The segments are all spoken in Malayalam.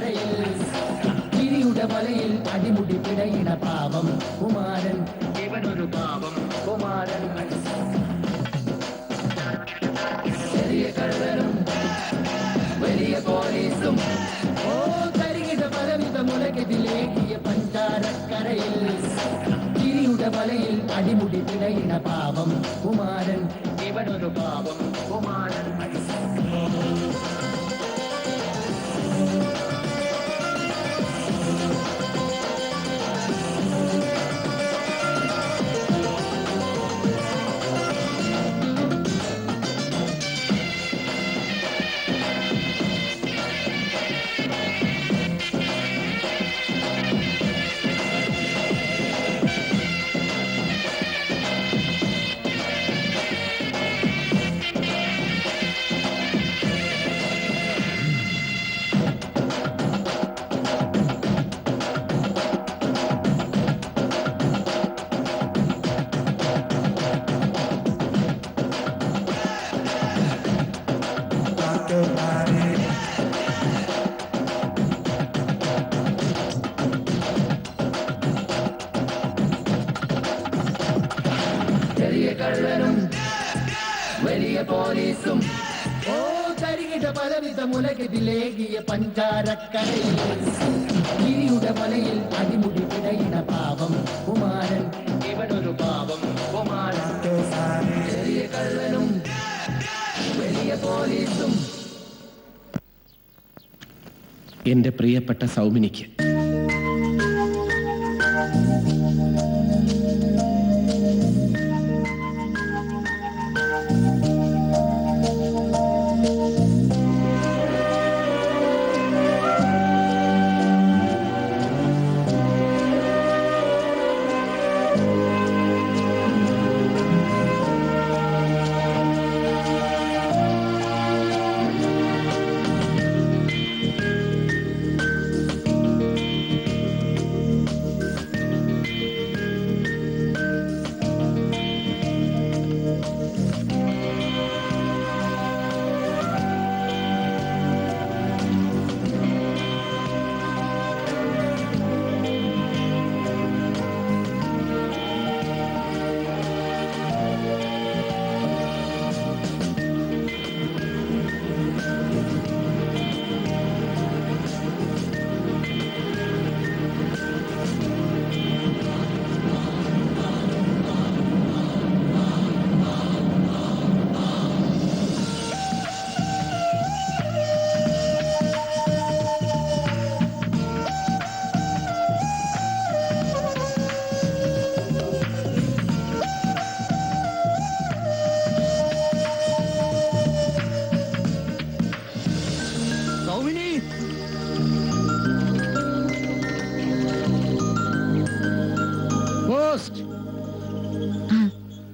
കൊട്ടാരക്കരയിൽ ചിരിയുടെ വലയിൽ അടിമുടി പിടയിട പാവം കുമാരൻ, ഇവനൊരു പാവം കുമാരൻ. ചെറിയ കള്ളനും വലിയ പോലീസും ഓ തരികിട പലവിധ മുലകെതിലേകിയ പഞ്ചാരക്കരയിൽ ചിരിയുടെ വലയിൽ അടിമുടി പിടയിട പാവം കുമാരൻ, ഇവനൊരു പാവം കുമാരൻ. ചെറിയ കള്ളനും വലിയ പോലീസും ഓ തരികിട പലവിധ മുലകെതിലേകിയ പഞ്ചാരക്കരയിൽ ചിരിയുടെ വലയിൽ അടിമുടി പിടയിട പാവം കുമാരൻ, ഇവനൊരു പാവം കുമാരൻ. ചെറിയ കള്ളനും വലിയ പോലീസും. എന്റെ പ്രിയപ്പെട്ട സൗമിനിക്ക്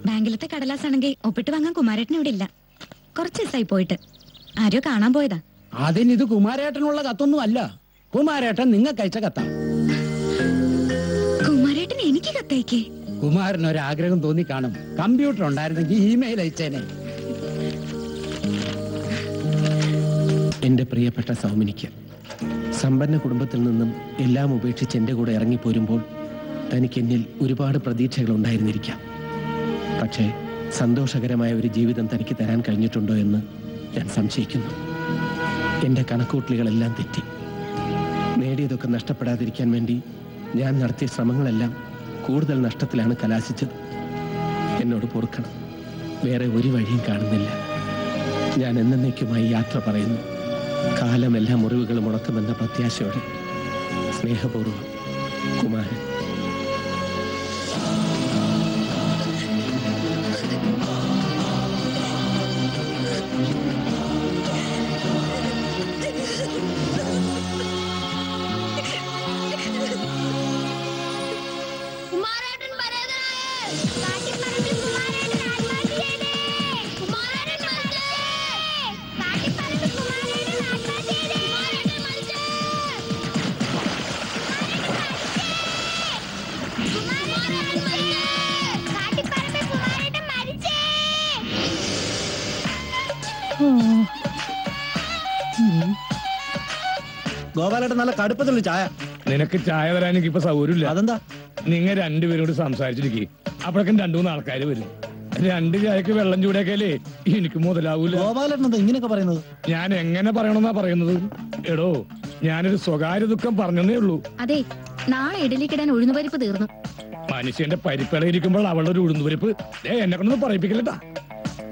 ബാങ്കിലത്തെ കടലാസ് ആണെങ്കിൽ ഒപ്പിട്ട് വാങ്ങാൻ കുമാരേട്ടൻ ഇവിടെ ഇല്ല. കുറച്ച് ദിവസമായി പോയിട്ട്. ആരോ കാണാൻ പോയതാ. അതിനിത് കുമാരേട്ടനുള്ള കത്തൊന്നും അല്ല. കുമാരേട്ടൻ നിങ്ങൾക്ക് അയച്ച കത്താ. കുമാരേട്ടൻ എനിക്ക് കത്തയക്കേ? കുമാരൻ ഒരാഗ്രഹം തോന്നി കാണും. കമ്പ്യൂട്ടർ ഉണ്ടായിരുന്നെങ്കിൽ ഇമെയിൽ അയച്ചേനെ. എന്റെ പ്രിയപ്പെട്ട സൗമിനിക്ക് സമ്പന്ന കുടുംബത്തിൽ നിന്നും എല്ലാം ഉപേക്ഷിച്ച് എന്റെ കൂടെ ഇറങ്ങിപ്പോരുമ്പോൾ തനിക്ക് എന്നിൽ ഒരുപാട് പ്രതീക്ഷകൾ ഉണ്ടായിരുന്നിരിക്കാം. പക്ഷേ സന്തോഷകരമായ ഒരു ജീവിതം തനിക്ക് തരാൻ കഴിഞ്ഞിട്ടുണ്ടോ എന്ന് ഞാൻ സംശയിക്കുന്നു. എൻ്റെ കണക്കൂട്ടലുകളെല്ലാം തെറ്റി. നേടിയതൊക്കെ നഷ്ടപ്പെടാതിരിക്കാൻ വേണ്ടി ഞാൻ നടത്തിയ ശ്രമങ്ങളെല്ലാം കൂടുതൽ നഷ്ടത്തിലാണ് കലാശിച്ചത്. എന്നോട് പൊറുക്കണം. വേറെ ഒരു വഴിയും കാണുന്നില്ല. ഞാൻ എന്നേക്കുമായി യാത്ര പറയുന്നു. കാലം എല്ലാ മുറിവുകളും ഉണക്കുമെന്ന പ്രത്യാശയോടെ സ്നേഹപൂർവ്വം, കുമാരൻ. Oh. ഗോപാലേട്ടൻ നല്ല കടുപ്പത്തിലുള്ള ചായ. നിനക്ക് ചായ തരാൻ എനിക്ക് ഇപ്പൊ സൗകര്യമില്ല. അതെന്താ? നിങ്ങൾ രണ്ടുപേരോട് സംസാരിച്ചിരിക്കേ, അപ്പോഴേക്കും 2-3 ആൾക്കാർ വരും. 2 ചായക്ക് വെള്ളം ചൂടാക്കിയാലേ എനിക്ക് മുതലാവൂല. ഗോപാലേട്ടൻ എന്താ ഇങ്ങനെയൊക്കെ പറയുന്നത്? ഞാൻ എങ്ങനെ പറയണമെന്നാ പറയുന്നത്? എടോ, ഞാനൊരു സ്വകാര്യ ദുഃഖം പറഞ്ഞതേ ഉള്ളൂ. അതെ, നാളെ ഇഡലിക്കിടാൻ ഉഴുന്നുപരിപ്പ് തീർന്നു. മനുഷ്യന്റെ പരിപ്പിളയിരിക്കുമ്പോൾ അവളുടെ ഒരു ഉഴുന്നുപരിപ്പ് എന്നെ കൊണ്ടൊന്നും പറയിപ്പിക്കില്ലട്ടാ.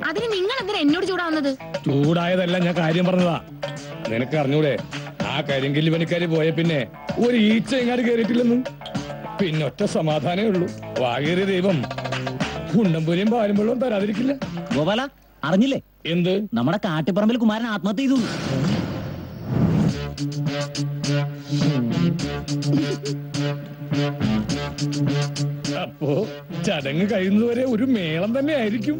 അതിന് നിങ്ങൾ എന്തിനാ എന്നോട് ചൂടാവുന്നത്? ചൂടായതല്ല, ഞാൻ കാര്യം പറഞ്ഞതാ. നിനക്ക് അറിഞ്ഞൂടെ, ആ കരിങ്കല്ല് പണിക്കാര് പോയ പിന്നെ ഒരു ഈച്ച എങ്ങാട് കയറിയിട്ടില്ലെന്ന്. പിന്നെ ഒറ്റ സമാധാനമേ ഉള്ളൂ, വാകേറിയ ദൈവം ഉണ്ടംപൂരിയും പാലും വെള്ളവും തരാതിരിക്കില്ല. ഗോപാല, അറിഞ്ഞില്ലേ എന്ത്? നമ്മുടെ കാട്ടിപ്പറമ്പിൽ കുമാരൻ ആത്മഹത്യ ചെയ്തു. അപ്പോ ചടങ്ങ് കഴിയുന്നതുവരെ ഒരു മേളം തന്നെ ആയിരിക്കും.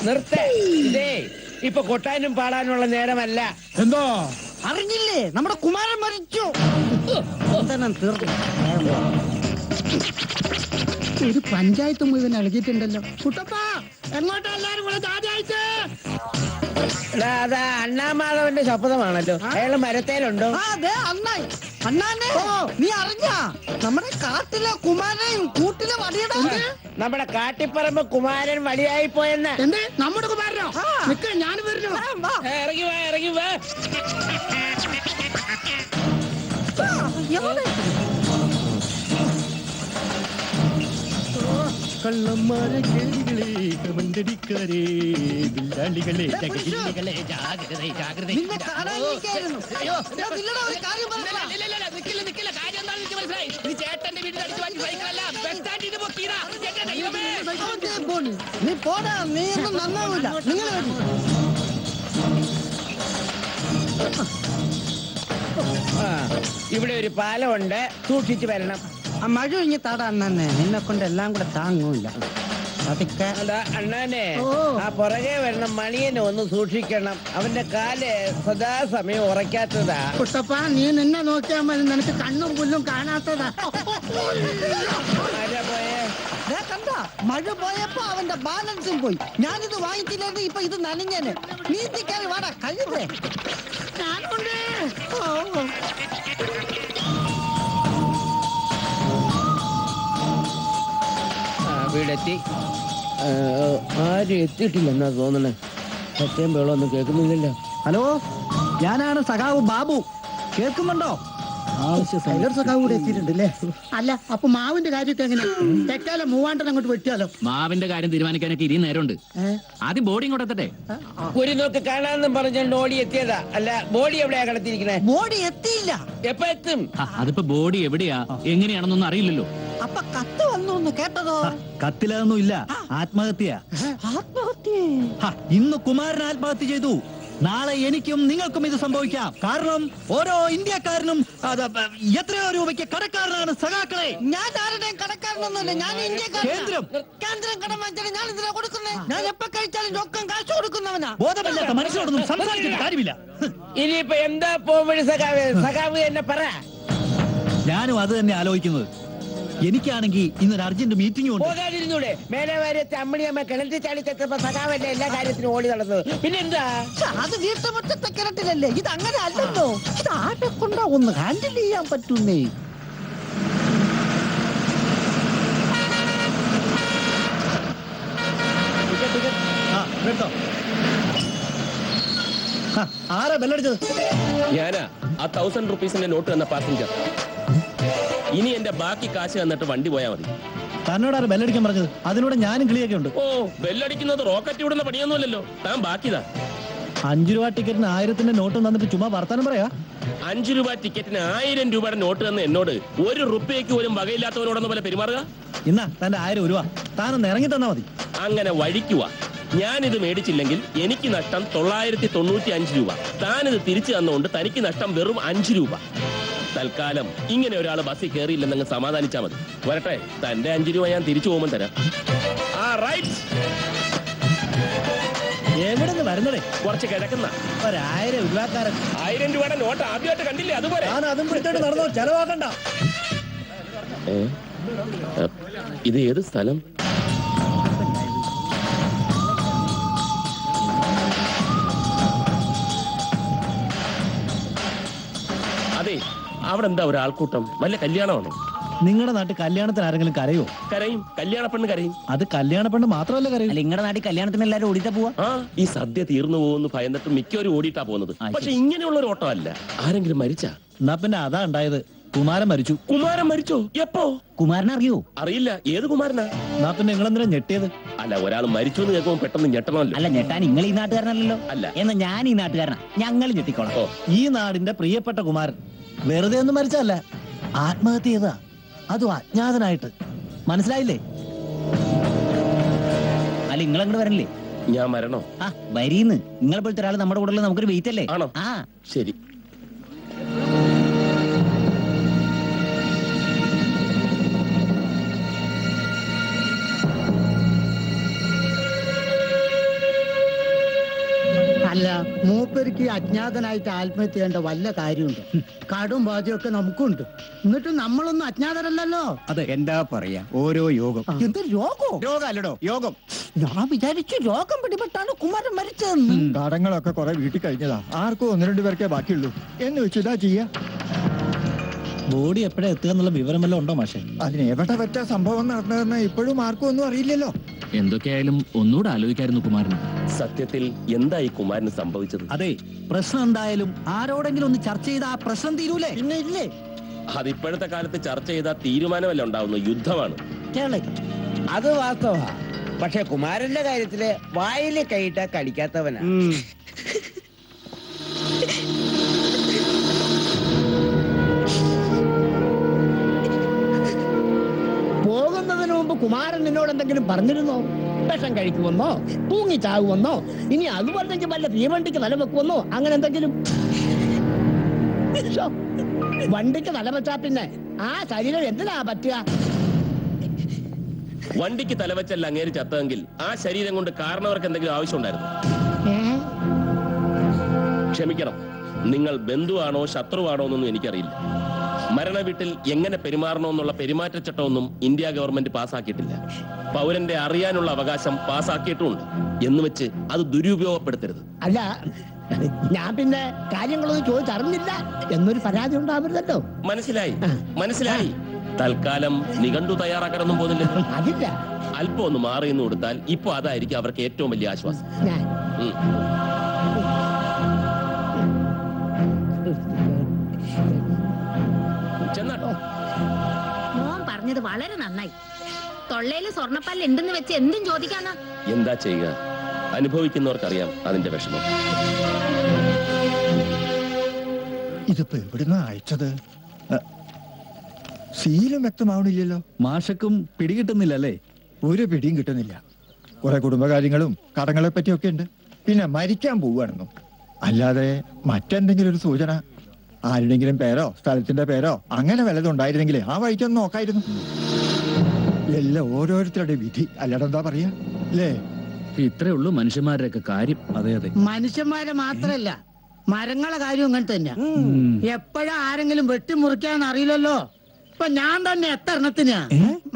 നിർത്തേ. ഇതേ ഇപ്പൊ കൊട്ടാനും പാടാനുള്ള നേരമല്ല. എന്തോ അറിഞ്ഞില്ലേ, നമ്മുടെ കുമാരൻ മരിച്ചു. ഒരു പഞ്ചായത്ത് മുഴുവൻ ഇളകിയിട്ടുണ്ടല്ലോ. കുട്ടപ്പാ, എങ്ങോട്ടാ എല്ലാരും കൂടെ ജാതിയായിട്ട്? അതാ അണ്ണാമാധവന്റെ ശബ്ദമാണല്ലോ. അയാള് മരത്തേലുണ്ടോ? അണ്ണാനെ നീ അറിഞ്ഞ നമ്മുടെ കാട്ടിലെ കുമാരൻ കൂട്ടിലെ വടിയടാ. നമ്മുടെ കാട്ടിപ്പറമ്പ് കുമാരൻ വടിയായി പോയെന്ന്. എന്ത്? നമ്മുടെ കുമാരനോ? നിക്ക്, ഞാൻ വരുന്നു. ഇറങ്ങി വാ, ഇറങ്ങി വാ. കള്ളന്മാരെ കേടികളെ കമണ്ടടിക്കാരേ ബില്ലാളികളെ ജഗജില്ലികളെ ജാഗ്രത ജാഗ്രത. നിന്നെ കാണാനിരിക്കായിരുന്നു. അയ്യോ, ഞാൻ നിന്നോട് ഒരു കാര്യം പറഞ്ഞതാ. നിക്കില്ല നിക്കില്ല, കാര്യം എന്താണെന്ന് എനിക്ക് മനസ്സിലായി. ഇത് ചേട്ടന്റെ വീട്ടിൽ അടിച്ചു മാറ്റി സൈക്കിളല്ല, ബസ് സ്റ്റാൻഡിന് പൊക്കിയതാ. എന്റെ ദൈവമേ. നീ പോടാ, നീ ഒന്നും നന്നാവൂല. നിങ്ങൾ ഇവിടെ ഒരു പാലമുണ്ട്, സൂക്ഷിച്ചു വരണം. ആ മഴ ഇങ്ങി താടാ അണ്ണനെ, നിന്നെ കൊണ്ട് എല്ലാം കൂടെ താങ്ങൂല. അതാ അണ്ണാനെ, ആ പുറകെ വരുന്ന മണിയനെ ഒന്ന് സൂക്ഷിക്കണം. അവന്റെ കാല് സദാസമയം ഉറക്കാത്തതാ. കുട്ടപ്പാ, നീ നിന്നെ നോക്കിയാൽ മതി, നിനക്ക് കണ്ണും പുല്ലും കാണാത്തതാ. ആരാ പോയേ? കണ്ട, മഴ പോയപ്പോ അവന്റെ ബാലൻസും പോയി. ഞാനിത് വാങ്ങിച്ചില്ലെങ്കിൽ ഇപ്പൊ ഇത് നനഞ്ഞേനെ. നീന്തിക്കാരി വാടാ, കഴിയുന്നേ. ഞാനുണ്ട്. വീടെത്തി. ആരും എത്തിയിട്ടില്ലെന്നാ തോന്നണേ. സത്യം വെള്ളമൊന്നും കേൾക്കുന്നില്ലല്ലോ. ഹലോ, ഞാനാണ് സഖാവ് ബാബു. കേൾക്കുന്നുണ്ടോ? ടൈലർ സഖാവ് കൂടെ എത്തിയിട്ടുണ്ടല്ലേ? അല്ല, അപ്പൊ മാവിന്റെ കാര്യത്തെ എങ്ങനെ? തെക്കാലെ മൂവാണ്ടൻ അങ്ങോട്ട് വെട്ടിയാലോ? മാവിന്റെ കാര്യം തീരുമാനിക്കാനൊക്കെ ഇരിയും നേരമുണ്ട്. ആദ്യം ബോഡി ഇങ്ങോട്ട് എത്തട്ടെ. ഒരു നോക്ക് കാണാന്നും പറഞ്ഞോണ്ട് ഓടി എത്തിയതാ. അല്ല, ബോഡി എവിടെയാ കിടത്തിയിരിക്കണേ? ബോഡി എത്തിയില്ല. എപ്പ എത്തും? അതിപ്പോ ബോഡി എവിടെയാ എങ്ങനെയാണെന്നൊന്നും അറിയില്ലല്ലോ. അപ്പൊ കത്ത് വന്നു കേട്ടതോ? കത്തിലൊന്നും ഇല്ല, ആത്മഹത്യ. ആത്മഹത്യ? ഇന്ന് കുമാരൻ ആത്മഹത്യ ചെയ്തു. നാളെ എനിക്കും നിങ്ങൾക്കും ഇത് സംഭവിക്കാം. കാരണം ഓരോ ഇന്ത്യക്കാരനും എത്രയോ രൂപയ്ക്ക് കടക്കാരനാണ് സഖാക്കളെ. ഞാൻ ആരുടെയും കടക്കാരനൊന്നുമില്ല, ഞാൻ കേന്ദ്രം കേന്ദ്രം കടം വാങ്ങിച്ചാലും ഞാൻ ഇതിനാ കൊടുക്കുന്നേ. ഞാൻ എപ്പോ കഴിച്ചാലും രൊക്കം കാശ് കൊടുക്കുന്നവനാ. ബോധമില്ലാത്ത മനുഷ്യരോടൊന്നും സംസാരിച്ചിട്ട് കാര്യമില്ല. ഇനിയിപ്പൊ എന്താ പോവഴി സഖാവ്? സഖാവ് എന്നെ പറ. ഞാനും അത് തന്നെ ആലോചിക്കുന്നത്. എനിക്കാണെങ്കിൽ ഇന്നൊരു അർജന്റ് മീറ്റിംഗ് ഉണ്ട്. പോകാതിരുന്നൂടെ? മേലെ വരെ അമ്മണിയമ്മ കിണറ്റിൽ ചാടിച്ചെത്തപ്പോ സഖാവല്ലേ എല്ലാ കാര്യത്തിനും ഓടി നടന്നത്. പിന്നെന്താ? അത് വീട്ടുമുറ്റത്തെ കിണറ്റിലല്ലേ? ഇത് അങ്ങനെ അല്ലല്ലോ. ഇത് ആരെ കൊണ്ടാ ഒന്ന് ഹാൻഡിൽ ചെയ്യാൻ പറ്റുന്നേ? ആരാ ബെല്ലടിച്ചത്? ഞാനാ, ആ 1000 റുപ്പീസിന്റെ നോട്ട് തന്ന പാസഞ്ചർ. ഇനി എന്റെ ബാക്കി കാശ് തന്നിട്ട് വണ്ടി പോയാൽ മതി. തന്നോടാണ് ബെല്ലടിക്കാൻ പറഞ്ഞത്. അതിലൂടെ ഞാനും കിളിയൊക്കെ ഉണ്ട്. ഓ, ബെല്ലടിക്കുന്നത് റോക്കറ്റ് വിടുന്ന പണിയൊന്നുമല്ലല്ലോ. താൻ ബാക്കിതാ. 5 രൂപ ടിക്കറ്റിന് 1000ന്റെ നോട്ട് തന്നിട്ട് ചുമ്മാ വർത്താനം പറയാ. 5 രൂപ ടിക്കറ്റിന് 1000 രൂപയുടെ നോട്ട് തന്ന എന്നോട് 1 റുപ്യക്ക് പോലും വകയില്ലാത്തവരോടെന്ന പോലെ പെരുമാറുക. ഇന്നാ തന്റെ 1000 രൂപ താനൊന്ന് ഇറങ്ങി തന്നാ മതി. അങ്ങനെ വഴിക്കുക. ഞാനിത് മേടിച്ചില്ലെങ്കിൽ എനിക്ക് നഷ്ടം 995 രൂപ. താനിത് തിരിച്ചു തന്നുകൊണ്ട് തനിക്ക് നഷ്ടം വെറും 5 രൂപ. തൽക്കാലം ഇങ്ങനെ ഒരാൾ ബസ്സിൽ കയറിയില്ലെന്നങ്ങ് സമാധാനിച്ചാൽ മതി. വരട്ടെ, തന്റെ 5 രൂപ ഞാൻ തിരിച്ചു പോകുമ്പോൾ തരാം. ആ റൈറ്റ്. എവിടെ നിന്ന് വരുന്നതേ? കുറച്ച് കിഴക്കുന്ന 1000 രൂപക്കാരൻ. 1000 രൂപയുടെ നോട്ട് ആദ്യമായിട്ട് കണ്ടില്ലേ? അതുപോലെ ഞാൻ അതും പിടിച്ചോണ്ട് നടന്നോ, ചെലവാക്കണ്ട. ഇത് ഏത് സ്ഥലം? അതെ, അവിടെ എന്താ ഒരാൾക്കൂട്ടം? വല്ല കല്യാണമാണോ? നിങ്ങളുടെ നാട്ടിൽ കല്യാണത്തിന് ആരെങ്കിലും കരയോ? കരയും, കല്യാണ പെണ്ണ് കരയും. അത് കല്യാണ പെണ്ണ് മാത്രമല്ല കരയും. നിങ്ങളുടെ നാട്ടിൽ കല്യാണത്തിന് എല്ലാരും ഓടിച്ചാ പോവാ? ആ, ഈ സദ്യ തീർന്നു പോകുന്നു ഭയന്നിട്ട് മിക്കവരും ഓടിയിട്ടാ പോകുന്നത്. പക്ഷെ ഇങ്ങനെയുള്ള ഒരു ഓട്ടം അല്ല. ആരെങ്കിലും മരിച്ചാ? എന്നാ പിന്നെ അതാ ഉണ്ടായത്. കുമാരൻ മരിച്ചു. കുമാരൻ മരിച്ചോ? എപ്പോ? കുമാരനെ അറിയോ? അറിയില്ല. ഏത് കുമാരനാ? എന്നാ പിന്നെ നിങ്ങളെന്തിനാ ഞെട്ടിയത്? അല്ല, ഒരാൾ മരിച്ചു എന്ന് കേൾക്കുമ്പോൾ പെട്ടെന്ന് ഞെട്ടണമല്ലോ. അല്ല, ഞെട്ടാൻ നിങ്ങൾ ഈ നാട്ടുകാരനല്ലോ. അല്ല. എന്നാ ഞാൻ ഈ നാട്ടുകാരനാ, ഞങ്ങൾ ഞെട്ടിക്കോളാം. ഓ, ഈ നാടിന്റെ പ്രിയപ്പെട്ട കുമാരൻ വെറുതെ ഒന്നും മരിച്ചല്ല, ആത്മഹത്യ ചെയ്താ. അതും അജ്ഞാതനായിട്ട്. മനസ്സിലായില്ലേ? അല്ല, നിങ്ങൾ അങ്ങോട്ട് വരണില്ലേ? ഞാൻ മരണോ? ആ, വരീന്ന്. നിങ്ങളെ പോലത്തെ ഒരാൾ നമ്മുടെ കൂടെ നമുക്കൊരു വെയിറ്റ് അല്ലേ? ആണോ? ആ, ശരി. അല്ല, മൂപ്പർക്ക് അജ്ഞാതനായിട്ട് ആത്മഹത്യ ചെയ്യേണ്ട വല്ല കാര്യമുണ്ട്? കടും ബാധ്യമൊക്കെ നമുക്കുണ്ട്. എന്നിട്ട് നമ്മളൊന്നും അജ്ഞാതരല്ലല്ലോ. അതെ, എന്താ പറയാ, ഓരോ യോഗം. എന്ത് രോഗോ? രോഗമല്ലടോ, യോഗം. ഞാൻ വിചാരിച്ചു രോഗം പിടിപെട്ടാണ് കുമാരൻ മരിച്ചതെന്ന്. കടങ്ങളൊക്കെ കുറെ വീട്ടിൽ കഴിഞ്ഞതാ. ആർക്കും 1-2 പേർക്കേ ബാക്കിയുള്ളൂ എന്ന് വെച്ച് ഇതാ ചെയ്യാ. ബോഡി എപ്പോഴാ എത്തുക എന്നുള്ള വിവരം വല്ലതും ഉണ്ടോ മാഷെ? അതിന് എവിടെ വെച്ച സംഭവം നടന്നതെന്ന് ഇപ്പോഴും ആർക്കും ഒന്നും അറിയില്ലല്ലോ. എന്തൊക്കെയായാലും ഒന്നുകൂടെ ആലോചിക്കായിരുന്നു കുമാരന്. സത്യത്തിൽ എന്തായി കുമാരന് സംഭവിച്ചത്? അതെ, പ്രശ്നം എന്തായാലും ആരോടെങ്കിലും ഒന്ന് ചർച്ച ചെയ്ത ആ പ്രശ്നം തീരൂലേ? പിന്നെ ഇല്ലേ, അതിപ്പോഴത്തെ കാലത്ത് ചർച്ച ചെയ്ത തീരുമാനമല്ല ഉണ്ടാവുന്ന യുദ്ധമാണ്. കേളെ. അത് വാസ്തവാ. പക്ഷെ കുമാരന്റെ കാര്യത്തില് വായില് കൈയിട്ടാ കടിക്കാത്തവനാ. പോകുന്നതിന് മുമ്പ് കുമാരൻ നിന്നോട് എന്തെങ്കിലും പറഞ്ഞിരുന്നോ? വിഷം കഴിക്കുമെന്നോ, തൂങ്ങിച്ചാകുമെന്നോ, ഇനി അതുപോലെ വല്ല തീവണ്ടിക്ക് തല വെക്കുമെന്നോ, അങ്ങനെ എന്തെങ്കിലും? ശ്ശോ, വണ്ടിക്ക് തല വെച്ചാ പിന്നെ ആ ശരീരം എന്തിനാ പറ്റുക? വണ്ടിക്ക് തലവെച്ചല്ല അങ്ങേര് ചത്തതെങ്കിൽ ആ ശരീരം കൊണ്ട് കാരണവർക്ക് എന്തെങ്കിലും ആവശ്യമുണ്ടായിരുന്നു? ക്ഷമിക്കണം, നിങ്ങൾ ബന്ധുവാണോ ശത്രുവാണോ എന്നൊന്നും എനിക്കറിയില്ല. മരണ വീട്ടിൽ എങ്ങനെ പെരുമാറണമെന്നുള്ള പെരുമാറ്റച്ചട്ടമൊന്നും ഇന്ത്യ ഗവൺമെന്റ് പാസ്സാക്കിയിട്ടില്ല. പൗരന്റെ അറിയാനുള്ള അവകാശം പാസ്സാക്കിയിട്ടുമുണ്ട്. എന്ന് വെച്ച് അത് ദുരുപയോഗപ്പെടുത്തരുത്. അല്ല, ഞാൻ പിന്നെ കാര്യങ്ങളൊന്നും ചോദിച്ചറിഞ്ഞില്ല എന്നൊരു പരാതി ഉണ്ടാവരുതല്ലോ. മനസ്സിലായി, മനസ്സിലായി. തൽക്കാലം നിഘണ്ടു തയ്യാറാക്കാനൊന്നും പോകുന്നില്ല. അതില്ല, അല്പം ഒന്ന് മാറി നിന്ന് കൊടുത്താൽ ഇപ്പൊ അതായിരിക്കും അവർക്ക് ഏറ്റവും വലിയ ആശ്വാസം. ഞാൻ ചെന്നാട്ടോ. മോൻ പറഞ്ഞത് വളരെ നന്നായി. തൊള്ളയില് സ്വർണ്ണപ്പല്ല് ഉണ്ടെന്ന് വെച്ച് എന്തും ചോദിക്കാന്നാ. എന്താ ചെയ്യുക, അനുഭവിക്കുന്നവർക്കറിയാം അതിന്റെ വിഷമം. ഇതിപ്പോ എവിടുന്ന അയച്ചത്? സീലും വ്യക്തമാവണില്ലല്ലോ. മാഷക്കും പിടികിട്ടുന്നില്ല അല്ലേ? ഒരു പിടിയും കിട്ടുന്നില്ല. കുറെ കുടുംബകാര്യങ്ങളും കടങ്ങളെ പറ്റിയൊക്കെ ഉണ്ട്. പിന്നെ മരിക്കാൻ പോവുകയാണെന്നും അല്ലാതെ മറ്റെന്തെങ്കിലും ഒരു സൂചന, ആരുടെങ്കിലും പേരോ സ്ഥലത്തിന്റെ പേരോ അങ്ങനെ വല്ലതും ഉണ്ടായിരുന്നെങ്കിൽ ആ വഴിക്കൊന്ന് നോക്കായിരുന്നു. എല്ലാം ഓരോരുത്തരുടെ വിധി, അല്ലാതെന്താ പറയാ അല്ലേ? ഇത്രേ ഉള്ളൂ മനുഷ്യന്മാരുടെയൊക്കെ കാര്യം. അതെ അതെ, മനുഷ്യന്മാരെ മാത്രല്ല, മരങ്ങളെ കാര്യം അങ്ങനെ തന്നെയാ. എപ്പോഴാ ആരെങ്കിലും വെട്ടിമുറിക്കാൻ അറിയില്ലല്ലോ. ഇപ്പൊ ഞാൻ തന്നെ എത്ര എണ്ണത്തിനാ.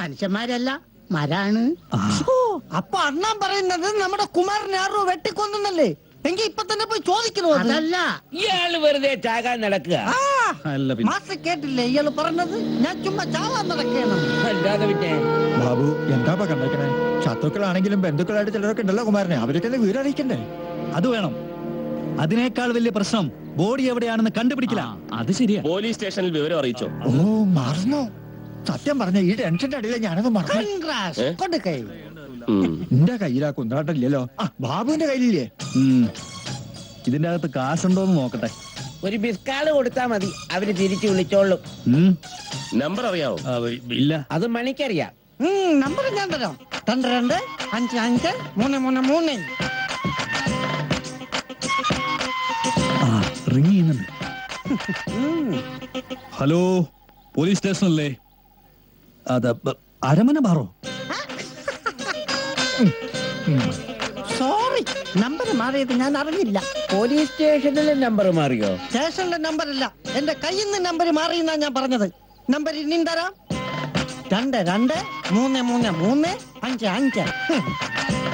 മനുഷ്യന്മാരല്ല, മരാണ്. അപ്പൊ അണ്ണാൻ പറയുന്നത് നമ്മുടെ കുമാരനെ ആരോ വെട്ടിക്കൊന്നല്ലേ? എങ്കിൽ ഇപ്പൊ തന്നെ പോയി ചോദിക്കണോ? അതല്ല, ഇയാള് വെറുതെ ചാകാൻ നടക്കുക. അല്ല പിന്നെ മാസ്റ്റർ കേട്ടില്ലേ ഇയാള് പറഞ്ഞത്? ഞാൻ ചുമ്മാ ചാവാൻ നടക്കണം. അല്ലാതെ പിന്നെ ബാബു എന്താ കണ്ടേക്കണേ? ശത്രുക്കളാണെങ്കിലും ബന്ധുക്കളായിട്ട് ചിലരൊക്കെ ഉണ്ടല്ലോ കുമാരനെ, അവരൊക്കെ ഒന്ന് വിവരറിയിക്കണ്ടേ? അത് വേണം. അതിനേക്കാൾ വലിയ പ്രശ്നം ബോഡി എവിടെയാണെന്ന് കണ്ടുപിടിക്കില്ല. അത് ശരിയാ. പോലീസ് സ്റ്റേഷനിൽ വിവരം അറിയിച്ചോ? ഓ, മറന്നോ? സത്യം പറഞ്ഞ ഈ ടെൻഷന്റെ അടിയിലെ ഞാനത് മറന്നു. കൺഗ്രാസ്, കൊടുക്കൈ. എന്റെ കയ്യിലാ കുന്ത്രാട്ടമില്ലല്ലോ. ആ, ബാബുവിന്റെ കയ്യിലില്ലേ? ഇതിന്റെ അകത്ത് കാശുണ്ടോന്ന് നോക്കട്ടെ. ഒരു ബിസ്കാള് കൊടുത്താ മതി, അവര് തിരിച്ചു വിളിച്ചോളും. നമ്പർ അറിയാവോ? ഇല്ല. അത് മണിക്കറിയാം. നമ്പർ ഞാൻ തരാം. 22555333. റിങ് ചെയ്യുന്നുണ്ട്. ഹലോ, പോലീസ് സ്റ്റേഷൻ അല്ലേ? അതെ, അരമന ബാറോ? സോറി, നമ്പർ മാറിയത് ഞാൻ അറിഞ്ഞില്ല. പോലീസ് സ്റ്റേഷനിലെ നമ്പർ മാറിയോ? സ്റ്റേഷനിലെ നമ്പർ അല്ല, എന്റെ കയ്യിൽ നിന്ന് നമ്പർ മാറിയെന്നാ ഞാൻ പറഞ്ഞത്. നമ്പർ ഇനിയും തരാം. 223335.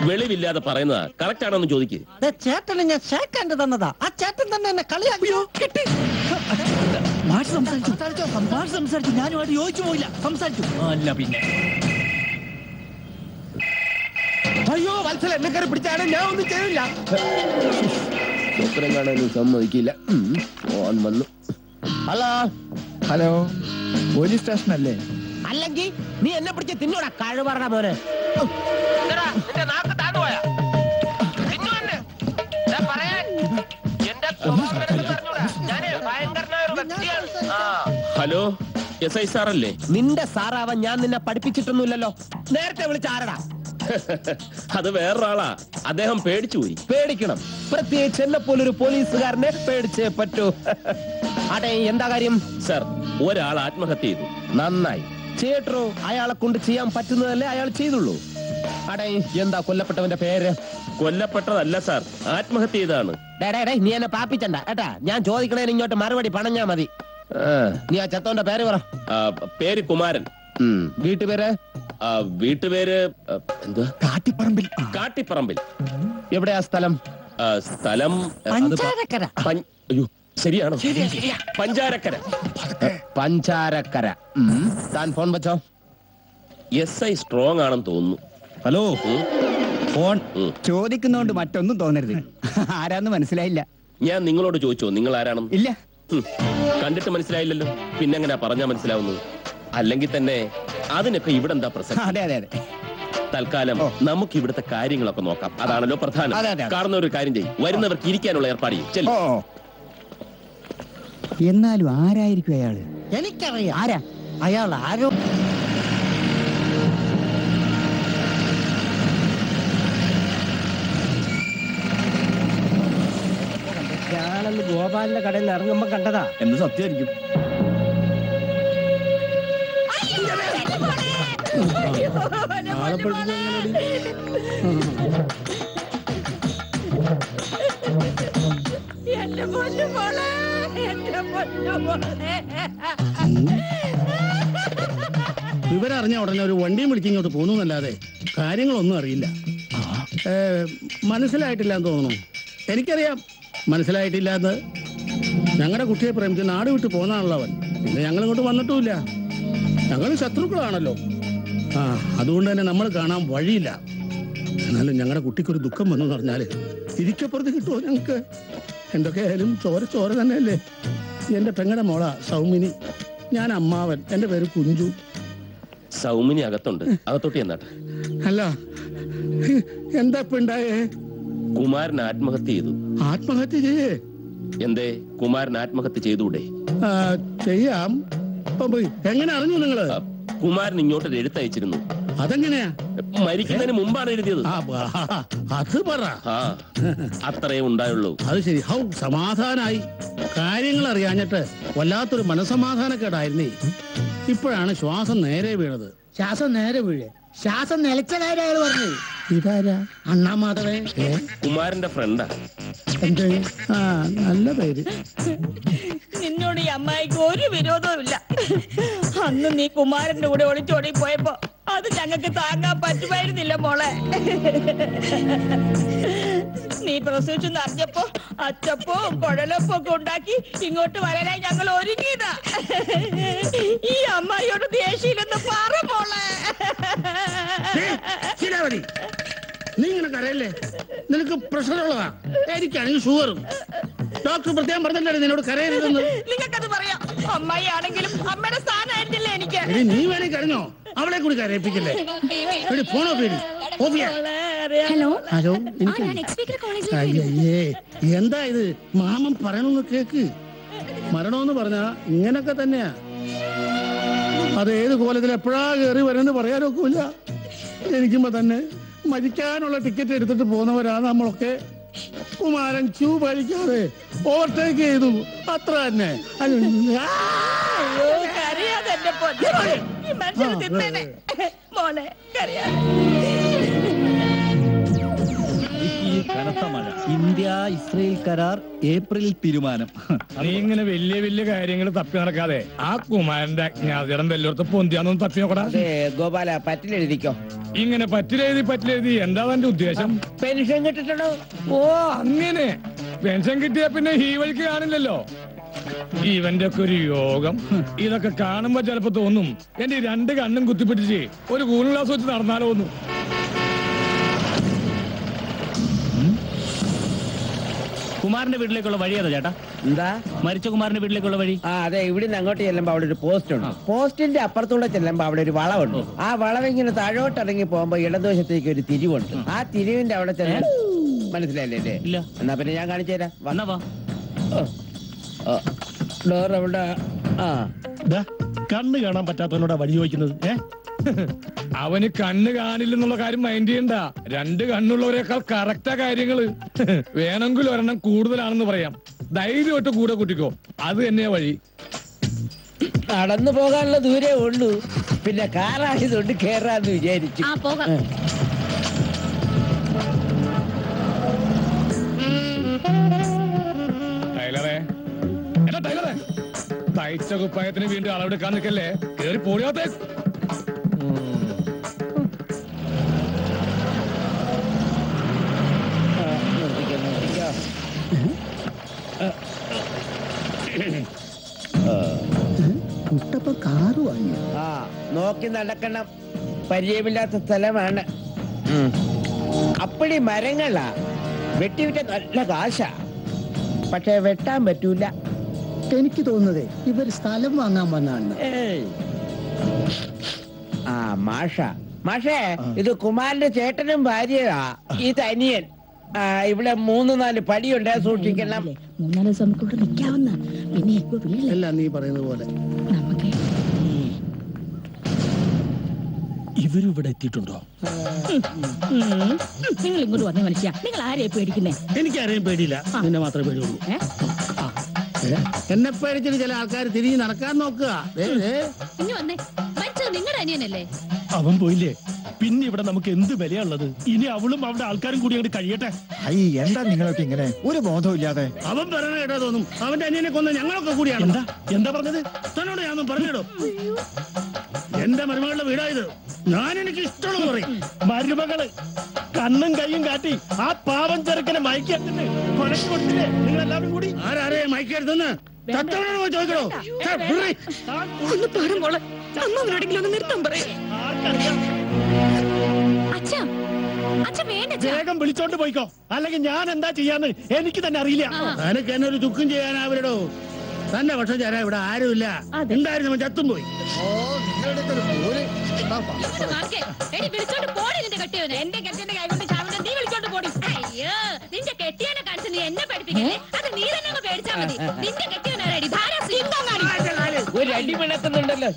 വെളിവില്ലാതെ പറയുന്നതാ. കറക്റ്റ് ആണോന്ന് ചോദിക്ക്. ചേട്ടന് ഞാൻ ഷേക്കാണ്ട് തന്നതാ. ആ ചേട്ടൻ തന്നെ എന്നെ കളിയാക്കിയോ? കിട്ടി. സംസാരിച്ചു ഞാനുമായിട്ട് യോജിച്ചു പോയില്ല. സംസാരിച്ചു അല്ല പിന്നെ അയ്യോ വത്സല, എന്നെ കയറി പിടിച്ചാണ്, ഞാൻ ഒന്നും ചെയ്തില്ല. സ്വപ്നം കാണാനും സമ്മതിക്കില്ല. ഫോൺ വന്നു. ഹലോ ഹലോ, പോലീസ് സ്റ്റേഷൻ അല്ലേ? അല്ലെങ്കിൽ നീ എന്നെ പിടിച്ച് തിന്നോടാ കഴിവറ പോലെ. ഹലോ, SI സാറല്ലേ? നിന്റെ സാറാവാൻ ഞാൻ നിന്നെ പഠിപ്പിച്ചിട്ടൊന്നുമില്ലല്ലോ. നേരത്തെ വിളിച്ച ആരടാ? അത് വേറൊരാളാ. അദ്ദേഹം പേടിച്ചുപോയി. പേടിക്കണം, പ്രത്യേകിച്ച് എന്നെ പോലൊരു പോലീസുകാരനെ പേടിച്ചേ പറ്റൂ. അടേ, എന്താ കാര്യം? സർ, ഒരാൾ ആത്മഹത്യ ചെയ്തു. നന്നായി ചേട്ടോ, അയാളെ കൊണ്ട് ചെയ്യാൻ പറ്റുന്നതല്ലേ അയാൾ ചെയ്തുള്ളൂ. അടേ, എന്താ കൊല്ലപ്പെട്ടവന്റെ പേര്? കൊല്ലപ്പെട്ടതല്ല സാർ, ആത്മഹത്യ ചെയ്താണ്. നീ എന്നെ പാപ്പിച്ചണ്ട ഏട്ടാ. ഞാൻ ചോദിക്കണേന് ഇങ്ങോട്ട് മറുപടി പണഞ്ഞാ മതി. നീ ആ ചത്തോന്റെ പേര് പറ. പേര് കുമാരൻ. വീട്ടുപേര്? വീട്ടുപേര് എന്തുവാ? കാട്ടിപ്പറമ്പിൽ. കാട്ടിപ്പറമ്പിൽ. എവിടെയാ സ്ഥലം? സ്ഥലം പഞ്ചാരക്കര. അയ്യോ, ശരിയാണോ? പഞ്ചാരക്കര. പഞ്ചാരക്കര. താൻ ഫോൺ വെച്ചോ. SI സ്ട്രോങ് ആണെന്ന് തോന്നുന്നു. ഹലോ, ഫോൺ ചോദിക്കുന്നോണ്ട് മറ്റൊന്നും തോന്നരുത്. ആരാന്ന് മനസ്സിലായില്ല. ഞാൻ നിങ്ങളോട് ചോദിച്ചോ നിങ്ങൾ ആരാണെന്ന്? ഇല്ല. കണ്ടിട്ട് മനസ്സിലായില്ലല്ലോ, പിന്നെ എങ്ങനെയാ പറഞ്ഞാ മനസ്സിലാവുന്നത്? അല്ലെങ്കിൽ തന്നെ അതിനൊക്കെ ഇവിടെ എന്താ പ്രശ്നം? അതെ അതെ അതെ. തൽക്കാലം നമുക്ക് ഇവിടുത്തെ കാര്യങ്ങളൊക്കെ നോക്കാം. അതാണല്ലോ പ്രധാനം. കാണുന്ന ഒരു കാര്യം ചെയ്യും, വരുന്നവർക്ക് ഇരിക്കാനുള്ള ഏർപ്പാട് ചെയ്യും. എന്നാലും ആരായിരിക്കും അയാള്? എനിക്കറിയാം. ആരാ അയാൾ? ആരോ ഞാനന്ന് ഗോപാലിന്റെ കടയിൽ നിന്ന് ഇറങ്ങുമ്പോ കണ്ടതാ. എന്ത് സത്യമായിരിക്കും? വിവരറിഞ്ഞ ഉടനെ ഒരു വണ്ടിയും വിളിച്ച് ഇങ്ങോട്ട് പോകുന്നല്ലാതെ കാര്യങ്ങളൊന്നും അറിയില്ല. മനസ്സിലായിട്ടില്ല എന്ന് തോന്നുന്നു. എനിക്കറിയാം മനസ്സിലായിട്ടില്ല എന്ന്. ഞങ്ങളുടെ കുട്ടിയെ പ്രേമിച്ച് നാട് വിട്ട് പോന്നാണല്ലോ അവൻ. പിന്നെ ഞങ്ങൾ ഇങ്ങോട്ട് വന്നിട്ടുമില്ല. ഞങ്ങൾ ശത്രുക്കളാണല്ലോ. അതുകൊണ്ട് തന്നെ നമ്മൾ കാണാൻ വഴിയില്ല. എന്നാലും ഞങ്ങളുടെ കുട്ടിക്കൊരു ദുഃഖം വന്നു പറഞ്ഞാല് ഇരിക്കപ്പുറത്ത് കിട്ടുമോ ഞങ്ങൾക്ക്? എന്തൊക്കെയായാലും ചോര ചോര തന്നെയല്ലേ. എന്റെ പെങ്ങടെ മോള സൗമിനി, ഞാൻ അമ്മാവൻ, എന്റെ പേര് കുഞ്ചു. സൗമിനി അകത്തുണ്ട്, അകത്തോട്ട് എന്നാട്ടെ. അല്ല, എന്താ ഇപ്പൊ ഉണ്ടായേ? കുമാരൻ ആത്മഹത്യ ചെയ്തു. ആത്മഹത്യ ചെയ്യേ? എന്തേ, കുമാരൻ ആത്മഹത്യ ചെയ്തൂടെ? ചെയ്യാം. എങ്ങനെ അറിഞ്ഞു നിങ്ങള്? കുമാരൻ ഇങ്ങോട്ടൊരു എഴുത്തയച്ചിരുന്നു. അതെങ്ങനെയാ? മരിക്കുന്നതിന് മുമ്പാണ് എഴുതിയത്. അത് പറ. അത്രേ ഉണ്ടായുള്ളൂ. അത് ശരി. ഹൗ സമാധാനായി. കാര്യങ്ങൾ അറിയാഞ്ഞിട്ട് വല്ലാത്തൊരു മനസമാധാനക്കേടായിരുന്നേ. ഇപ്പോഴാണ് ശ്വാസം നേരെ വീണത്. ശ്വാസം നേരെ വീഴേ? ശ്വാസം നിലച്ച കാര്യം അയാൾ പറഞ്ഞു. ഇതാരാ? അണ്ണാമാധവേ. കുമാരന്റെ ഫ്രണ്ടാ. എന്ത്? നല്ല പേര്. നിന്നോട് ഈ അമ്മായിക്ക് ഒരു വിരോധവും ഇല്ല. അന്ന് നീ കുമാരന്റെ കൂടെ ഒളിച്ചോടി പോയപ്പോ അത് ഞങ്ങൾക്ക് താങ്ങാൻ പറ്റുമായിരുന്നില്ല മോളെ. നീ പ്രസവിച്ചെന്ന് അറിഞ്ഞപ്പോ അച്ചപ്പവും കുഴലപ്പവും ഒക്കെ ഉണ്ടാക്കി ഇങ്ങോട്ട് വരാനായി ഞങ്ങൾ ഒരുങ്ങിയതാ. ഈ അമ്മായിയോട് ദേഷ്യയില്ലെന്ന് പറ മോളെ. നീ ഇങ്ങനെ കരയല്ലേ? നിനക്ക് പ്രഷറുള്ളതാ. എനിക്കാണെങ്കിൽ ഷുഗറും. ഡോക്ടർ പ്രത്യേകം പറഞ്ഞല്ലേ നിന്നോട് കരയരുതെന്ന്. നിങ്ങൾക്കത് പറയാം. അമ്മായി ആണെങ്കിലും അമ്മയുടെ സ്ഥാനമായിരുന്നില്ലേ എനിക്ക്. നീ വേണേ കരഞ്ഞോ, അവളെ കൂടി കരയിപ്പിക്കില്ലേ? പോണോ പേര്? ഹലോ, ഹലോ, കോളേജിൽ എന്താ ഇത്? മാമൻ പറയണമെന്ന് കേക്ക്. മരണമെന്ന് പറഞ്ഞാ ഇങ്ങനൊക്കെ തന്നെയാ. അത് ഏത് കോലത്തിൽ എപ്പോഴാ കയറി വരുമെന്ന് പറയാനൊക്കില്ല. എനിക്കുമ്പോ തന്നെ മരിക്കാനുള്ള ടിക്കറ്റ് എടുത്തിട്ട് പോകുന്നവരാ നമ്മളൊക്കെ. കുമാരൻ ക്യൂ പാലിക്കാതെ ഓവർടേക്ക് ചെയ്തു, അത്ര തന്നെ. കനത്ത മഴ. ഇന്ത്യ ഇസ്രയേൽ കരാർ ഏപ്രിൽ തീരുമാനം. നീ ഇങ്ങനെ വലിയ വലിയ കാര്യങ്ങൾ തപ്പി നടക്കാതെ ആ കുമാരന്റെ അജ്ഞാതരം വല്ലോടത്ത് പൊന്തിയാന്നൊന്ന് തപ്പി നോക്കടാ. അതെ ഗോപാല പറ്റിലെഴുതിക്കോ. ഇങ്ങനെ പറ്റിലെഴുതി എന്താ തന്റെ ഉദ്ദേശം? പെൻഷൻ കിട്ടിട്ടുണ്ടോ? ഓ അങ്ങനെ പെൻഷൻ കിട്ടിയാ പിന്നെ ഈ വഴിക്ക് കാണില്ലല്ലോ. ഇവന്റെ ഒക്കെ ഒരു യോഗം. ഇതൊക്കെ കാണുമ്പോ ചിലപ്പോ തോന്നും എന്റെ ഈ 2 കണ്ണും കുത്തിപ്പിടിച്ച് ഒരു കൂളിംഗ് ഗ്ലാസ് വെച്ച് നടന്നാലോ ഒന്നും. കുമാരന്റെ വീട്ടിലേക്കുള്ള വഴി ഏതാ ചേട്ടാ? എന്താ? മരിച്ച കുമാരന്റെ വീട്ടിലേക്കുള്ള വഴി. ആ അതെ, ഇവിടുന്ന് അങ്ങോട്ട് ചെല്ലുമ്പോ അവിടെ ഒരു പോസ്റ്റ് ഉണ്ട്. പോസ്റ്റിന്റെ അപ്പുറത്തൂടെ ചെല്ലുമ്പോ അവിടെ ഒരു വളവുണ്ട്. ആ വളവിങ്ങനെ താഴോട്ട് ഇറങ്ങി പോകുമ്പോ ഇടതുവശത്തേക്ക് ഒരു തിരിവുണ്ട്. ആ തിരിവിന്റെ അവിടെ ചെന്ന് മനസ്സിലായില്ലേ? ഇല്ല. എന്നാ പിന്നെ ഞാൻ കാണിച്ചു തരാം. വന്നാ വാ. ഡോർ അവിടെ. ആ കണ്ണ് കാണാൻ പറ്റാത്തവനോടാ വഴി ചോദിക്കുന്നത്. അവന് കണ്ണ് കാണില്ലെന്നുള്ള കാര്യം മൈൻഡ് ചെയ്യണ്ട. 2 കണ്ണുള്ളവരെക്കാൾ കറക്റ്റാ കാര്യങ്ങള്. വേണമെങ്കിൽ ഒരെണ്ണം കൂടുതലാണെന്ന് പറയാം. ധൈര്യമായിട്ട് കൂടെ കൂട്ടിക്കോ. അത് തന്നെയാ വഴി. നടന്നു പോകാനുള്ള ദൂരേ ഉള്ളൂ. പിന്നെ കാറായതുകൊണ്ട് കേറാന്ന് വിചാരിച്ചു. ടൈലറേ, എടാ ടൈലറേ, തയ്ച്ച കുപ്പായത്തിന് വീണ്ടും അളവെടുക്കാൻ നിൽക്കല്ലേ. കേറി പോടിയാത്തേ. കുട്ടപ്പ കാറ് വാങ്ങി. ആ നോക്കി നടക്കണം. പരിചയമില്ലാത്ത സ്ഥലമാണ്. അപ്പടി മരങ്ങളാ. വെട്ടിവിട്ട നല്ല കാശാ. പക്ഷെ വെട്ടാൻ പറ്റൂല. എനിക്ക് തോന്നുന്നതേ ഇവര് സ്ഥലം വാങ്ങാൻ വന്നാണ്. ആ മാഷേ ഇത് കുമാരന്റെ ചേട്ടനും ഭാര്യയാ. ഈ തനിയൻ. ഇവിടെ 3-4 പടിയുണ്ട്, സൂക്ഷിക്കണം. 3-4 ദിവസം നമുക്ക് ഇവിടെ നിൽക്കാവുന്ന. പിന്നെ എല്ലാം നീ പറയുന്നത് പോലെ. നമുക്ക് ഇവരിവിടെ എത്തിയിട്ടുണ്ടോ? നിങ്ങൾ ഇങ്ങോട്ട് വന്നേ മനുഷ്യ. നിങ്ങൾ ആരെയാ പേടിക്കുന്നേ? എനിക്കാരെയും പേടിയില്ല, നിന്നെ മാത്രമേ പേടിയുള്ളൂ. എന്നെ പേടിച്ചിട്ട് ചില ആൾക്കാർ തിരിഞ്ഞ് നടക്കാൻ നോക്കുക. ഇനി വന്നേ. മരിച്ചത് നിങ്ങളുടെ അനിയനല്ലേ? അവൻ പോയില്ലേ, പിന്നെ ഇവിടെ നമുക്ക് എന്ത് വിലയുള്ളത്? ഇനി അവളും അവളുടെ ആൾക്കാരും കൂടി അങ്ങോട്ട് കഴിയട്ടെ. എന്താ നിങ്ങളൊക്കെ ഇങ്ങനെ ഒരു ബോധവും ഇല്ലാതെ? അവൻ പറയണ കേട്ടാ തോന്നും അവന്റെ അനിയനെ കൊന്ന ഞങ്ങളൊക്കെ കൂടിയാണ്. എന്താ പറഞ്ഞത്? തന്നോട് ഞാൻ പറഞ്ഞിടോ. എന്റെ മരുമകളുടെ വീടായത്. ഞാൻ എനിക്ക് ഇഷ്ടമുള്ള പറയും. മരുമകള് കണ്ണും കൈയും കാട്ടി ആ പാവം ചെറുക്കനെ മയക്കെടുത്തിട്ട് കൊലക്ക് കൊടുത്തില്ലേ നിങ്ങൾ എല്ലാവരും കൂടി? ആരാരെ മയക്കെടുത്തെന്ന് ചോദിക്കണോ? നിർത്താൻ പറയും. വേഗം വിളിച്ചോണ്ട് പോയിക്കോ, അല്ലെങ്കിൽ ഞാൻ എന്താ ചെയ്യാന്ന് എനിക്ക് തന്നെ അറിയില്ല. എനിക്ക് എന്നെ ഒരു ചുക്കും ചെയ്യാനാവില്ലടോ. തന്നെ പക്ഷം ചേരാ ഇവിടെ ആരുമില്ല. എന്തായിരുന്നു ചത്തും പോയി. എന്റെ കെട്ടിന്റെ കൈ കൊണ്ട് ചാവുന്ന നീ വിളിച്ചോണ്ട് പോടി. അയ്യോ, നിന്റെ കെട്ടിയനെ കാണിച്ച് നീ എന്നെ പഠിപ്പിക്കല്ലേ? അത് നീ തന്നെ പേടിച്ചാ മതി. നിന്റെ കെട്ടിയനാരടി? ഒരു അടി പിണക്കുന്നുണ്ടല്ലോ.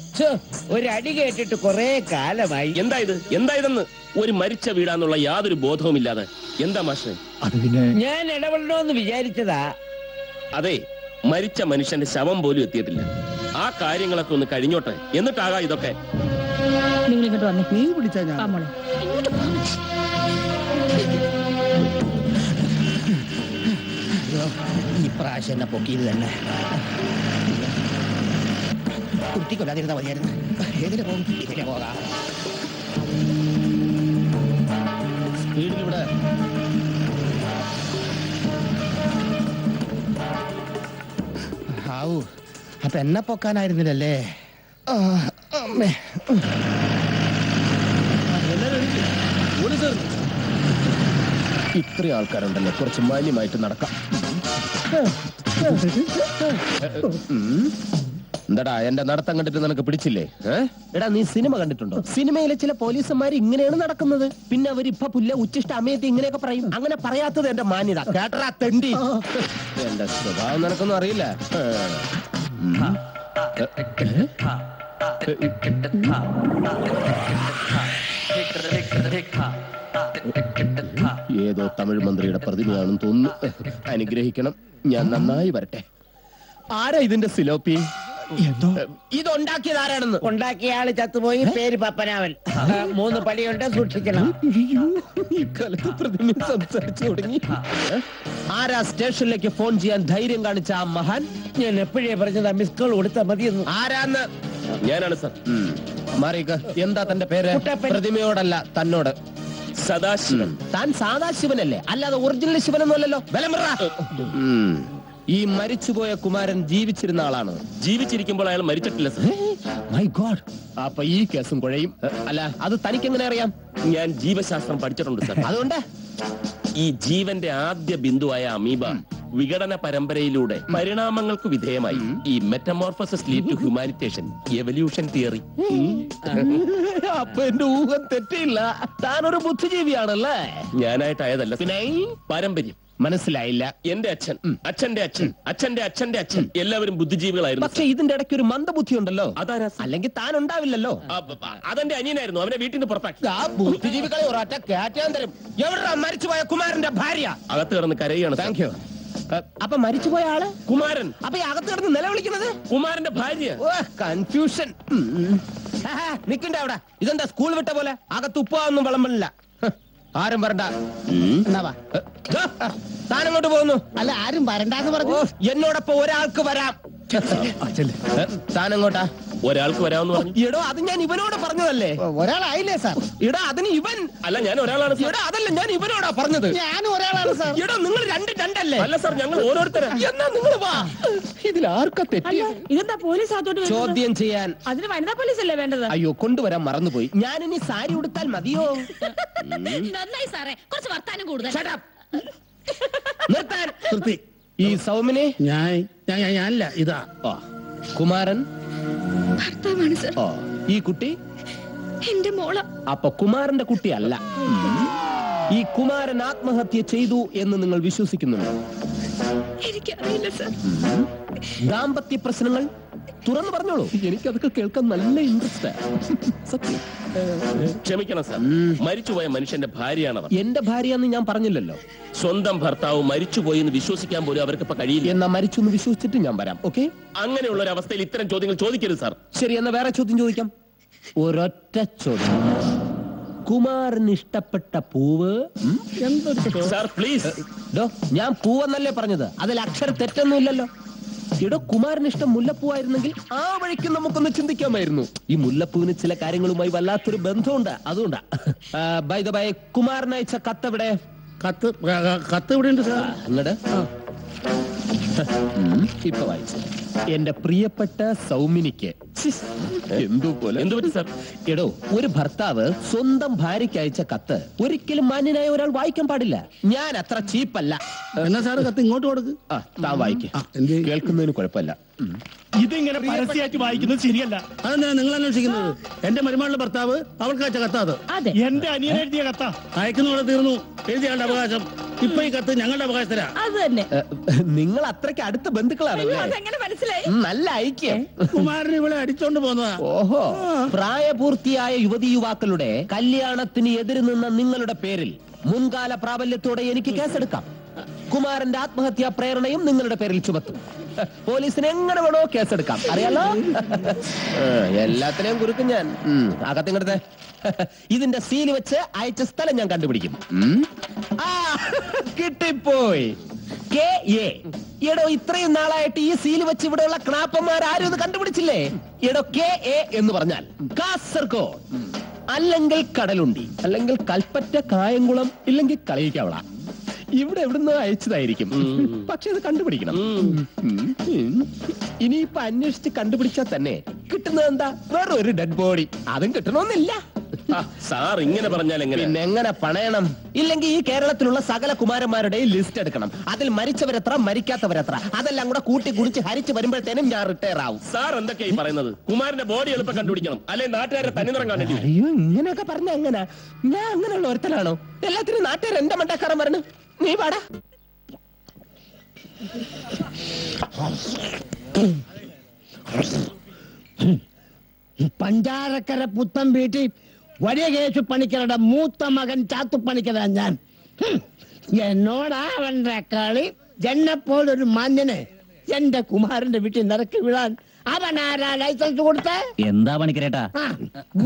ഒരു അടി കേട്ടിട്ട് കൊറേ കാലമായി. എന്തായതെന്ന് ഒരു മരിച്ച വീടാന്നുള്ള യാതൊരു ബോധവുമില്ലാതെ എന്താ മാഷേ? അത് പിന്നെ ഞാൻ ഇടപെടണമെന്ന് വിചാരിച്ചതാ. അതെ, മരിച്ച മനുഷ്യന്റെ ശവം പോലും എത്തിയിട്ടില്ല. ആ കാര്യങ്ങളൊക്കെ ഒന്ന് കഴിഞ്ഞോട്ടെ, എന്നിട്ടാകാ ഇതൊക്കെ. നിങ്ങൾ ഇങ്ങോട്ട് വന്നേ. നീ പിടിച്ചാ ഞാൻ പാമോളെ ഇപ്രാവശ്യം എന്നെ പൊക്കിയത് തന്നെ. കുട്ടിക്കൊല്ലാതിരുന്ന മതിയായിരുന്നു. ഏതിനെ പോകും? ഇതിനെ പോകാം. വീടിനിവിടെ ആവൂ, അപ്പൊ എന്നെ പൊക്കാനായിരുന്നില്ലല്ലേ? അമ്മേ. ഇത്രയും ആൾക്കാരുണ്ടല്ലോ, കുറച്ച് മാന്യമായിട്ട് നടക്കാം. എന്താടാ എന്റെ നടത്തം കണ്ടിട്ട് നിനക്ക് പിടിച്ചില്ലേ? എടാ നീ സിനിമ കണ്ടിട്ടുണ്ടോ? സിനിമയിലെ ചില പോലീസുമാർ ഇങ്ങനെയാണ് നടക്കുന്നത്. പിന്നെ അവരിപ്പൊ പുല്ല ഉച്ചിഷ്ട അമയത്ത് ഇങ്ങനെയൊക്കെ പറയും. അങ്ങനെ പറയാത്തത് എന്റെ മാന്യത. കേട്ടറാ തെണ്ടി. എന്റെ സ്വഭാവം നിനക്കൊന്നും അറിയില്ല. ഏതോ തമിഴ് മന്ത്രിയുടെ പ്രതിമയാണെന്ന് തോന്നുന്നു. അനുഗ്രഹിക്കണം, ഞാൻ നന്നായി വരട്ടെ. ആരാ ഇതിന്റെ സിലോപ്പി? എന്തോ ഇതുണ്ടാക്കിയത് ആരാണെന്ന്? ഉണ്ടാക്കിയ ആള് ചത്തുപോയി, പേര് പപ്പനാവൻ. 3 പടിയുണ്ട്, സൂക്ഷിക്കണം. സംസാരിച്ചു തുടങ്ങി. ആരാ സ്റ്റേഷനിലേക്ക് ഫോൺ ചെയ്യാൻ ധൈര്യം കാണിച്ച ആ മഹാൻ? ഞാൻ എപ്പോഴേ പറഞ്ഞതാ മിസ് കോൾ കൊടുത്താൽ മതിയെന്ന്. ആരാന്ന്? ഞാനാണ് സർ. മാറിക. എന്താ തന്റെ പേര്? കുട്ടപ്പൻ. പ്രതിമയോടല്ല, തന്നോട്. സദാശിവൻ. താൻ സാദാശിവനല്ലേ, അല്ലാതെ ഒറിജിനൽ ശിവനൊന്നുമല്ലല്ലോ. ഈ മരിച്ചുപോയ കുമാരൻ ജീവിച്ചിരുന്ന ആളാണ്. ജീവിച്ചിരിക്കുമ്പോൾ അയാൾ മരിച്ചിട്ടില്ല സർ. My God. അപ്പൊ ഈ കേസും കുഴയും. അല്ല, അത് തനിക്ക് എങ്ങനെ അറിയാം? ഞാൻ ജീവശാസ്ത്രം പഠിച്ചിട്ടുണ്ട് സർ. അതുകൊണ്ട് ഈ ജീവന്റെ ആദ്യ ബിന്ദുവായ അമീബ വിഘടന പരമ്പരയിലൂടെ പരിണാമങ്ങൾക്ക് വിധേയമായി ഈ metamorphosis lead to humanitation, evolution theory. അപ്പൊ എന്റെ ഊഹം തെറ്റില്ല. താനൊരു ബുദ്ധിജീവിയാണല്ലേ? ഞാനായിട്ടായതല്ല, പിന്നെ പാരമ്പര്യം. മനസ്സിലായില്ല. എന്റെ അച്ഛൻ, അച്ഛന്റെ അച്ഛൻ, അച്ഛന്റെ അച്ഛന്റെ അച്ഛൻ എല്ലാവരും ബുദ്ധിജീവികളായിരുന്നു. പക്ഷെ ഇതിന്റെ ഇടയ്ക്ക് ഒരു മന്ദബുദ്ധി ഉണ്ടല്ലോ. അതാരാ? അല്ലെങ്കിൽ താൻ ഉണ്ടാവില്ലല്ലോ. അതെന്റെ അനിയനായിരുന്നു, അവനെ വീട്ടിൽ നിന്ന് പുറത്താക്കി. ആ ബുദ്ധിജീവികളെ ഒരൊറ്റ കയറ്റാൻ തരും. എവിടെ മരിച്ചുപോയ കുമാരന്റെ ഭാര്യ? അകത്ത് കിടന്ന് കരയാണ്. Thank you. അപ്പൊ മരിച്ചുപോയ ആള് കുമാരൻ. അപ്പൊ ഈ അകത്ത് കിടന്ന് നിലവിളിക്കുന്നത് കുമാരന്റെ ഭാര്യ. കൺഫ്യൂഷൻ. നിക്കണ്ട അവിടെ. ഇതെന്താ സ്കൂൾ വിട്ട പോലെ? അകത്ത് ഉപ്പാന്നും വിളമ്പില്ല. ആരും വരണ്ട. താനങ്ങോട്ട് പോകുന്നു. അല്ല, ആരും വരണ്ടാന്ന് പറഞ്ഞു. എന്നോടൊപ്പം ഒരാൾക്ക് വരാം. താനങ്ങോട്ടാ? ഒരാൾക്ക് വരാമെന്ന് പറഞ്ഞു. എടോ, അത് ഞാൻ ഇവനോട് പറഞ്ഞതല്ലേ. ഒരാളായില്ലേ സാർ? എടാ, അതിന് ഇവൻ അല്ല, ഞാൻ ഒരാളാണ്. എടാ, അതല്ല, ഞാൻ ഇവനോടാ പറഞ്ഞത്. ഞാനും ഒരാളാണ് സാർ. എടോ, നിങ്ങൾ രണ്ടല്ലേ? അല്ല സാർ, ഞങ്ങൾ ഓരോരുത്തരാ. എന്നാ നിങ്ങൾ വാ. ഇതിൽ ആർക്കാ തെറ്റി? ഇതെന്താ പോലീസ് അകത്തോട്ട് ചോദ്യം ചെയ്യാൻ. അതിന് വനിതാ പോലീസ് അല്ലേ വേണ്ടത്? അയ്യോ, കൊണ്ടുവരാൻ മറന്നുപോയി. ഞാൻ ഇനി സാരി ഉടുത്താൽ മതിയോ? നന്നായി സാറേ, കുറച്ച് വർത്താനം കൂടുതൽ. നിർത്താൻ. ഈ സൗമിനെ ഞാനല്ല, ഇതാ കുമാരൻ. ഭർത്താവാണ് സാർ. ഈ കുട്ടി എന്റെ മോള. അപ്പൊ കുമാരന്റെ കുട്ടിയല്ല. ഈ കുമാരൻ ആത്മഹത്യ ചെയ്തു എന്ന് നിങ്ങൾ വിശ്വസിക്കുന്നുണ്ടോ? എനിക്കറിയില്ല സാർ. ദാമ്പത്യ പ്രശ്നങ്ങൾ തുറന്നു പറഞ്ഞോളൂ. എനിക്കതൊക്കെ കേൾക്കാൻ നല്ല ഇൻട്രസ്റ്റ്. സത്യം. ക്ഷമിക്കണം സാർ, മരിച്ചുപോയ മനുഷ്യന്റെ ഭാര്യയാണ്. എന്റെ ഭാര്യയെന്ന് ഞാൻ പറഞ്ഞില്ലല്ലോ. സ്വന്തം ഭർത്താവ് മരിച്ചുപോയി എന്ന് വിശ്വസിക്കാൻ പോലും അവർക്ക് ഇപ്പൊ കഴിയില്ല. എന്നാ മരിച്ചു എന്ന് വിശ്വസിച്ചിട്ട് ഞാൻ വരാം. ഓക്കെ? അങ്ങനെയുള്ള ഒരു അവസ്ഥയിൽ ഇത്തരം ചോദ്യങ്ങൾ ചോദിക്കരുത് സാർ. ശരി, എന്നാ വേറെ ചോദ്യം ചോദിക്കാം. ഒരൊറ്റ ചോദ്യം. കുമാരന് ഇഷ്ടപ്പെട്ട പൂവ് സാർ, പ്ലീസ്. ഞാൻ പൂവെന്നല്ലേ പറഞ്ഞത്, അതിൽ അക്ഷര തെറ്റൊന്നുമില്ലല്ലോ. ഇവിടെ കുമാരന് ഇഷ്ടം മുല്ലപ്പൂവായിരുന്നെങ്കിൽ ആ വഴിക്ക് നമുക്കൊന്ന് ചിന്തിക്കാമായിരുന്നു. ഈ മുല്ലപ്പൂവിന് ചില കാര്യങ്ങളുമായി വല്ലാത്തൊരു ബന്ധമുണ്ട്, അതുകൊണ്ടാ. ബൈ ദ ബൈ, കുമാരൻ അയച്ച കത്ത് എവിടെ? കത്ത് ഇവിടെ ഉണ്ട് സാർ. അങ്ങട് ഇപ്പൊ വായിച്ചു. എന്റെ പ്രിയപ്പെട്ട സൗമിനിക്ക്. എടോ, ഒരു ഭർത്താവ് സ്വന്തം ഭാര്യയ്ക്ക് അയച്ച കത്ത് ഒരിക്കലും മാന്യനായ ഒരാൾ വായിക്കാൻ പാടില്ല. ഞാൻ അത്ര ചീപ്പല്ല. എന്നാ സാറ് കത്ത് ഇങ്ങോട്ട് കൊടുക്ക്. താൻ വായിക്ക. കേൾക്കുന്നതിന് കുഴപ്പമില്ല. ഇതിങ്ങനെ പരസ്യമായിട്ട് വായിക്കുന്നത് ശരിയല്ല. അതെന്താ നിങ്ങൾ അന്വേഷിക്കുന്നത്? എന്റെ മരുമകളുടെ ഭർത്താവ് അവൾക്ക് അയച്ച കത്താ അത്. എന്റെ അനിയൻ എഴുതിയ കത്താ. അയക്കുന്നവിടെ തീർന്നു. എഴുതിയാളുടെ അവകാശം. ഇപ്പൊ ഈ കത്ത് ഞങ്ങളുടെ അവകാശത്തിലാ. അത് തന്നെ. നിങ്ങൾ അത്രയ്ക്ക് അടുത്ത ബന്ധുക്കളാണല്ലേ? അതെങ്ങനെ മനസ്സിലായി? നല്ല ഐക്യം. കുമാരൻ ഇവിടെ അടിച്ചോണ്ട് പോന്നതാ. ഓഹോ, പ്രായപൂർത്തിയായ യുവതി യുവാക്കളുടെ കല്യാണത്തിന് എതിര് നിന്ന നിങ്ങളുടെ പേരിൽ മുൻകാല പ്രാബല്യത്തോടെ എനിക്ക് കേസെടുക്കാം. കുമാരന്റെ ആത്മഹത്യാ പ്രേരണയും നിങ്ങളുടെ പേരിൽ ചുമത്തും. പോലീസിന് എങ്ങനെ വേണോ കേസെടുക്കാം, അറിയാലോ. എല്ലാത്തിനെയും കുറുക്കും ഞാൻ. അകത്തിങ്ങടുത്ത് ഇതിന്റെ സീല് വെച്ച് അയച്ച സ്ഥലം ഞാൻ കണ്ടുപിടിക്കും. കിട്ടിപ്പോയി. എടോ, ഇത്രയും നാളായിട്ട് ഈ സീല് വെച്ച് ഇവിടെയുള്ള ക്ലാപ്പന്മാർ ആരും ഇത് കണ്ടുപിടിച്ചില്ലേ? എടോ, KA എന്ന് പറഞ്ഞാൽ കാസർഗോഡ്, അല്ലെങ്കിൽ കടലുണ്ടി, അല്ലെങ്കിൽ കൽപ്പറ്റ, കായംകുളം, ഇല്ലെങ്കിൽ കളിയിക്കവള. ഇവിടെ എവിടുന്ന് അയച്ചതായിരിക്കും. പക്ഷെ ഇത് കണ്ടുപിടിക്കണം. ഇനിയിപ്പൊ അന്വേഷിച്ച് കണ്ടുപിടിച്ചാൽ തന്നെ കിട്ടുന്നത് എന്താ? വേറെ ഒരു ഡെഡ് ബോഡി. അതും കിട്ടണമെന്നില്ല. സാർ ഇങ്ങനെ പറഞ്ഞാൽ പിന്നെ എങ്ങനെ പണയണം? ഇല്ലെങ്കിൽ ഈ കേരളത്തിലുള്ള സകല കുമാരന്മാരുടെയും ലിസ്റ്റ് എടുക്കണം. അതിൽ മരിച്ചവരെത്ര, മരിക്കാത്തവരെത്ര, അതെല്ലാം കൂടെ കൂട്ടി കുടിച്ച് ഹരിച്ച് വരുമ്പോഴത്തേനും ഞാൻ റിട്ടയർ ആവും. സാർ എന്തൊക്കെയായി പറയുന്നത്? കുമാരന്റെ ബോഡി എളുപ്പം കണ്ടുപിടിക്കണം, അല്ലെ നാട്ടുകാരെ തനി നിറം കാണേണ്ടി. അയ്യോ, ഇങ്ങനെയൊക്കെ പറഞ്ഞ എങ്ങനെ? ഞാൻ അങ്ങനെയുള്ള ഒരുത്തനാണോ? എല്ലാത്തിനും നാട്ടുകാർ എന്റെ മണ്ടക്കാരൻ പറഞ്ഞു. നീ പാടാ. പഞ്ചാരക്കര പുത്തം വീട്ടിൽ വലിയ കേശു പണിക്കരുടെ മൂത്ത മകൻ ചാത്തു പണിക്കരാ ഞാൻ. എന്നോടാ അവന്റെ കളി. എന്നെപ്പോലൊരു മാന്യനെ എന്റെ കുമാരന്റെ വീട്ടിൽ നിറക്കി വിടാൻ അവനാരാ ലൈസൻസ് കൊടുത്തേ? എന്താ പണിക്കരേട്ടാ?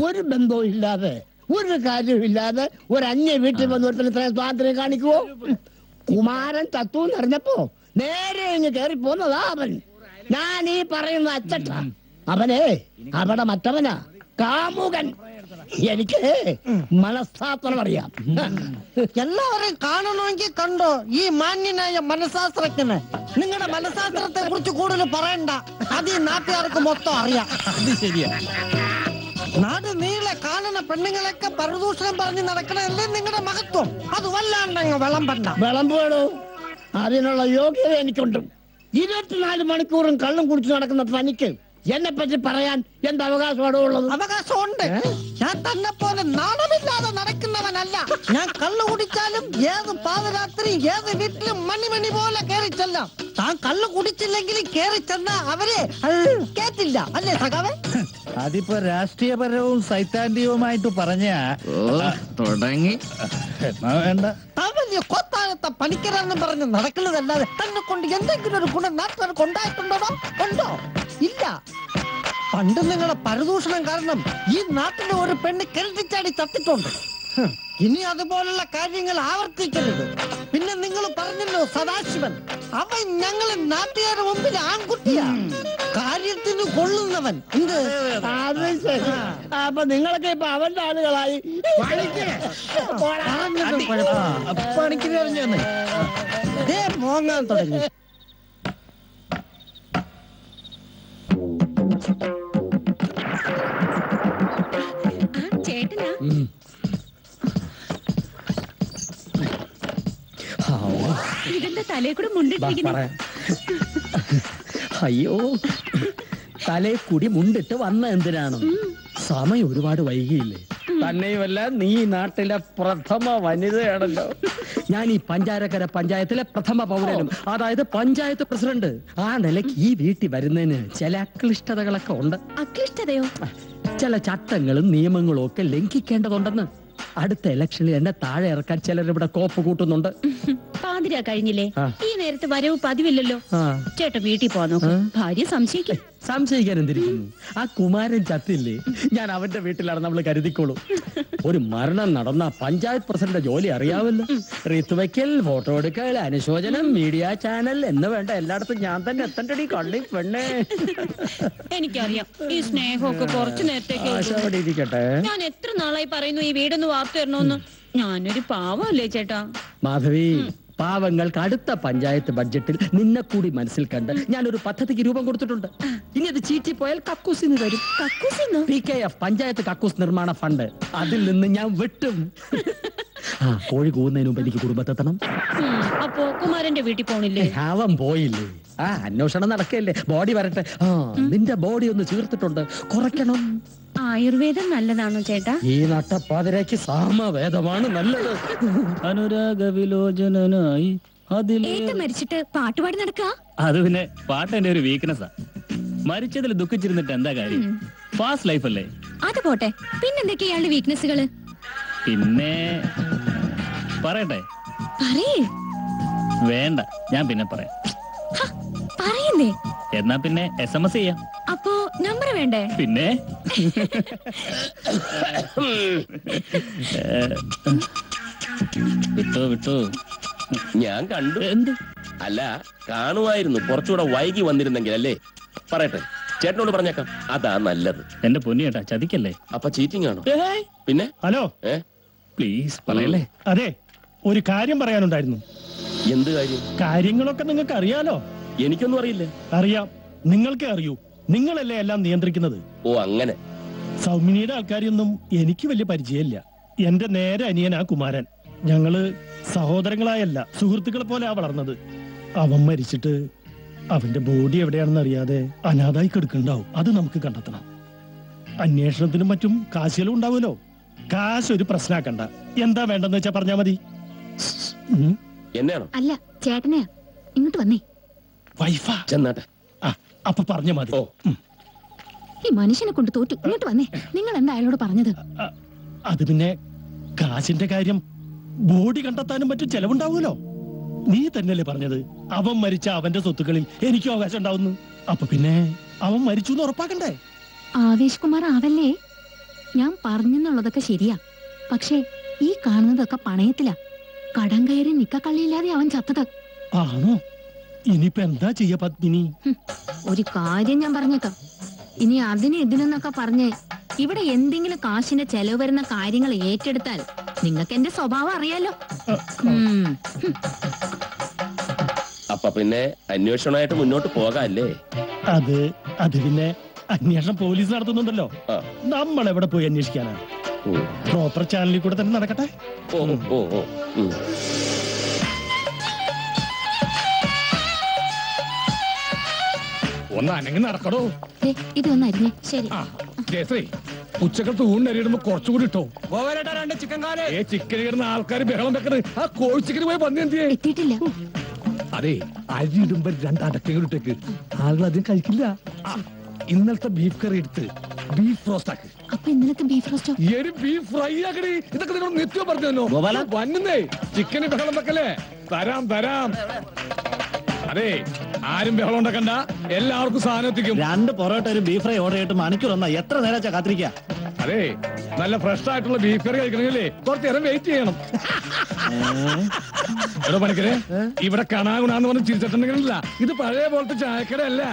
ഒരു ബന്ധവും ഇല്ലാതെ ഒരു കാര്യമില്ലാതെ ഒരു അന്യ വീട്ടിൽ വന്ന് ഒരുത്തിന് ഇത്രയും സ്വാതന്ത്ര്യം കാണിക്കുവോ? കുമാരൻ തത്തു എന്നറിഞ്ഞപ്പോ നേരെ ഇങ്ങ് കേറി പോന്നതാ അവൻ. ഞാൻ ഈ പറയുന്ന അച്ചട്ട അവനെ അവിടെ മറ്റവനാ കാമുകൻ. എനിക്ക് മനഃശാസ്ത്രം അറിയാം. എല്ലാവരെയും കാണണമെങ്കിൽ കണ്ടോ ഈ മാന്യനായ മനഃശാസ്ത്രജ്ഞന്. നിങ്ങളുടെ മനഃശാസ്ത്രത്തെ കുറിച്ച് കൂടുതൽ പറയണ്ട, അത് ഈ നാട്ടുകാർക്ക് മൊത്തം അറിയാം. അത് ശരിയാ. നാട് നീളെ കാണുന്ന പെണ്ണുങ്ങളൊക്കെ പരദൂഷണം പറഞ്ഞ് നടക്കണല്ലേ നിങ്ങളുടെ മഹത്വം. അത് വല്ലാണ്ടങ്ങ് വിളമ്പണ്ട. വിളമ്പേടോ, അതിനുള്ള യോഗ്യത എനിക്കുണ്ട്. 24 മണിക്കൂറും കള്ളും കുടിച്ച് നടക്കുന്ന തനിക്ക് എന്നെ പറ്റി പറയാൻ എന്ത് അവകാശമാണോ ഉള്ളത്? അവകാശമുണ്ട്. ഞാൻ തന്നെ പോലെ നാണമില്ലാതെ നടക്കുന്നവനല്ല. ഞാൻ കള്ളു കുടിച്ചാലും ഏത് പാതരാത്രി ഏത് വീട്ടിലും മണി പോലെ കയറി ചെല്ലാം. താൻ കള്ളു കുടിച്ചില്ലെങ്കിൽ കയറി ചെന്ന അവരെ കേട്ടില്ല അല്ലേ സഖാവേ? അതിപ്പോ രാഷ്ട്രീയപരവും സൈദ്ധാന്തികവുമായിട്ട് പറഞ്ഞ തുടങ്ങി. എന്നാ വേണ്ട. താൻ വലിയ കൊത്താഴത്തെ പണിക്കരാന്ന് പറഞ്ഞ് നടക്കുന്നതല്ലാതെ തന്നെ കൊണ്ട് എന്തെങ്കിലും ഒരു ഗുണം നാട്ടുകാർക്ക് ഉണ്ടായിട്ടുണ്ടോ? ഉണ്ടോ? ഇല്ല. പണ്ട് നിങ്ങളുടെ പരദൂഷണം കാരണം ഈ നാട്ടിലെ ഒരു പെണ്ണ് കെട്ടിച്ചാടി ചത്തിട്ടുണ്ട്. ഇനി അതുപോലുള്ള കാര്യങ്ങൾ ആവർത്തിക്കരുത്. പിന്നെ നിങ്ങൾ പറഞ്ഞല്ലോ സദാശിവൻ, അവൻ ഞങ്ങൾ നാട്ടുകാരുടെ മുമ്പിൽ ആൺകുട്ടിയാ, കാര്യത്തിന് കൊള്ളുന്നവൻ. എന്ത്? അപ്പൊ നിങ്ങളൊക്കെ ഇപ്പൊ അവന്റെ ആളുകളായി. മോങ്ങാൻ തുടങ്ങി. ചേട്ടനാ? ഇതെന്താ തലേ കൂടെ മുണ്ടിട്ടിരിക്കുന്നു? അയ്യോ, തലേ കൂടി മുണ്ടിട്ട് വന്ന എന്തിനാണ്? സമയം ഒരുപാട് വൈകിയില്ലേ? തന്നെയുമല്ല, നീ നാട്ടിലെ പ്രഥമ വനിതയാണല്ലോ. ഞാൻ ഈ പഞ്ചാരക്കര പഞ്ചായത്തിലെ പ്രഥമ പൗരനും, അതായത് പഞ്ചായത്ത് പ്രസിഡന്റ്. ആ നിലയ്ക്ക് ഈ വീട്ടിൽ വരുന്നതിന് ചില അക്ലിഷ്ടതകളൊക്കെ ഉണ്ട്. അക്ലിഷ്ടതയോ? ചില ചട്ടങ്ങളും നിയമങ്ങളും ഒക്കെ ലംഘിക്കേണ്ടതുണ്ടെന്ന്. അടുത്ത ഇലക്ഷനിൽ എന്നെ താഴെ ഇറക്കാൻ ചിലരിവിടെ കോപ്പ് കൂട്ടുന്നുണ്ട്. പാതിരാ കഴിഞ്ഞില്ലേ? ആ. ഈ നേരത്ത് വരവ് പതിവില്ലല്ലോ. ആ. ചേട്ടൻ വീട്ടിൽ പോന്നോ? ഭാര്യ സംശയിക്കും. സംശയിക്കാൻ എന്തിരിക്കുന്നു? ആ കുമാരൻ ചത്തില്ലേ, ഞാൻ അവന്റെ വീട്ടിലാണ് നമ്മൾ കരുതിക്കോളൂ. ഒരു മരണം നടന്ന പഞ്ചായത്ത് പ്രസിഡന്റ് ജോലി അറിയാമല്ലോ. റീത്ത് വയ്ക്കൽ, ഫോട്ടോ എടുക്കൽ, അനുശോചനം, മീഡിയ ചാനൽ എന്ന് വേണ്ട എല്ലായിടത്തും ഞാൻ തന്നെ എത്തണ്ടടി കള്ളി പെണ്ണേ. എനിക്കറിയാം ഈ സ്നേഹമൊക്കെ കുറച്ചു നേരത്തേക്ക്. ആശ അവിടെ ഇരിക്കട്ടെ. ഞാൻ എത്ര നാളായി പറയുന്നു ഈ വീടൊന്ന് വാർത്തു തരണോന്ന്. ഞാനൊരു പാവല്ലേ ചേട്ടാ? മാധവി, പാവങ്ങൾക്ക് അടുത്ത പഞ്ചായത്ത് ബഡ്ജറ്റിൽ നിന്നെ കൂടി മനസ്സിൽ കണ്ട് ഞാനൊരു പദ്ധതിക്ക് രൂപം കൊടുത്തിട്ടുണ്ട്. ഇനി അത് ചീറ്റി പോയാൽ കക്കൂസിന് വരും. കക്കൂസിന്നോ? PKF പഞ്ചായത്ത് കക്കൂസ് നിർമ്മാണ ഫണ്ട്. അതിൽ നിന്ന് ഞാൻ വെട്ടും. കോഴി കൂവുന്നതിന് മുമ്പ് എനിക്ക് കുടുംബത്തെത്തണം. അപ്പോ കുമാരന്റെ വീട്ടിൽ പോണില്ലേ? അവൻ പോയില്ലേ? അന്വേഷണം നടക്കല്ലേ, ബോഡി വരട്ടെ. നിന്റെ ബോഡി ഒന്ന് ചീർത്തിട്ടുണ്ട്, കുറയ്ക്കണം. ആയുർവേദം നല്ലതാണോ ചേട്ടാ? ഈ നട്ടപ്പാതിരയ്ക്ക് സാമവേദമാണ് നല്ലത്. അനുരാഗ വിലോചനായി ഏട്ടൻ മരിച്ചിട്ട് പാട്ടുപാടി നടക്ക? അത് പിന്നെ പാട്ട് എന്റെ ഒരു വീക്ക്നെസ്സാ. മരിച്ചതിൽ ദുഃഖിച്ചിരുന്നിട്ട് എന്താ കാര്യം? ഫാസ്റ്റ് ലൈഫ് അല്ലേ? അത് പോട്ടെ, പിന്നെന്തൊക്കെയാ ഇയാളുടെ വീക്ക്നെസ്സുകള്? പിന്നെ പറയട്ടെ? പറയേ. വേണ്ട, ഞാൻ പിന്നെ പറയാം. പറയുന്നേ. എന്നാ പിന്നെ SMS ചെയ്യാം. അപ്പോ നമ്പർ വേണ്ടേ? പിന്നെ വിട്ടു ഞാൻ കണ്ടു. എന്ത്? അല്ല, കാണുമായിരുന്നു. കുറച്ചുകൂടെ വൈകി വന്നിരുന്നെങ്കിൽ അല്ലേ? പറയട്ടെ, ചേട്ടനോട് പറഞ്ഞേക്കാം, അതാ നല്ലത്. എന്റെ പൊന്നിയേട്ടാ, ചതിക്കല്ലേ. അപ്പൊ ചീറ്റിംഗ് ആണോ? പിന്നെ ഹലോ, പ്ലീസ് പറയല്ലേ. അതെ, ഒരു കാര്യം പറയാനുണ്ടായിരുന്നു. എന്ത് കാര്യം? കാര്യങ്ങളൊക്കെ നിങ്ങൾക്ക് അറിയാലോ. എനിക്കൊന്നും അറിയില്ല. അറിയാം, നിങ്ങൾക്കേ അറിയൂ. നിങ്ങളല്ലേ എല്ലാം നിയന്ത്രിക്കുന്നത്. ഓ, അങ്ങനെ. സൗമിനിയുടെ ആൾക്കാരെയൊന്നും എനിക്ക് വലിയ പരിചയമില്ല. എന്റെ നേരെ അനിയനാ കുമാരൻ. ഞങ്ങള് സഹോദരങ്ങളായല്ല, സുഹൃത്തുക്കളെ പോലെ വളർന്നത്. അവൻ മരിച്ചിട്ട് അവന്റെ ബോഡി എവിടെയാണെന്ന് അറിയാതെ അനാഥായി കിടക്കുന്നുണ്ടാവും. അത് നമുക്ക് കണ്ടെത്തണം. അന്വേഷണത്തിനും മറ്റും കാശുകളും ഉണ്ടാവുമല്ലോ. കാശ് ഒരു പ്രശ്നമാക്കണ്ട. എന്താ വേണ്ടെന്ന് വെച്ചാ പറഞ്ഞാ മതി. എന്നെയാണോ? അല്ല, ചേട്ടനെയാ. ഇങ്ങോട്ട് വന്നേ. വൈഫാ? ചെന്നാട്ടെ. അപ്പൊ പറഞ്ഞ മതി. ഈ മനുഷ്യനെ കൊണ്ട് തോറ്റു. ഇങ്ങോട്ട് വന്നേ. നിങ്ങൾ എന്താ അയാളോട് പറഞ്ഞത്? അത് പിന്നെ കാശിന്റെ കാര്യം, ബോഡി കണ്ടെത്താനും മറ്റും ചെലവുണ്ടാവുമല്ലോ. നീ തന്നെയല്ലേ പറഞ്ഞത് അവൻ മരിച്ച അവന്റെ സ്വത്തുക്കളിൽ എനിക്കും അവകാശം ഉണ്ടാവുന്നു. അപ്പൊ പിന്നെ അവൻ മരിച്ചു എന്ന് ഉറപ്പാക്കണ്ടേ? ആവേശ് കുമാർ ആവല്ലേ? ഞാൻ പറഞ്ഞെന്നുള്ളതൊക്കെ ശരിയാ, പക്ഷേ ഈ കാണുന്നതൊക്കെ പണയത്തിലാ. കടം കയറി നിക്കക്കള്ളിയില്ലാതെ അവൻ ചത്തത്. ആണോ? ഇനിയിപ്പോ എന്താ ചെയ്യ പത്മിനി? ഒരു കാര്യം ഞാൻ പറഞ്ഞേക്കാം, ഇനി അതിന് ഇതിനെന്നൊക്കെ പറഞ്ഞ് ഇവിടെ എന്തെങ്കിലും കാശിന്റെ ചെലവ് വരുന്ന കാര്യങ്ങൾ ഏറ്റെടുത്താൽ നിങ്ങൾക്ക് എന്റെ സ്വഭാവം അറിയാലോ. അപ്പൊ പിന്നെ അന്വേഷണമായിട്ട് മുന്നോട്ട് പോകാല്ലേ? അത് പിന്നെ അന്വേഷണം പോലീസ് നടത്തുന്നുണ്ടല്ലോ. നമ്മൾ എവിടെ പോയി അന്വേഷിക്കാനാ? പ്രോപ്പർ ചാനലിൽ കൂടെ തന്നെ നടക്കട്ടെ. ഓ ഓ ഓ ഉം. ഒന്ന് അനങ്ങി നടക്കടോ. ഇത് വന്നായിരുന്നേ. ശരി. കേസേ, ഉച്ചക്കത്ത് ഊണിനരിയിടുമ്പോ കുറച്ചുകൂടി ഇട്ടോ. ചിക്കൻ കിടന്ന ആൾക്കാർ ബഹളം വെക്കണത് ആ കോഴിച്ചിക്കന് പോയി പന്നി എന്തിയെ? എത്തിയിട്ടില്ല. അതെ, അരി ഇടുമ്പോ 2 അടക്കങ്ങൾ ഇട്ടേക്ക്. ആളുകൾ അധികം കഴിക്കില്ല. ഇന്നലത്തെ ബീഫ് കറി എടുത്ത് ബീഫ് റോസ്റ്റ് ആക്ക്. അപ്പൊ ഇന്നലത്തെ ബീഫ് റോസ്റ്റോ? ബീഫ് ഫ്രൈ ആക്കണേ. ഇതൊക്കെ നിങ്ങൾ നിത്യം പറഞ്ഞോ. വന്നേ ചിക്കന് ബഹളം വെക്കല്ലേ? തരാം. അതെ, ആരും ബഹളം ഉണ്ടാക്കണ്ട, എല്ലാവർക്കും സാധനം എത്തിക്കും. 2 പൊറോട്ട ഒരു ബീഫ് ഫ്രൈ ഓർഡർ ചെയ്തിട്ട് മണിക്കൂർ വന്നാ എത്ര നേരം കാത്തിരിക്കാ? അതെ, നല്ല ഫ്രഷ് ആയിട്ടുള്ള ബീഫ് കറി കഴിക്കണമെങ്കിലേ കുറച്ച് നേരം വെയിറ്റ് ചെയ്യണം. എടോ പണിക്കരെ, ഇവിടെ കണാകുണാന്ന് പറഞ്ഞ് ചിരിച്ചിട്ടുണ്ടെങ്കിലല്ല, ഇത് പഴയ പോലത്തെ ചായക്കട അല്ല,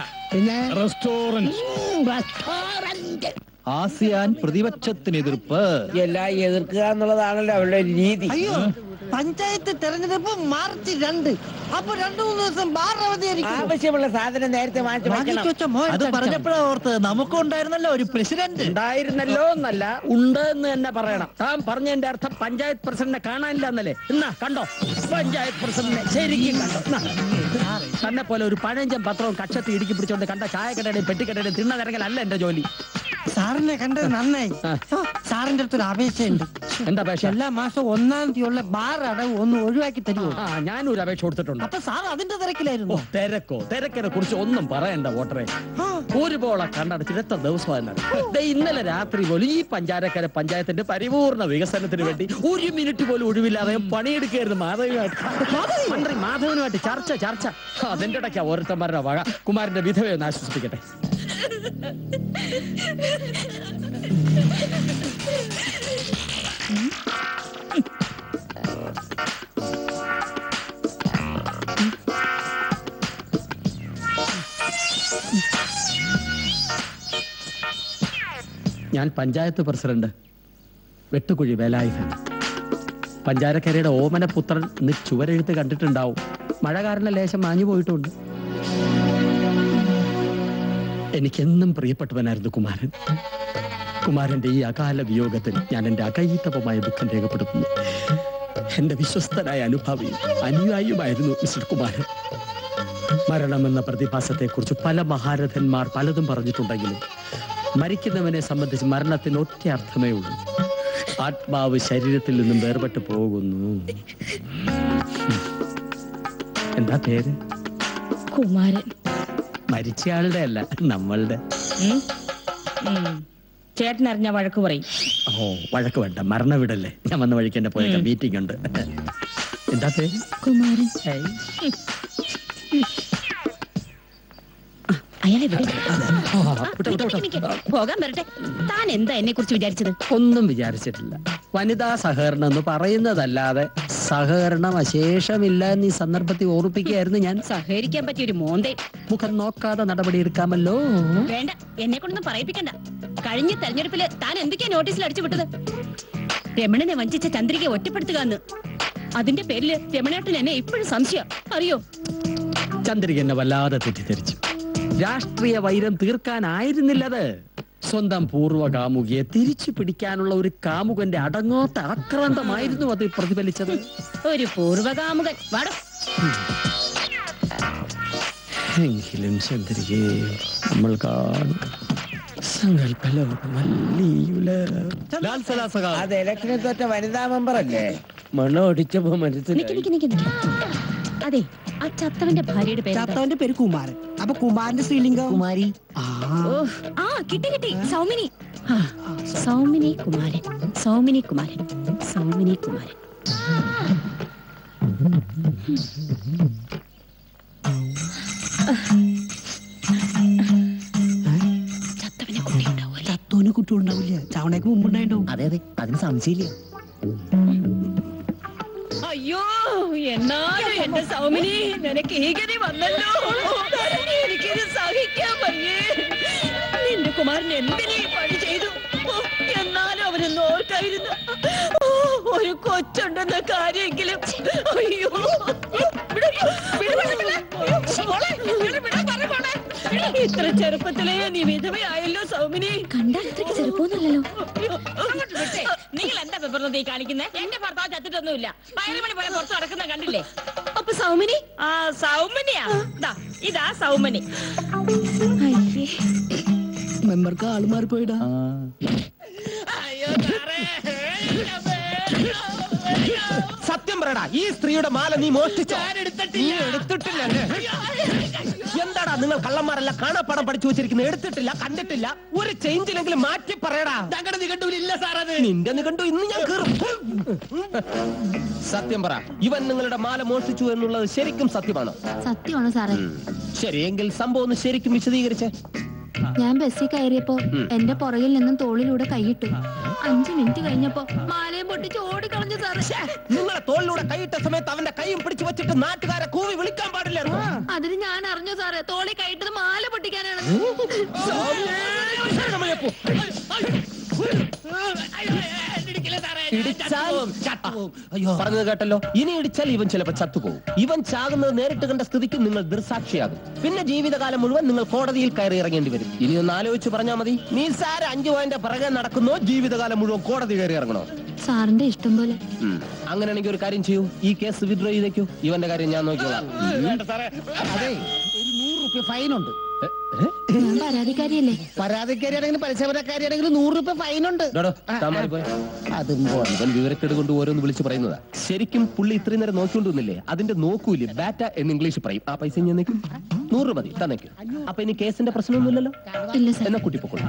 റെസ്റ്റോറന്റ്. ആസിയാൻ പ്രതിപക്ഷത്തിന് എതിർപ്പ്. എല്ലാം എതിർക്കുക എന്നുള്ളതാണല്ലോ അവരുടെ ഒരു രീതി. അയ്യോ, പഞ്ചായത്ത് തെരഞ്ഞെടുപ്പ് മാർച്ച് 2. അപ്പൊ 2-3 ദിവസം ബാർ അവധിയായിരിക്കും. ആവശ്യമുള്ള സാധനം നേരത്തെ അത് പറഞ്ഞപ്പോഴാ ഓർത്ത് നമുക്കുണ്ടായിരുന്നല്ലോ ഒരു പ്രസിഡന്റ്. ഉണ്ടായിരുന്നല്ലോ എന്നല്ല, ഉണ്ട് എന്ന് തന്നെ പറയണം. താൻ പറഞ്ഞതിന്റെ അർത്ഥം പഞ്ചായത്ത് പ്രസിഡന്റിനെ കാണാനില്ല എന്നല്ലേ? എന്നാ കണ്ടോ, പഞ്ചായത്ത് പ്രസിഡന്റിനെ ശരിക്കും കണ്ടോ? തന്നെ പോലെ ഒരു 15 പത്രവും കക്ഷത്തി ഇടുക്കി പിടിച്ചോണ്ട് കണ്ട ചായക്കടയുടെയും പെട്ടിക്കടയുടെയും തിണ്ണനിറങ്ങലല്ല എന്റെ ജോലി. സാറിനെ കണ്ടത് നന്നായി. സാറിന്റെ അടുത്തൊരു അപേക്ഷയുണ്ട്. എന്താ അപേക്ഷ? എല്ലാ മാസവും 1-ാം തീയതിയുള്ള ബാർ അടവ് ഒന്ന് ഒഴിവാക്കി തരുമോ? ഞാനൊരു അപേക്ഷ കൊടുത്തിട്ടുണ്ട്. അപ്പൊ സാർ അതിന്റെ തിരക്കിലായിരുന്നു. തിരക്കിനെ കുറിച്ച് ഒന്നും പറയണ്ട വോട്ടറെ. ഒരുപോലെ കണ്ടടച്ചിട്ട് എത്ര ദിവസമായി? ഇന്നലെ രാത്രി പോലും ഈ പഞ്ചാരക്കര പഞ്ചായത്തിന്റെ പരിപൂർണ വികസനത്തിന് വേണ്ടി 1 മിനിറ്റ് പോലും ഒഴിവില്ലാതെ പണിയെടുക്കുകയായിരുന്നു മന്ത്രി മാധവനുമായിട്ട് ചർച്ച. അതിന്റെ ഇടയ്ക്കാ ഓരോരുത്തന്മാരുടെ വക. കുമാരന്റെ വിധവയെ ഒന്ന് ആശ്വസിപ്പിക്കട്ടെ. ഞാൻ പഞ്ചായത്ത് പ്രസിഡന്റ് വെട്ടുകുഴി വേലായുധൻ. പഞ്ചാരക്കരയുടെ ഓമനപുത്രൻ എന്ന് ചുവരെഴുത്ത് കണ്ടിട്ടുണ്ടാവും. മഴ കാരണം ലേശം മാഞ്ഞു പോയിട്ടുണ്ട്. എനിക്കെന്നും പ്രിയപ്പെട്ടവനായിരുന്നു കുമാരൻ. കുമാരന്റെ ഈ അകാല വിയോഗത്തിൽ ഞാൻ എന്റെ അകൈതവമായ ദുഃഖം രേഖപ്പെടുത്തുന്നു. എന്റെ വിശ്വസ്തനായ അനുഭാവിയും അനുയായിയുമായിരുന്നു മിസ്റ്റർ കുമാരൻ. മരണമെന്ന പ്രതിഭാസത്തെക്കുറിച്ച് പല മഹാരഥന്മാർ പലതും പറഞ്ഞിട്ടുണ്ടെങ്കിലും മരിക്കുന്നവനെ സംബന്ധിച്ച് മരണത്തിന് ഒറ്റ അർത്ഥമേ ഉള്ളൂ: ആത്മാവ് ശരീരത്തിൽ നിന്നും വേർപെട്ട് പോകുന്നു. എന്താ പേര്? കുമാരൻ. മരിച്ചയാളുടെ അല്ല, നമ്മളുടെ. ചേട്ടൻ അറിഞ്ഞ വഴക്ക് പറയും. വഴക്ക് വേണ്ട, മരണവിടല്ലേ. ഞാൻ വന്ന വഴിക്ക് എന്നെ പോയ മീറ്റിംഗ് ഉണ്ട്. എന്താ പേര്? കുമാരൻ. അയാളെ പോകാൻ വരട്ടെ. താൻ എന്താ എന്നെ കുറിച്ച് വിചാരിച്ചത്? ഒന്നും വിചാരിച്ചിട്ടില്ല. വനിതാ സഹകരണം എന്ന് പറയുന്നതല്ലാതെ സഹകരണം അശേഷമില്ല എന്ന് ഈ സന്ദർഭത്തിൽ ഓർപ്പിക്കുകയായിരുന്നു ഞാൻ. സഹകരിക്കാൻ പറ്റിയ ഒരു മോന്തേ. മുഖം നോക്കാതെ നടപടി എടുക്കാമല്ലോ. വേണ്ട, എന്നെ കൊണ്ടൊന്നും പറയിപ്പിക്കണ്ട. കഴിഞ്ഞ തെരഞ്ഞെടുപ്പില് താൻ എന്തൊക്കെയാ നോട്ടീസിൽ അടിച്ചു വിട്ടത്? രമണനെ വഞ്ചിച്ച ചന്ദ്രികയെ ഒറ്റപ്പെടുത്തുക എന്ന്. അതിന്റെ പേരില് രമണേട്ടൻ എന്നെ ഇപ്പോഴും സംശയം, അറിയോ? ചന്ദ്രിക എന്നെ വല്ലാതെ തെറ്റിദ്ധരിച്ചു. രാഷ്ട്രീയ വൈരം തീർക്കാനായിരുന്നില്ലത്. സ്വന്തം പൂർവ്വ കാമുകിയെ തിരിച്ചു പിടിക്കാനുള്ള ഒരു കാമുകന്റെ അടങ്ങാത്ത ആക്രാന്തമായിരുന്നു അത് പ്രതിഫലിച്ചത്. ഒരു പൂർവ്വകാമുകൻ. വാടോ. എങ്കിലും ചന്ദ്രികയെ നമ്മൾ കാണും. അത് ഇലക്ഷനിൽ തോറ്റ വനിതാ മെമ്പർ അല്ലേ? മണ്ണ ഒടിച്ചപ്പോ മനസ്സിലായി. അതെ, ആ ചത്തവന്റെ ഭാര്യയുടെ പേര്? ചത്തവന്റെ പേര് കുമാരൻ. അപ്പൊ കുമാരന്റെ സ്ത്രീലിംഗം കുമാരി. കിട്ടി. സൗമിനി. സൗമിനി കുമാരൻ. സൗമിനി കുമാരൻ. സൗമിനി കുമാരൻ. കുട്ടികളുണ്ടാവില്ല ചാവണേക്ക് മുമ്പുണ്ടായിട്ടുണ്ടാവും. അതെ അതെ, അതിന് സംശയമില്ല. അയ്യോ എന്നാലും എന്റെ സൗമിനി നിനക്ക് ഈഗതി വന്നല്ലോ. എനിക്കിത് സഹിക്കാൻ വയ്യേ. നിന്റെ കുമാരൻ എന്തിനീ പണി ചെയ്തു? എന്നാലും അവന് നോട്ടായിരുന്നു. ഒരു കൊച്ചുണ്ടെന്ന കാര്യമെങ്കിലും. അയ്യോ ഇത്ര ചെറുപ്പത്തിലേ നീ വിധവയായല്ലോ സൗമിനി. കണ്ടാൽ അത്രയ്ക്ക് ചെറുപ്പമൊന്നുമല്ലല്ലോ. നിങ്ങൾ എന്താ പെപ്പറിനകത്ത് ഈ കാണിക്കുന്നത്? എന്റെ ഭർത്താവ് ചത്തിട്ടൊന്നുമില്ല. 11 മണി പോലെ പുറത്ത് നടക്കുന്ന കണ്ടില്ലേ? അപ്പൊ സൗമിനി? ആ സൗമിനിയാ. ഇതാ സൗമിനി. അയ്യേ, മെമ്പർക്ക് ആള് മാറിപ്പോയിടാ. സത്യം പറയടാ, ഈ സ്ത്രീയുടെ മാല നീ മോഷ്ടിച്ചോ? നീ എടുത്തിട്ടില്ലല്ലേ? എന്താടാ നിങ്ങൾ കള്ളന്മാരല്ല കാണാപ്പാടം പഠിച്ചു വെച്ചിരിക്കുന്നത്? എടുത്തിട്ടില്ല, കണ്ടിട്ടില്ല. ഒരു ചേഞ്ചിലെങ്കിലും മാറ്റി പറയടാ. ഞങ്ങളുടെ നിഘണ്ടുവിലില്ല സാർ അത്. നിന്റെ നിഘണ്ടു ഇന്ന് ഞാൻ കീറും. സത്യം പറ, ഇവൻ നിങ്ങളുടെ മാല മോഷ്ടിച്ചു എന്നുള്ളത് ശരിക്കും സത്യമാണോ? സത്യമാണോ സാറേ? ശരിയെങ്കിൽ സംഭവം ഒന്ന് ശരിക്കും വിശദീകരിച്ചേ. ഞാൻ ബസ്സിൽ കയറിയപ്പോ എന്റെ പുറകിൽ നിന്നും തോളിലൂടെ കൈയിട്ടു. 5 മിനിറ്റ് കഴിഞ്ഞപ്പോ മാലയും പൊട്ടിച്ച് ഓടിക്കളഞ്ഞു സാറേ. നിങ്ങളെ തോളിലൂടെ കൈയിട്ട സമയത്ത് അവന്റെ കൈയും പിടിച്ചു വെച്ചിട്ട് നാട്ടുകാരെ കൂവി വിളിക്കാൻ പാടില്ലായിരുന്നു. അതിന് ഞാൻ അറിഞ്ഞു സാറേ, തോളി കൈയിട്ടത് മാല പൊട്ടിക്കാനാണ്. പറഞ്ഞത് കേട്ടല്ലോ. ഇനി ഇടിച്ചാൽ ഇവൻ ചിലപ്പോ ചത്തുപോകും. ഇവൻ ചാകുന്നത് നേരിട്ട് കണ്ട സ്ഥിതിക്ക് നിങ്ങൾ ദൃസാക്ഷിയാകും. പിന്നെ ജീവിതകാലം മുഴുവൻ നിങ്ങൾ കോടതിയിൽ കയറി ഇറങ്ങേണ്ടി വരും. ഇനി ഒന്ന് ആലോചിച്ച് പറഞ്ഞാൽ മതി. നീ സാർ 5 പോയിന്റ് പിറകെ നടക്കുന്നോ, ജീവിതകാലം മുഴുവൻ കോടതി കയറി ഇറങ്ങണോ? സാറിന്റെ ഇഷ്ടം പോലെ. അങ്ങനെയാണെങ്കിൽ ഒരു കാര്യം ചെയ്യൂ, ഈ കേസ് വിഡ്രോ ചെയ്തേക്കൂ. ഇവന്റെ കാര്യം ഞാൻ നോക്കിയോളാം. അതെ, ഒരു 100 രൂപ ഫൈനുണ്ട്. ഞാൻ പരാതിക്കാരിയല്ലേ? പരാതിക്കാരിയാണെങ്കിലും പരിസരക്കാരിയാണെങ്കിലും 100 രൂപ ഫൈനുണ്ട്. അതും ഇവൻ വിവരക്കേട് കൊണ്ട് ഓരോന്ന് വിളിച്ച് പറയുന്നതാ. ശരിക്കും പുള്ളി ഇത്രയും നേരം നോക്കിക്കൊണ്ടിരുന്നില്ലേ? അതിന്റെ നോക്കൂലേ ബാറ്റ എന്ന് ഇംഗ്ലീഷ് പറയും. ആ പൈസ ഞാൻ 100 മതി തന്നേക്കും. അപ്പൊ ഇനി കേസിന്റെ പ്രശ്നമൊന്നുമില്ലല്ലോ. ഇല്ല സാർ. എന്നാ കൂട്ടിപ്പോക്കോളൂ.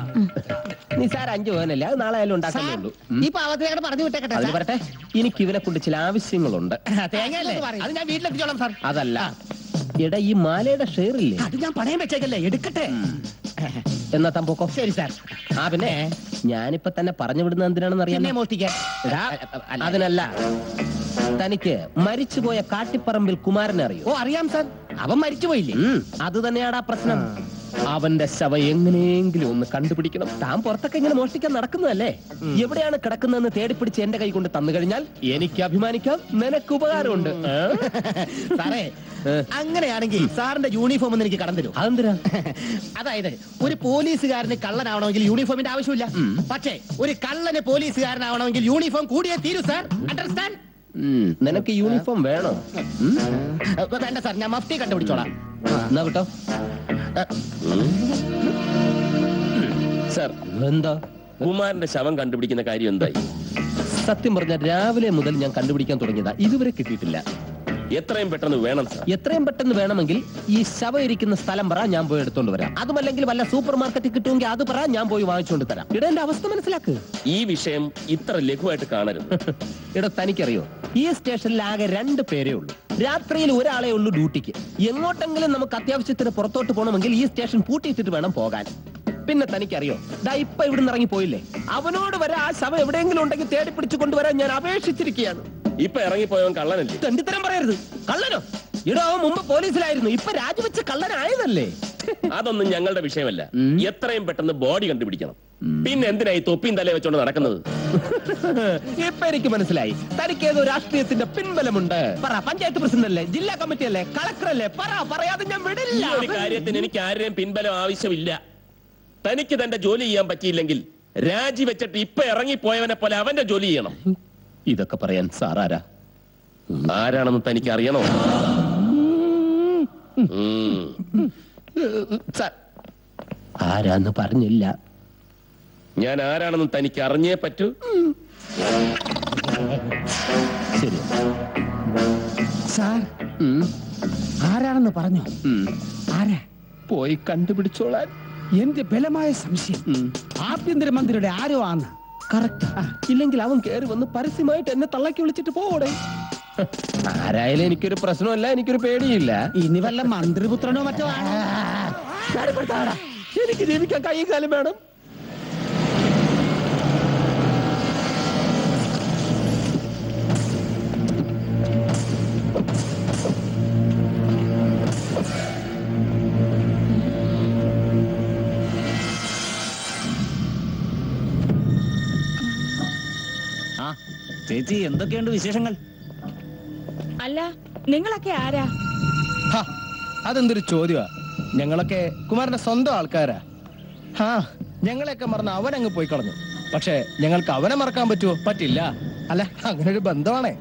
നീ സാർ 5 പോകാനല്ലേ, അത് നാളെ ആയാലും ഉണ്ടാക്കാനുള്ളൂ. ഈ പാവത്തിനെ പറഞ്ഞു വിട്ടേക്കട്ടെ. അത് പറട്ടെ, എനിക്ക് ഇവനെ കൊണ്ട് ചില ആവശ്യങ്ങളുണ്ട്. തേങ്ങയല്ലേ? അത് ഞാൻ വീട്ടിലെത്തിച്ചോളാം സാർ. അതല്ല, എടാ ഈ മാലയുടെ ഷെയർ ഇല്ലേ? അത് ഞാൻ പണയം വെച്ചേക്കല്ലേ, എടുക്കട്ടെ. എന്നാ തമ്പോക്കോ. ശരി സാർ. ആ പിന്നെ ഞാനിപ്പോ തന്നെ പറഞ്ഞു വിടുന്ന എന്തിനാണെന്ന് അറിയാം. എന്നെ മോഷ്ടിക്കാൻ. അതിനല്ല, തനിക്ക് മരിച്ചുപോയ കാട്ടിപ്പറമ്പിൽ കുമാരനെ അറിയോ? ഓ അറിയാം സാർ, അവൻ മരിച്ചുപോയില്ലേ? അത് തന്നെയാടാ പ്രശ്നം. അവന്റെ ശവം എങ്ങനെയെങ്കിലും ഒന്ന് കണ്ടുപിടിക്കണം. താൻ പുറത്തൊക്കെ ഇങ്ങനെ മോഷ്ടിക്കാൻ നടക്കുന്നതല്ലേ? എവിടെയാണ് കിടക്കുന്നതെന്ന് തേടിപ്പിടിച്ച് എന്റെ കൈ കൊണ്ട് തന്നു കഴിഞ്ഞാൽ എനിക്ക് അഭിമാനിക്കാം, നിനക്ക് ഉപകാരമുണ്ട്. സാറേ, അങ്ങനെയാണെങ്കിൽ സാറിന്റെ യൂണിഫോം ഒന്ന് എനിക്ക് കടന്നു തരൂ. അതെന്തിനാ? അതായത് ഒരു പോലീസുകാരന് കള്ളനാവണമെങ്കിൽ യൂണിഫോമിന്റെ ആവശ്യമില്ല. പക്ഷേ ഒരു കള്ളന് പോലീസുകാരനാവണമെങ്കിൽ യൂണിഫോം കൂടിയേ തീരൂ സാർ. അണ്ടർസ്റ്റാൻഡ്? നിനക്ക് യൂണിഫോം വേണോ? വേണ്ട സാർ, ഞാൻ മഫ്തി കണ്ടുപിടിച്ചോളാം. എന്നാ കേട്ടോ. സർ, എന്താ കുമാരന്റെ ശവം കണ്ടുപിടിക്കുന്ന കാര്യം എന്തായി? സത്യം പറഞ്ഞ രാവിലെ മുതൽ ഞാൻ കണ്ടുപിടിക്കാൻ തുടങ്ങിയതാ, ഇതുവരെ കിട്ടിയിട്ടില്ല. എത്രയും പെട്ടെന്ന് വേണം സർ. എത്രയും പെട്ടെന്ന് വേണമെങ്കിൽ ഈ ശവം ഇരിക്കുന്ന സ്ഥലം പറ, ഞാൻ പോയി എടുത്തോണ്ട് വരാം. അതുമല്ലെങ്കിൽ വല്ല സൂപ്പർ മാർക്കറ്റിൽ കിട്ടുമെങ്കിൽ അത് പറ, ഞാൻ പോയി വാങ്ങിച്ചുകൊണ്ട് തരാം. ഇട എന്റെ അവസ്ഥ മനസ്സിലാക്ക്. ഈ വിഷയം ഇത്ര ലഘുവായിട്ട് കാണരുത്. ഇട തനിക്കറിയോ, ഈ സ്റ്റേഷനിൽ ആകെ 2 പേരേ ഉള്ളൂ. രാത്രിയിൽ ഒരാളെ ഉള്ളൂ ഡ്യൂട്ടിക്ക്. എങ്ങോട്ടെങ്കിലും നമുക്ക് അത്യാവശ്യത്തിന് പുറത്തോട്ട് പോകണമെങ്കിൽ ഈ സ്റ്റേഷൻ പൂട്ടിയിട്ടിട്ട് വേണം പോകാൻ. പിന്നെ തനിക്കറിയോ, ദാ ഇപ്പൊ ഇവിടുന്ന് ഇറങ്ങി പോയില്ലേ, അവനോട് വരെ ആ ശവം എവിടെയെങ്കിലും ഉണ്ടെങ്കിൽ തേടി പിടിച്ചു കൊണ്ടുവരാൻ ഞാൻ അപേക്ഷിച്ചിരിക്കുകയാണ്. ഇപ്പൊ ഇറങ്ങിപ്പോയവൻ കള്ളനല്ലേ? തെണ്ടിത്തരം പറയരുത്. കള്ളനോ? ഇടോ, അവൻ മുമ്പ് പോലീസിലായിരുന്നു, ഇപ്പൊ രാജിവെച്ച് കള്ളനായതല്ലേ? അതൊന്നും ഞങ്ങളുടെ വിഷയമല്ല. എത്രയും പെട്ടെന്ന് ബോഡി കണ്ടുപിടിക്കണം. പിന്നെ എന്തിനായി തൊപ്പിയും തലേ വെച്ചോണ്ട് നടക്കുന്നത്? ഇപ്പൊ എനിക്ക് മനസ്സിലായി, തനിക്ക് ഏതോ രാഷ്ട്രീയത്തിന്റെ പിൻബലമുണ്ട്. പറ, പഞ്ചായത്ത് പ്രസിഡന്റ് അല്ലേ, ജില്ലാ കമ്മിറ്റി അല്ലേ, കളക്ടർ അല്ലേ? പറയാതെ ഞാൻ വിടില്ല. ഈ ഒരു കാര്യത്തിന് എനിക്ക് ആരുടെയും പിൻബലം ആവശ്യമില്ല. തനിക്ക് തന്റെ ജോലി ചെയ്യാൻ പറ്റിയില്ലെങ്കിൽ രാജിവെച്ചിട്ട് ഇപ്പൊ ഇറങ്ങിപ്പോയവനെ പോലെ അവന്റെ ജോലി ചെയ്യണം. ഇതൊക്കെ പറയാൻ സാറാരാ? ആരാണെന്ന് തനിക്ക് അറിയണോ? സാർ, ആരാന്ന് പറഞ്ഞില്ല. ഞാൻ ആരാണെന്ന് തനിക്ക് അറിഞ്ഞേ പറ്റൂ. ശരി സാർ, ആരാണെന്ന് പറഞ്ഞോ? ആരാ? പോയി കണ്ടുപിടിച്ചോളാൻ എന്റെ ബലമായ സംശയം ആഭ്യന്തരമന്ത്രിയുടെ ആരോ ആണ്. കറക്റ്റ്. ഇല്ലെങ്കിൽ അവൻ കയറി വന്ന് പരസ്യമായിട്ട് എന്നെ തള്ളക്കി വിളിച്ചിട്ട് പോടെ. ആരായാലും എനിക്കൊരു പ്രശ്നമല്ല, എനിക്കൊരു പേടിയില്ല. ഇനി വല്ല മന്ത്രിപുത്രനോ മറ്റോ ആണ്. എനിക്ക് ജീവിക്കാൻ കൈയും കാലം വേണം. ചേച്ചി എന്തൊക്കെയുണ്ട് വിശേഷങ്ങൾ? അല്ല നിങ്ങളൊക്കെ ആരാ? അതെന്തൊരു ചോദ്യമാ. ഞങ്ങളൊക്കെ കുമാരന്റെ സ്വന്തം ആൾക്കാരാ. ഞങ്ങളെയൊക്കെ മറന്ന് അവനങ്ങ് പോയി കളഞ്ഞു. പക്ഷെ ഞങ്ങൾക്ക് അവനെ മറക്കാൻ പറ്റുമോ? പറ്റില്ല. അല്ല, അങ്ങനെ ഒരു ബന്ധമാണേ.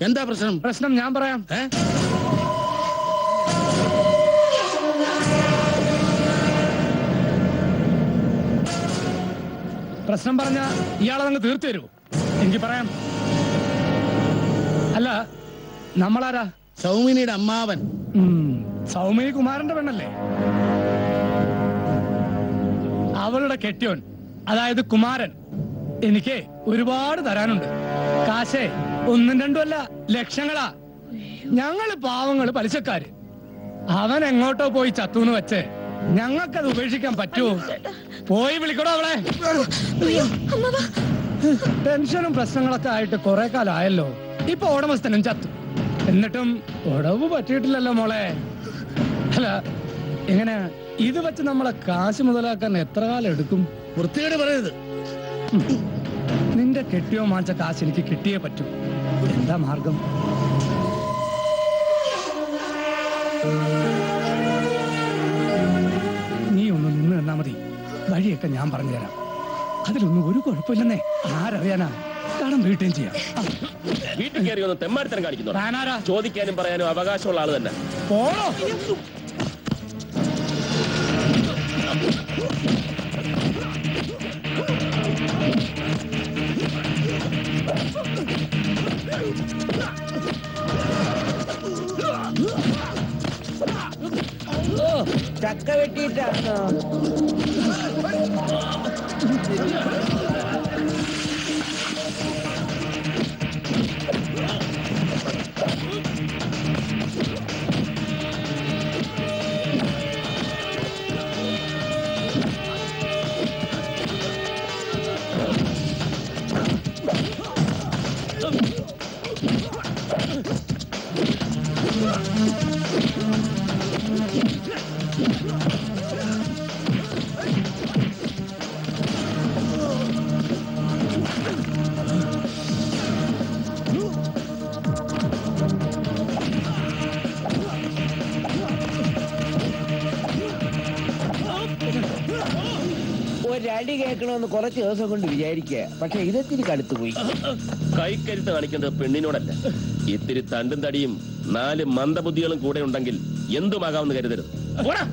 എന്താ പ്രശ്നം ഞാൻ പറയാം. പ്രശ്നം പറഞ്ഞ ഇയാളെ അങ്ങ് തീർത്തു തരുമോ? എനിക്ക് പറയാം. അല്ല, നമ്മളാരാ? സൗമിനിയുടെ അമ്മാവൻ. സൗമിനി കുമാരന്റെ പെണ്ണല്ലേ? അവളുടെ കെട്ടിയോൻ, അതായത് കുമാരൻ, എനിക്ക് ഒരുപാട് തരാനുണ്ട്. കാശേ ഒന്നും രണ്ടും അല്ല, ലക്ഷങ്ങളാ. ഞങ്ങള് പാവങ്ങള് പലിശക്കാര്. അവൻ എങ്ങോട്ടോ പോയി ചത്തൂന്ന് വെച്ച് ഞങ്ങൾക്കത് ഉപേക്ഷിക്കാൻ പറ്റുമോ? പോയി വിളിക്കണോ അവളെ? ടെൻഷനും പ്രശ്നങ്ങളൊക്കെ ആയിട്ട് കുറെ കാലമായല്ലോ. ഇപ്പൊ ഉടമസ്ഥനും ചത്തു, എന്നിട്ടും ഉടവ് പറ്റിയിട്ടില്ലല്ലോ മോളെ. അല്ല, എങ്ങനെ ഇത് വെച്ച് നമ്മളെ കാശ് മുതലാക്കാൻ എത്ര കാലം എടുക്കും? വൃത്തിയോട് പറയരുത്. നിന്റെ കെട്ടിയോ മാച്ച കാശ് എനിക്ക് കിട്ടിയേ പറ്റൂ. എന്താ മാർഗം? നീ ഒന്ന് നിന്ന് തന്നാ മതി. വഴിയൊക്കെ ഞാൻ പറഞ്ഞുതരാം. അതിലൊന്നും ഒരു കുഴപ്പമില്ലെന്നേ. ആരറിയാനാ? കടം വീട്ടുകയും ചെയ്യാം. വീട്ടിൽ കയറി ഒന്ന് തെമ്മാടിത്തരം കാണിക്കുന്നു. താനാരാ? ചോദിക്കാനും പറയാനും അവകാശമുള്ള ആള് തന്നെ. പോണോ? ചക്ക വെട്ടിയിട്ടാണോ? ഒരടി കേൾക്കണമെന്ന് കുറച്ച് ദിവസം കൊണ്ട് വിചാരിക്കുക. പക്ഷെ ഇതെത്തിരി കടുത്തുപോയി. കൈക്കരുത്ത് കാണിക്കുന്നത് പെണ്ണിനോടല്ല. ഇത്തിരി തണ്ടും തടിയും 4 മന്ദബുദ്ധികളും കൂടെ ഉണ്ടെങ്കിൽ എന്തുമാകാമെന്ന് കരുതരുത്. പോടാ.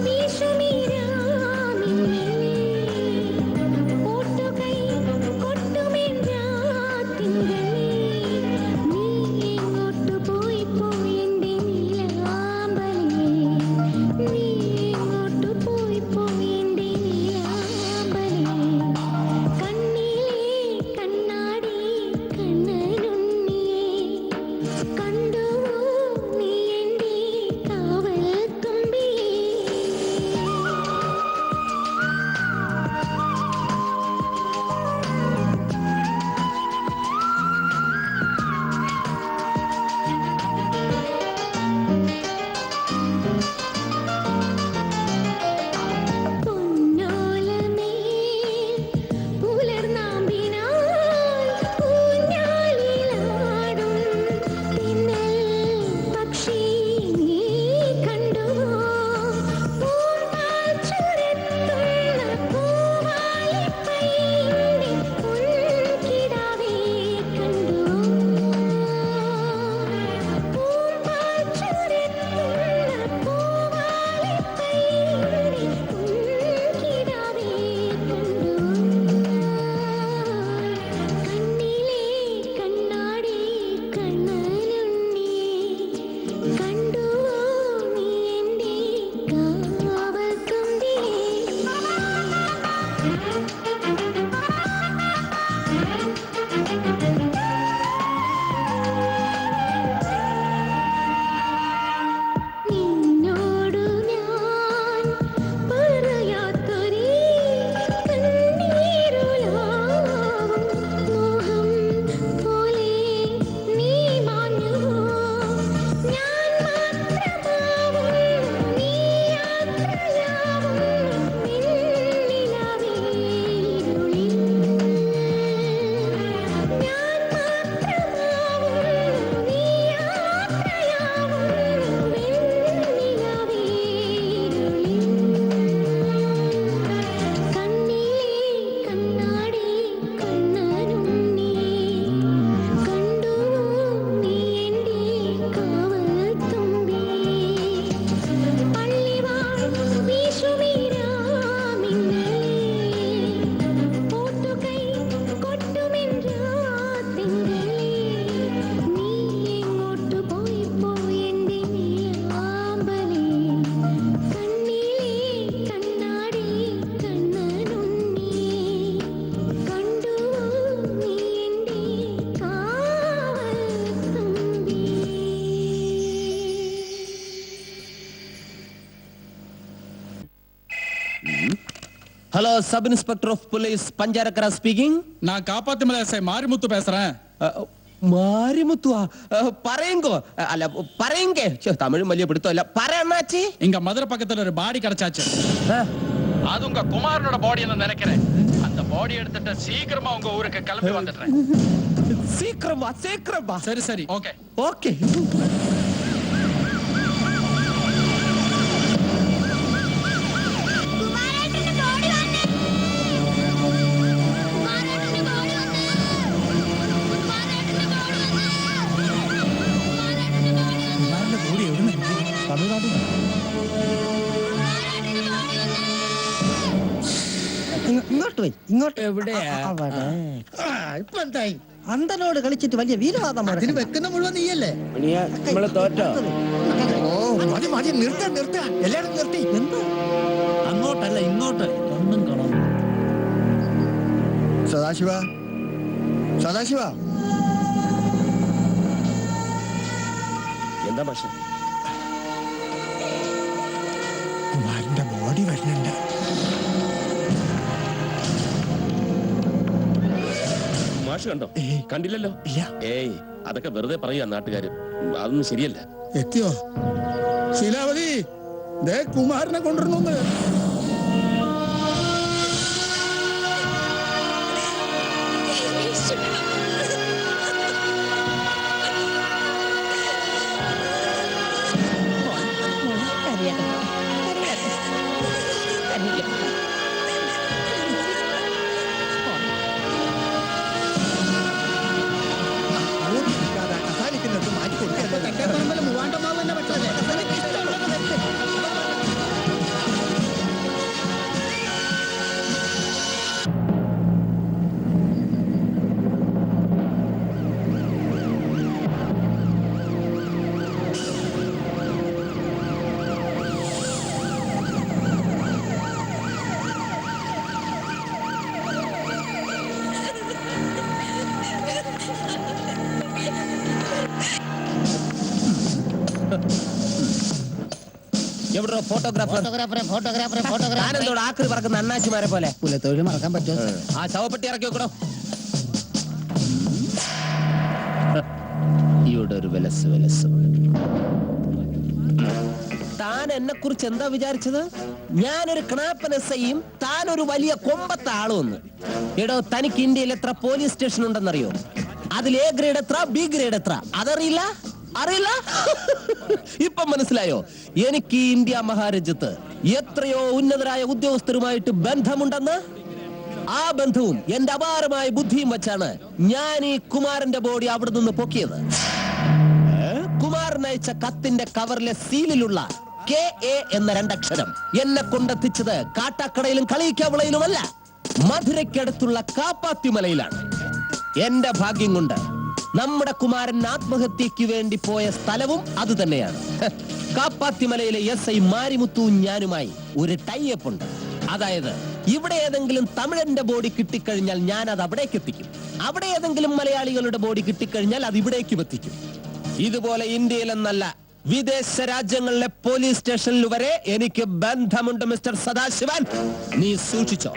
നീ hello sub inspector of police Pancharakkara speaking. நான் காப்பாத்துமலை எஸ்ஐ மாரிமுத்து பேசுறேன். മാരിമുത്തുവാ പറയങ്കോ അല്ല പറയങ്കേ തമിഴും വലിയ പിടുത്തമല്ല പറയണ്ണാച്ചി. இங்க மதுரை பக்கத்துல ஒரு பாடி கிடைச்சாச்சு. அது உங்க குமாரனோட பாடின்னு நினைக்கிறேன். அந்த பாடி எடுத்துட்டு சீக்கிரமா உங்க ஊருக்கு கிளம்பி வந்துடுறேன். சீக்கிரமா சீக்கிரமா. சரி சரி ஓகே ஓகே. ഇങ്ങോട്ട് പോയി ഇങ്ങോട്ട് എവിടെയാ? ഇപ്പൊ എന്തായി അന്തനോട് കളിച്ചിട്ട് വലിയ വീരവാദം അതിന് വെക്കുന്ന മുഴുവൻ നീയല്ലേ നമ്മള് തോറ്റോ? മതി മതി നിർത്ത എല്ലാരും നിർത്തി. എന്താ അങ്ങോട്ടല്ല ഇങ്ങോട്ട്. ഒന്നും കാണാൻ സദാശിവ സദാശിവ എന്താ പക്ഷെ കുമാരന്റെ ബോഡി വരുന്നുണ്ട്. മാഷ് കണ്ടോ? കണ്ടില്ലല്ലോ. ഏയ് അതൊക്കെ വെറുതെ പറയാ നാട്ടുകാര്. അതൊന്നും ശരിയല്ല. എത്തിയോ ശീലാവതി? ദേ കുമാരനെ കൊണ്ടുവരുന്നു. കസാലിക്കുന്നത് മാറ്റി കൊടുക്കല്ലോ. മൂവാണ്ടമാവ് തന്നെ പറ്റേ എവിടെ ഫോട്ടോഗ്രാഫർ? ഞാനെന്തോട് ആക്രി പറക്കുന്ന അണ്ണാച്ചിമാരെ പോലെ പുലത്തൊഴിൽ മറക്കാൻ പറ്റുമോ? ആ ശവപ്പെട്ടി ഇറക്കി വെക്കണോ? ഇവിടെ ഒരു വിലസ്. താൻ എന്നെ കുറിച്ച് എന്താ വിചാരിച്ചത്? ഞാനൊരു കണാപ്പൻ എസ്ഐയും താൻ ഒരു വലിയ കൊമ്പത്തെ ആളുമെന്ന്. എടോ, തനിക്ക് ഇന്ത്യയിൽ എത്ര പോലീസ് സ്റ്റേഷൻ ഉണ്ടെന്നറിയോ? അതിൽ എ ഗ്രേഡ് എത്ര, ബി ഗ്രേഡ് എത്ര? അതറിയില്ല? അറിയില്ല? ഇപ്പൊ മനസ്സിലായോ? എനിക്ക് ഈ ഇന്ത്യ മഹാരാജ്യത്ത് എത്രയോ ഉന്നതരായ ഉദ്യോഗസ്ഥരുമായിട്ട് ബന്ധമുണ്ടെന്ന്. ആ ബന്ധവും എന്റെ അപാരമായ ബുദ്ധിയും വെച്ചാണ് ഞാൻ ഈ കുമാരന്റെ ബോഡി അവിടെ നിന്ന് പൊക്കിയത്. കുമാരൻ അയച്ച കത്തിന്റെ കവറിലെ സീലിലുള്ള KA എന്ന രണ്ടക്ഷരം എന്നെ കൊണ്ടെത്തിച്ചത് കാട്ടാക്കടയിലും കളിയിക്കാവിളയിലുമല്ല, മധുരയ്ക്കടുത്തുള്ള കാപ്പാത്തിമലയിലാണ്. എന്റെ ഭാഗ്യം കൊണ്ട് നമ്മുടെ കുമാരൻ ആത്മഹത്യക്ക് വേണ്ടി പോയ സ്ഥലവും അത് തന്നെയാണ്. കാപ്പാത്തിമലയിലെ SI മാരിമുത്തുവും ഞാനുമായി ഒരു ടൈഅപ്പ് ഉണ്ട്. അതായത് ഇവിടെ ഏതെങ്കിലും തമിഴന്റെ ബോഡി കിട്ടിക്കഴിഞ്ഞാൽ ഞാൻ അത് അവിടേക്ക് എത്തിക്കും. അവിടെ ഏതെങ്കിലും മലയാളികളുടെ ബോഡി കിട്ടിക്കഴിഞ്ഞാൽ അത് ഇവിടേക്കും എത്തിക്കും. ഇതുപോലെ ഇന്ത്യയിലെന്നല്ല, വിദേശ രാജ്യങ്ങളിലെ പോലീസ് സ്റ്റേഷനിൽ വരെ എനിക്ക് ബന്ധമുണ്ട് മിസ്റ്റർ സദാശിവൻ. നീ സൂക്ഷിച്ചോ.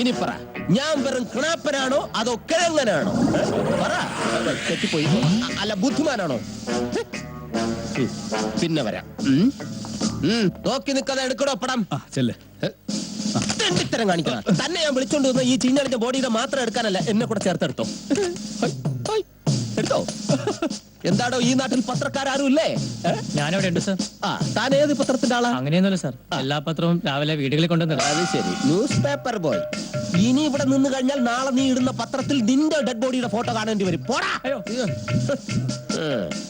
ഇനി പറ, ഞാൻ വെറും കിണാപ്പനാണോ അതോ കിഴങ്ങനാണോ? പറ. തെറ്റിപ്പോയി. അല്ല, ബുദ്ധിമാനാണോ? പിന്നെ വരാം. നോക്കി നിൽക്കാതെ എടുക്കണോ പടം? തെണ്ടിത്തരം കാണിക്കണം. തന്നെ ഞാൻ വിളിച്ചോണ്ട് വന്ന ഈ ചീഞ്ഞളിന്റെ ബോഡിയുടെ മാത്രം എടുക്കാനല്ല, എന്നെ കൂടെ ചേർത്തെടുത്തോ. എടുത്തോ. എന്താടോ, ഈ നാട്ടിൽ പത്രക്കാരും ഇല്ലേ? ഞാനവിടെ ഉണ്ട് സർ. ആ, താൻ ഏത് പത്രത്തിന്റെ ആളാ? അങ്ങനെയൊന്നുമല്ല സർ, എല്ലാ പത്രവും രാവിലെ വീടുകളിൽ കൊണ്ടുവന്നിടും. അത് ശരി, ന്യൂസ് പേപ്പർ ബോയ്. ഇനി ഇവിടെ നിന്ന് കഴിഞ്ഞാൽ നാളെ നീ ഇടുന്ന പത്രത്തിൽ നിന്റെ ഡെഡ് ബോഡിയുടെ ഫോട്ടോ കാണേണ്ടി വരും. പോടാ.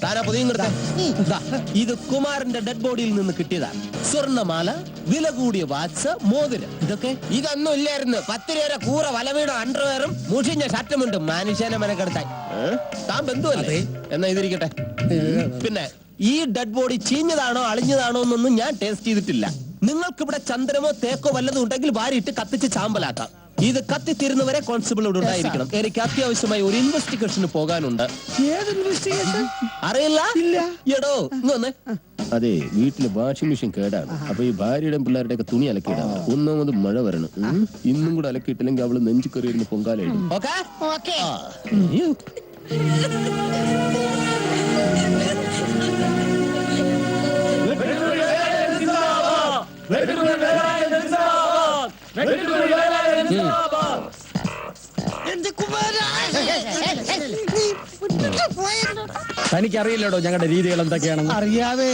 താനാ പൊതിയും കൊടുത്ത. ഇത് കുമാരന്റെ ഡെഡ് ബോഡിയിൽ നിന്ന് കിട്ടിയതാണ്. സ്വർണ്ണമാല, വില കൂടിയ വാച്ച്, മോതിരം. ഇതൊന്നും ഇല്ലായിരുന്നു. 10 രൂപ കൂറ വലവീടും അണ്ടർവെയറും മുഷിഞ്ഞ ഷർട്ടുമുണ്ട്. മനുഷ്യനെ മെനക്കെടുത്താൻ താൻ ബന്ധുവല്ലേ? എന്നാ ഇതിരിക്കട്ടെ. പിന്നെ ഈ ഡെഡ് ബോഡി ചീഞ്ഞതാണോ അളിഞ്ഞതാണോ എന്നൊന്നും ഞാൻ ടേസ്റ്റ് ചെയ്തിട്ടില്ല. നിങ്ങൾക്ക് ഇവിടെ ചന്ദനമോ തേക്കോ വല്ലതും ഉണ്ടെങ്കിൽ വാരിയിട്ട് കത്തിച്ച് ചാമ്പലാക്കാം. ഇത് കത്തിത്തീരുന്നവരെ കോൺസ്റ്റബിൾ ഇവിടെ ഉണ്ടായിരിക്കണം. എനിക്ക് അത്യാവശ്യമായി ഒരു ഇൻവെസ്റ്റിഗേഷന് പോകാനുണ്ട്. ഏത് ഇൻവെസ്റ്റിഗേഷൻ? അറിയില്ല? ഇല്ല. എടോ ഇങ്ങൊന്ന്. അതെ, വീട്ടില് വാഷിംഗ് മെഷീൻ കേടാണ്. അപ്പൊ ഈ ഭാര്യയുടെ പിള്ളേരുടെ ഒക്കെ തുണി അലക്കിയിടാണ്. ഒന്നാമത് മഴ വരണം. ഇന്നും കൂടെ അലക്കിയിട്ടില്ലെങ്കിൽ അവള് നെഞ്ചു കയറിയിരുന്ന് പൊങ്കാലായിരുന്നു. ഓക്കേ. എന്റെ കുമാര, തനിക്കറിയില്ലടോ ഞങ്ങളുടെ രീതികൾ എന്തൊക്കെയാണെന്ന്. അറിയാവേ.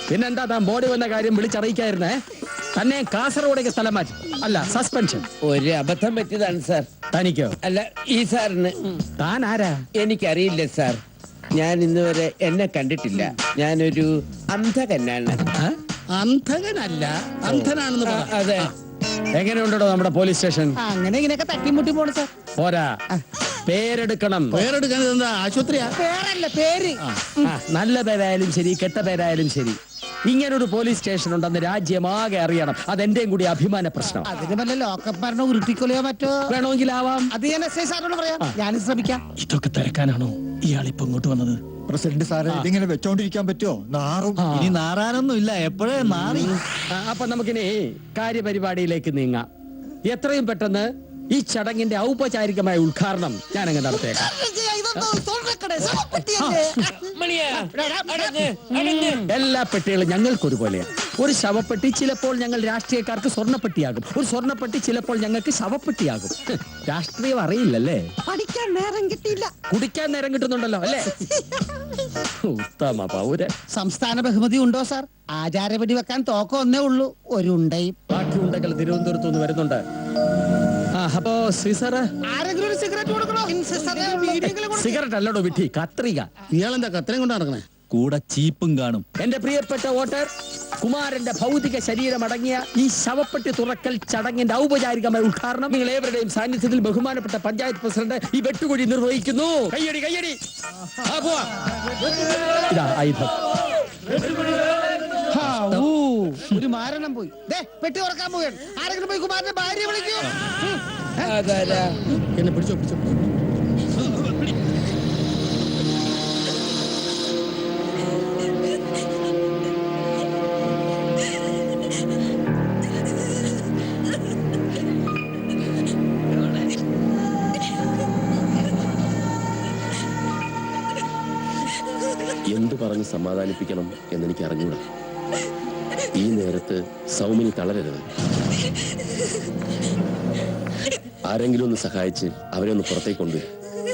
പിന്നെന്താ താൻ ബോഡി വന്ന കാര്യം വിളിച്ചറിയിക്കായിരുന്നേ? തന്നെ കാസർഗോഡേക്ക് സ്ഥലം മാറ്റി, അല്ല സസ്പെൻഷൻ. ഒരു അബദ്ധം പറ്റിയതാണ് സാർ. തനിക്കോ? അല്ല, ഈ സാറിന്. താൻ ആരാ? എനിക്കറിയില്ല സാർ. ഞാൻ ഇന്ന് വരെ എന്നെ കണ്ടിട്ടില്ല. ഞാനൊരു അന്ധകനാണ്. അന്ധകനല്ല, അന്ധനാണെന്ന് പറ. അതെ. എങ്ങനെയുണ്ടോ നമ്മുടെ പോലീസ് സ്റ്റേഷൻ? അങ്ങനെ ഇങ്ങനെയൊക്കെ തട്ടിമുട്ടി പോണ സാർ. പോരാ, പേരെടുക്കണം. പേരെടുക്കാൻ എന്താ ആശുപത്രിയാ? പേരല്ല, പേര്. നല്ല പേരായാലും ശരി, കെട്ട പേരായാലും ശരി, ഇങ്ങനൊരു പോലീസ് സ്റ്റേഷൻ ഉണ്ടെന്ന് രാജ്യമാകെ അറിയണം. അതെന്റെയും കൂടി അഭിമാന പ്രശ്നം. അതിന് വല്ല ലോക്കപ്പ് മരണോ ഉരുട്ടിക്കൊലയോ മറ്റോ വേണമെങ്കിൽ ആവാം. അത് ഞാൻ എസ് ഐ സാറിനോട് പറയാം. ഞാൻ ശ്രമിക്കാം. ഇതൊക്കെ തിരക്കാനാണോ ഇയാളിപ്പോ ഇങ്ങോട്ട് വന്നത്? പ്രസിഡന്റ് സാറേ, ഇതിങ്ങനെ വെച്ചോണ്ടിരിക്കാൻ പറ്റുമോ? നാറും. ഇനി നാറാനൊന്നും ഇല്ല, എപ്പോഴേ നാറി. അപ്പൊ നമുക്കിനി കാര്യപരിപാടിയിലേക്ക് നീങ്ങാം. എത്രയും പെട്ടെന്ന് ഈ ചടങ്ങിന്റെ ഔപചാരികമായ ഉദ്ഘാടനം ഞാനങ്ങ് നടത്തിയേക്കാം. എല്ലാ പെട്ടികളും ഞങ്ങൾക്കൊരുപോലെയാണ്. ഒരു ശവപ്പെട്ടി ചിലപ്പോൾ ഞങ്ങൾ രാഷ്ട്രീയക്കാർക്ക് സ്വർണ്ണപ്പെട്ടിയാകും, ഒരു സ്വർണ്ണപ്പെട്ടി ചിലപ്പോൾ ഞങ്ങൾക്ക് ശവപ്പെട്ടിയാകും. രാഷ്ട്രീയം അറിയില്ലല്ലേ? പഠിക്കാൻ നേരം കിട്ടിയില്ല. കുടിക്കാൻ നേരം കിട്ടുന്നുണ്ടല്ലോ അല്ലേ? ഉത്തമ പൗര. സംസ്ഥാന ബഹുമതി ഉണ്ടോ സാർ? ആചാരപടി വെക്കാൻ തോക്കം ഒന്നേ ഉള്ളൂ, ഒരു ഉണ്ടയും. ബാക്കി ഉണ്ടകൾ തിരുവനന്തപുരത്ത് നിന്ന് വരുന്നുണ്ട്. അപ്പോ സീസറ് ആരെങ്കിലും ഒരു സിഗരറ്റ് കൊടുക്കണോ? സിഗരറ്റ് അല്ലടോ വിട്ടി, കത്രിക. ഇയാളെന്താ കത്രയും കൊണ്ട് നടക്കണേ? കൂടെ ചീപ്പും കാണും. എന്റെ പ്രിയപ്പെട്ട വോട്ടർ, കുമാരന്റെ ഭൗതിക ശരീരം അടങ്ങിയ ഈ ശവപ്പെട്ടി തുറക്കൽ ചടങ്ങിന്റെ ഔപചാരികമായ ഉദ്ഘാടനം നിങ്ങൾ ഏവരുടെയും സാന്നിധ്യത്തിൽ ബഹുമാനപ്പെട്ട പഞ്ചായത്ത് പ്രസിഡന്റ് ഈ വെട്ടുകുഴി നിർവഹിക്കുന്നു. കയ്യടി കയ്യടി. ഇതാ ആയുധം. ഒരു മാരണം പോയി. പെട്ടി തുറക്കാൻ പോവുകയാണ്. ആരെങ്കിലും പോയി കുമാരന്റെ ഭാര്യ വിളിക്കൂ. എന്നെ പിടിച്ചോ പിടിച്ചോ. എന്തു പറഞ്ഞ് സമാധാനിപ്പിക്കണം എന്നെനിക്ക് അറിഞ്ഞൂടാ. ഈ നേരത്ത് സൗമിനി തളരരുത്. ആരെങ്കിലും ഒന്ന് സഹായിച്ച് അവരെ ഒന്ന് പുറത്തേക്ക് കൊണ്ടുവരും.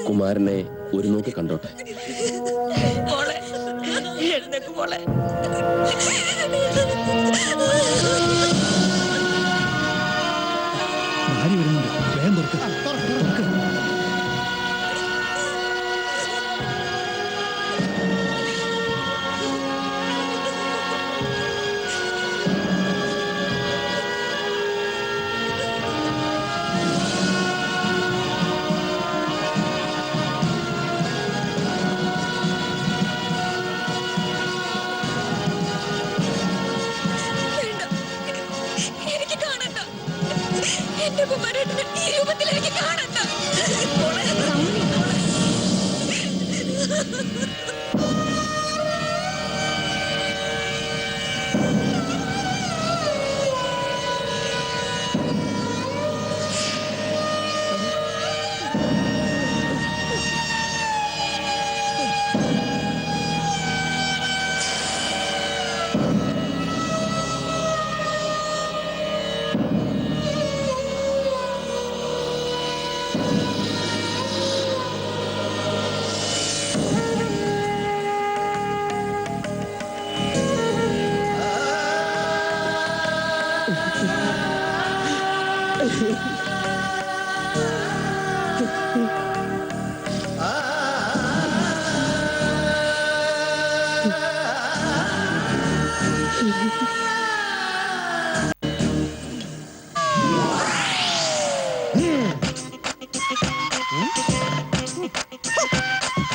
കുമാരനെ ഒരു നോക്ക് കണ്ടോട്ടെ. ഭാര്യ വരുന്നുണ്ട്, വേഗം തുറക്ക്. എനിക്ക് കാണണ്ട. എന്റെ കുമാരേട്ടനെ ഈ രൂപത്തിൽ എനിക്ക് കാണണ്ട.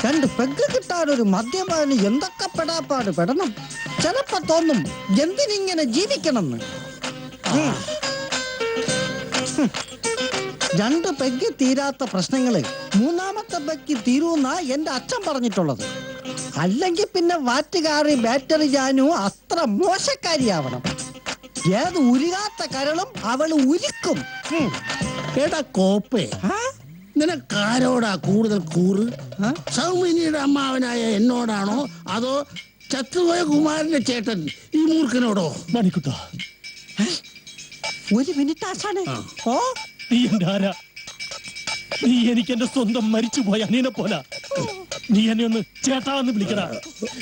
രണ്ട് പെഗ് കിട്ടാനൊരു മദ്യപാനി എന്തൊക്കെ പെടാപ്പാട് പെടണം. ചിലപ്പോ തോന്നും എന്തിനിങ്ങനെ ജീവിക്കണം എന്ന്. രണ്ട് പെഗ് തീരാത്ത പ്രശ്നങ്ങള് മൂന്നാമത്തെ പെഗ് തീരൂന്നാ എന്റെ അച്ഛൻ പറഞ്ഞിട്ടുള്ളത്. അല്ലെങ്കിൽ പിന്നെ വാറ്റുകാരി ബാറ്ററി ജാനു അത്ര മോശക്കാരിയാവണം. ഏത് ഉരുകാത്ത കരളും അവള് ഉരുക്കും. എടാ കോപ്പേ, നിനക്കാരോടാ കൂടുതൽ കൂറ്? സൗമിനിയുടെ അമ്മാവനായ എന്നോടാണോ അതോ ചത്തുപോയ കുമാരന്റെ ചേട്ടൻ ഈ മൂർഖനോടോ? മണിക്കുട്ട, ഒരു മിനിറ്റ് ആശാനെ. ഓ, നീ എന്റെ ആരാ? നീ എനിക്ക് എന്റെ സ്വന്തം മരിച്ചുപോയ അനിയനെ പോല. നീ എന്നെ ഒന്ന് ചേട്ടാന്ന് വിളിക്കടാ.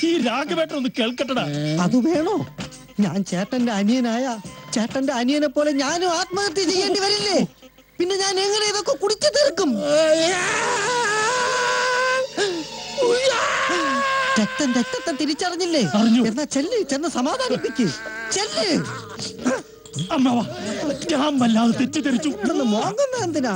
ഈ രാഘവേട്ടൻ ഒന്ന് കേൾക്കട്ടടാ. അത് വേണോ? ഞാൻ ചേട്ടന്റെ അനിയനായ ചേട്ടന്റെ അനിയനെ പോലെ ഞാനും ആത്മഹത്യ ചെയ്യേണ്ടി വരില്ലേ? പിന്നെ ഞാൻ എങ്ങനെ ഇതൊക്കെ കുടിച്ചു തീർക്കും? രക്തം രക്തത്തെ തിരിച്ചറിഞ്ഞില്ലേ? എന്നാ ചെല്ല്, ചെന്ന് സമാധാനിപ്പിക്ക്. ചെല്ല്. അമ്മാവാ, ഞാൻ വല്ലാതെ തെറ്റിദ്ധരിച്ചു. മോങ്ങുന്ന എന്തിനാ?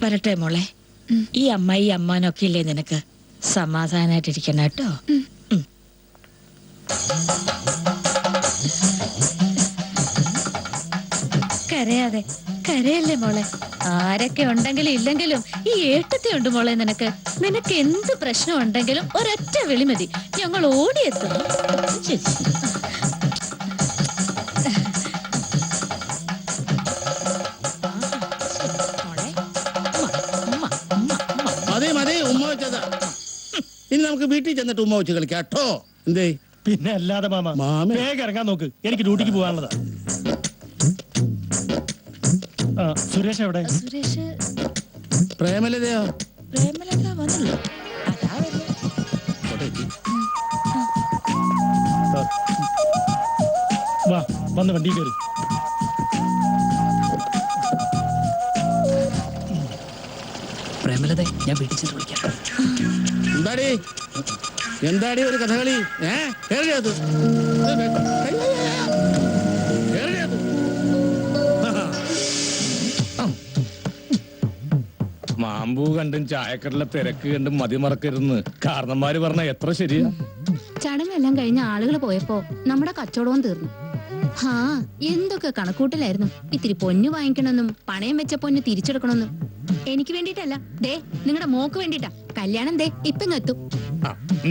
വരട്ടെ മോളെ. ഈ അമ്മായി അമ്മാനൊക്കെ ഇല്ലേ നിനക്ക്? സമാധാനായിട്ടിരിക്കണം കേട്ടോ. കരയാതെ, കരയല്ലേ മോളെ. ആരൊക്കെ ഉണ്ടെങ്കിലും ഇല്ലെങ്കിലും ഈ ഏട്ടത്തി ഉണ്ട് മോളെ നിനക്ക്. നിനക്ക് എന്ത് പ്രശ്നം ഉണ്ടെങ്കിലും ഒരൊറ്റ വിളി മതി, ഞങ്ങൾ ഓടിയെത്തും. ശരി. മതി മതി, ഉമ്മ വെച്ചതാ. ഇനി നമുക്ക് വീട്ടിൽ ചെന്നിട്ട് ഉമ്മ വെച്ച് കളിക്കാം കേട്ടോ. എന്തേ? പിന്നെ അല്ലാതെ മാമ, വേഗം ഇറങ്ങാൻ നോക്ക്. എനിക്ക് ഡ്യൂട്ടിക്ക് പോകാനുള്ളതാ. സുരേഷ് എവിടെ? സുരേഷ് പ്രേമലതയോ? പ്രേമലത വന്നില്ല. അതാ വരുന്നത്. വാ, വന്ന് വണ്ടി കയറി. പ്രേമലതേ, ഞാൻ വീട്ടിൽ ചെന്ന് വിളിക്കാം. എന്താടി എന്താടി ഒരു കഥകളി? കേറിയത് മാമ്പൂ കണ്ടും ചായക്കടല തിരക്ക് കണ്ടും മതിമറക്കരുന്ന് കാരണന്മാര് പറഞ്ഞ എത്ര ശരിയാ. ചടങ്ങെല്ലാം കഴിഞ്ഞ ആളുകൾ പോയപ്പോ നമ്മുടെ കച്ചവടവും തീർന്നു. ഹാ, എന്തൊക്കെ കണക്കൂട്ടലായിരുന്നു. ഇത്തിരി പൊന്നു വാങ്ങിക്കണമെന്നും പണയം വെച്ച പൊന്ന് തിരിച്ചെടുക്കണമെന്നും. എനിക്ക് വേണ്ടിട്ടല്ല, ദേ നിങ്ങളുടെ മോക്ക് വേണ്ടിട്ടാ. കല്യാണം ദേ ഇപ്പങ്ങെത്തും.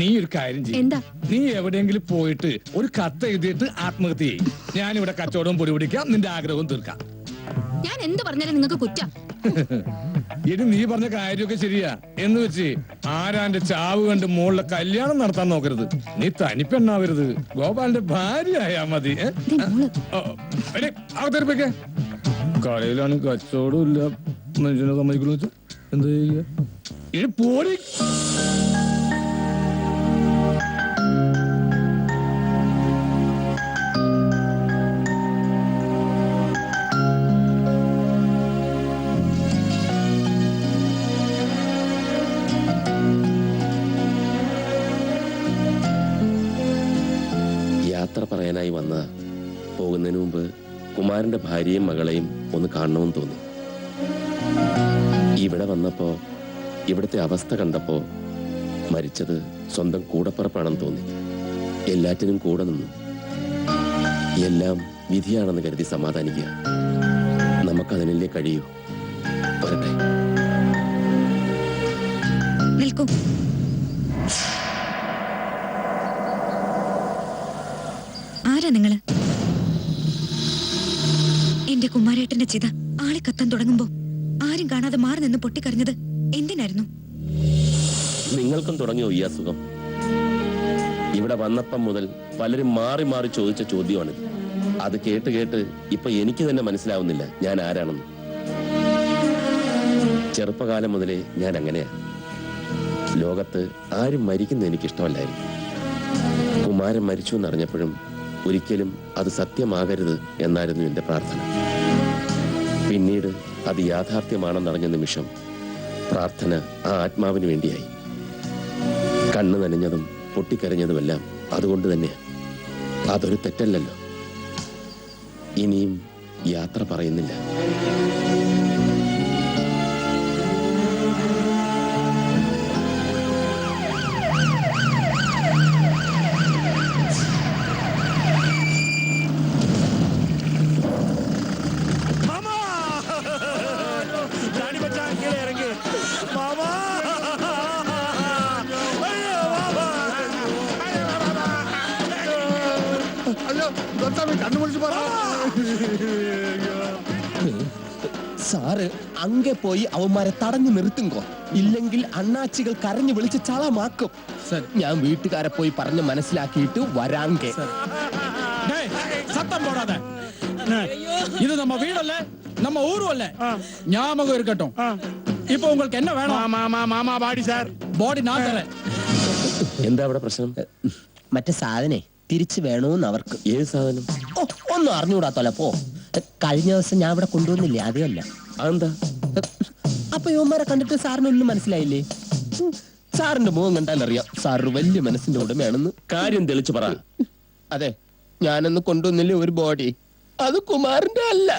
നീ ഒരു കാര്യം ചെയ്യും. എന്താ? നീ എവിടെയെങ്കിലും പോയിട്ട് ഒരു കത്ത് എഴുതിയിട്ട് ആത്മഹത്യ ചെയ്യും. ഞാനിവിടെ കച്ചവടവും പൊടി പിടിക്കാം, നിന്റെ ആഗ്രഹവും തീർക്കാം. ഞാൻ എന്ത് പറഞ്ഞാലും നിങ്ങൾക്ക് കുറ്റം. ഇനി നീ പറഞ്ഞ കാര്യമൊക്കെ ശരിയാ എന്ന് വെച്ച് ആരാന്റെ ചാവ് കണ്ട് മോളിലെ കല്യാണം നടത്താൻ നോക്കരുത്. നീ തനിപ്പെണ്ണാവരുത്. ഗോപാലിന്റെ ഭാര്യയായാ മതി. അകത്തെടുപ്പിക്കേ. കടയിലാണ് കച്ചവടം ഇല്ല, മനുഷ്യനെ സമ്മതിക്കുന്നു വെച്ചാ എന്താ ചെയ്യുക? ഇനി പോരി. യാത്ര പറയാനായി വന്ന പോകുന്നതിന് മുമ്പ് കുമാരന്റെ ഭാര്യയും മകളെയും ഒന്ന് കാണണമെന്ന് തോന്നി. ഇവിടെ വന്നപ്പോ ഇവിടുത്തെ അവസ്ഥ കണ്ടപ്പോ മരിച്ചത് സ്വന്തം കൂടപ്പറപ്പാണെന്ന് തോന്നി. എല്ലാറ്റിനും കൂടെ നിന്നു. എല്ലാം വിധിയാണെന്ന് കരുതി സമാധാനിക്കുക. നമുക്കതിനല്ലേ കഴിയൂ. വരട്ടെ. നിൽക്കൂ. ആരാ നിങ്ങള്? എന്റെ കുമാരേട്ടന്റെ ചിത ആളെ കത്താൻ തുടങ്ങുമ്പോ ആരും കാണാതെ മാറി നിന്ന് പൊട്ടിക്കരഞ്ഞത് എന്തിനായിരുന്നു? നിങ്ങൾക്കും തുടങ്ങിയോ ഈ അസുഖം? ഇവിടെ വന്നപ്പം മുതൽ പലരും മാറി മാറി ചോദിച്ച ചോദ്യമാണിത്. അത് കേട്ട് കേട്ട് ഇപ്പൊ എനിക്ക് തന്നെ മനസ്സിലാവുന്നില്ല ഞാൻ ആരാണെന്ന്. ചെറുപ്പകാലം മുതലേ ഞാൻ അങ്ങനെയാ. ലോകത്ത് ആരും മരിക്കുന്ന എനിക്കിഷ്ടമല്ലായിരുന്നു. കുമാരൻ മരിച്ചു എന്നറിഞ്ഞപ്പോഴും ഒരിക്കലും അത് സത്യമാകരുത് എന്നായിരുന്നു എന്റെ പ്രാർത്ഥന. പിന്നീട് അത് യാഥാർത്ഥ്യമാണെന്നറിഞ്ഞ നിമിഷം പ്രാർത്ഥന ആ ആത്മാവിന് വേണ്ടിയായി. കണ്ണു നനഞ്ഞതും പൊട്ടിക്കരഞ്ഞതുമെല്ലാം അതുകൊണ്ട് തന്നെയാ. അതൊരു തെറ്റല്ലല്ലോ. ഇനിയും യാത്ര പറയുന്നില്ല. സാറ് അങ്ങെ പോയി അവന്മാരെ തടഞ്ഞു നിർത്തുങ്കോ, ഇല്ലെങ്കിൽ അണ്ണാച്ചികൾ കരഞ്ഞു വിളിച്ച് ചളമാക്കും. ഞാൻ വീട്ടുകാരെ പോയി പറഞ്ഞ് മനസ്സിലാക്കിയിട്ട് വരാങ്കെ. சத்தம் போடாத. இது நம்ம வீடல்ல, நம்ம ஊரும் அல்ல. ஞாபகம் இருக்கட்டும். இப்போ உங்களுக்கு என்ன வேணும்? மாமா பாடி சார். பாடி நான் தரேன். എന്താ അവിടെ പ്രശ്നം? മറ്റേ സാധനെ തിരിച്ചു വേണോന്ന് അവർക്ക്. ഏത് സാധനം? ഓ, ഒന്നും അറിഞ്ഞുകൂടാത്തോല പോ. കഴിഞ്ഞ ദിവസം ഞാൻ ഇവിടെ കൊണ്ടുവന്നില്ലേ, അതേയല്ല. അതെന്താ? അപ്പൊ യുവന്മാരെ കണ്ടിട്ട് സാറിനൊന്നും മനസ്സിലായില്ലേ? സാറിന്റെ മുഖം കണ്ടാലറിയാം സാറ് വലിയ മനസ്സിന്റെ ഉടമയാണെന്ന്. കാര്യം തെളിച്ചു പറ. അതെ, ഞാനൊന്ന് കൊണ്ടുവന്നില്ലേ ഒരു ബോഡി, അത് കുമാരന്റെ അല്ല,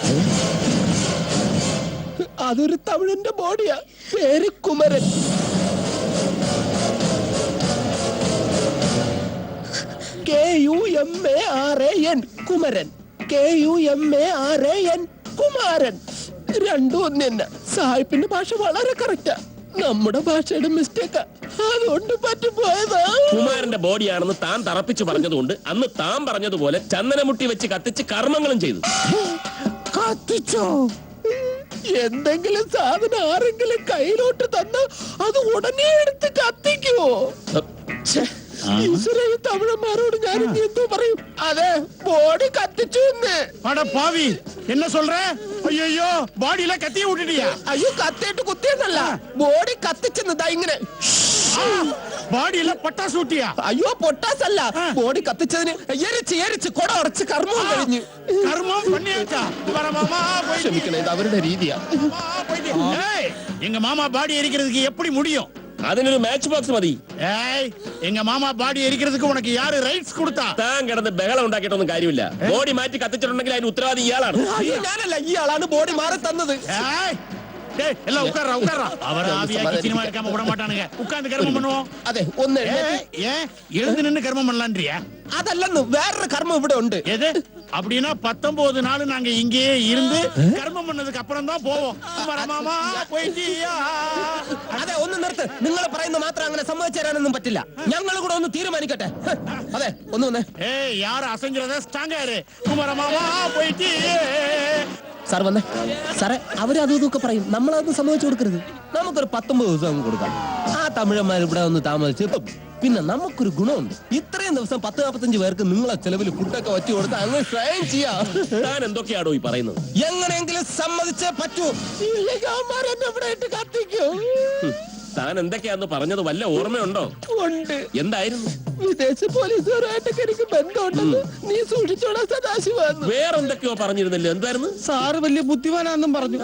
അതൊരു തമിഴന്റെ ബോഡിയാ. പേര് കുമരൻ. KUMARAN കുമരൻ. KUMARAN കുമാരൻ. രണ്ടും ഒന്ന് തന്നെ. സാഹിബിന്റെ ഭാഷ വളരെ കറക്റ്റാ, നമ്മുടെ ഭാഷയുടെ മിസ്റ്റേക്കാ, അതുകൊണ്ട് പറ്റിപ്പോയതാ. കുമാരന്റെ ബോഡിയാണെന്ന് താൻ തറപ്പിച്ച് പറഞ്ഞതുകൊണ്ട് അന്ന് താൻ പറഞ്ഞതുപോലെ ചന്ദനമുട്ടി വെച്ച് കത്തിച്ച് കർമ്മങ്ങളും ചെയ്തു. കത്തിച്ചോ? എന്തെങ്കിലും സാധനം ആരെങ്കിലും കയ്യിലോട്ട് തന്ന അത് ഉടനെ എടുത്ത് കത്തിക്കുവോ? ഈശ്വര, ഈ തമിഴന്മാരോട് ഞാൻ ഇനി എന്തോ പറയും? അതെ, ബോഡി കത്തിച്ചു. அட பாவி, என்ன சொல்ற? ஐயோ, பாடியில கத்திய விட்டுட்டியா? അയ്യോ, കത്തിയിട്ട് കുത്തിയെന്നല്ല, ബോഡി കത്തിച്ചെന്നതാ ഇങ്ങനെ. பாடியில பட்டாசு விட்டியா? അയ്യോ, പൊട്ടാസല്ല, ബോഡി കത്തിച്ചതിന് എരിച്ച് കൊട ഉടച്ച് കർമ്മവും കഴിഞ്ഞു. கர்மம் பண்ணியாச்சா? வர மாமா, போய் ക്ഷമിക്കണം, ഇത് അവരുടെ രീതിയാ. ஏய், எங்க மாமா பாடி எரிக்கிறதுக்கு எப்படி முடியும்? അതിനൊരു മാച്ച് ബോക്സ് മതി. ஏய், எங்க மாமா பாடி எரிக்கிறதுக்கு உனக்கு யாரு ரைட்ஸ் கொடுத்தா? താൻ കിടന്ന് ബഹളം ഉണ്ടാക്കിയിട്ടൊന്നും കാര്യമില്ല. ബോഡി മാറ്റി കത്തിച്ചിട്ടുണ്ടെങ്കിൽ അതിന് ഉത്തരവാദി ഇയാളാണ്. അയ്യോ, ഞാനല്ല, ഇയാളാണ് ബോഡി മാറി തന്നത്. ஏய், டேய், எல்லாம் உட்கார்றா. அவர் ஆவியாக்கி சினிமா எடுக்காம விட மாட்டானுங்க. உட்கார்ந்து கர்மம் பண்ணுவோம். അതെ, ഒന്ന് ஏன் எழுந்து நின்னு கர்மம் பண்ணலான்றியா? അതല്ലെന്ന്, വേറൊരു കർമ്മം ഇവിടെ ഉണ്ട്. எது? அப்படின்னா 19 நாள் நாங்க இங்கேயே இருந்து கர்மம் பண்ணதுக்கு அப்புறம் தான் போவோம். മാമാ പോയിട്ടിയാ? അതെ, ഒന്ന് നിർത്ത്. നിങ്ങൾ പറയുന്ന മാത്രം അങ്ങനെ സമ്മതിച്ചു തരാനൊന്നും പറ്റില്ല. ഞങ്ങൾ കൂടെ ഒന്ന് തീരുമാനിക്കട്ടെ. അതെ, ഒന്ന് വന്നേ. ஏய், யார் அசைஞ்சறத ஸ்ட்ராங்கா இரு. குமார மாமா போயிட்டியே. സാർ വന്നേ. സാറേ, അവര് അതും ഇതൊക്കെ പറയും, നമ്മളതൊന്നും സമ്മതിച്ചു കൊടുക്കരുത്. നമുക്കൊരു 19 ദിവസം കൊടുക്കാം. ആ തമിഴന്മാർ ഇവിടെ ഒന്ന് താമസിച്ച് പിന്നെ നമുക്കൊരു ഗുണമുണ്ട്. ഇത്രയും ദിവസം 10-45 പേർക്ക് നിങ്ങളെ ചെലവിൽ ഫുഡൊക്കെ വച്ചു കൊടുത്ത് അങ്ങ് ട്രെയിൻ ചെയ്യാം. താൻ എന്തൊക്കെയാണോ ഈ പറയുന്നത്? എങ്ങനെയെങ്കിലും സമ്മതിച്ചേ പറ്റൂ, ഇല്ലെങ്കിൽ അവന്മാർ എന്നെ ഇവിടെ ഇട്ട് കത്തിക്കൂ. താൻ എന്തൊക്കെയാന്ന് പറഞ്ഞത് വല്ല ഓർമ്മയുണ്ടോ? ഉണ്ട്. എന്തായിരുന്നു? വിദേശ പോലീസുകാരായിട്ടൊക്കെ എനിക്ക് ബന്ധമുണ്ടെന്ന് നീ സൂക്ഷിച്ചോടാ സദാശിവ. വേറെന്തൊക്കെയോ പറഞ്ഞിരുന്നല്ലോ, എന്തായിരുന്നു? സാറ് വലിയ ബുദ്ധിമാനാന്നും പറഞ്ഞു.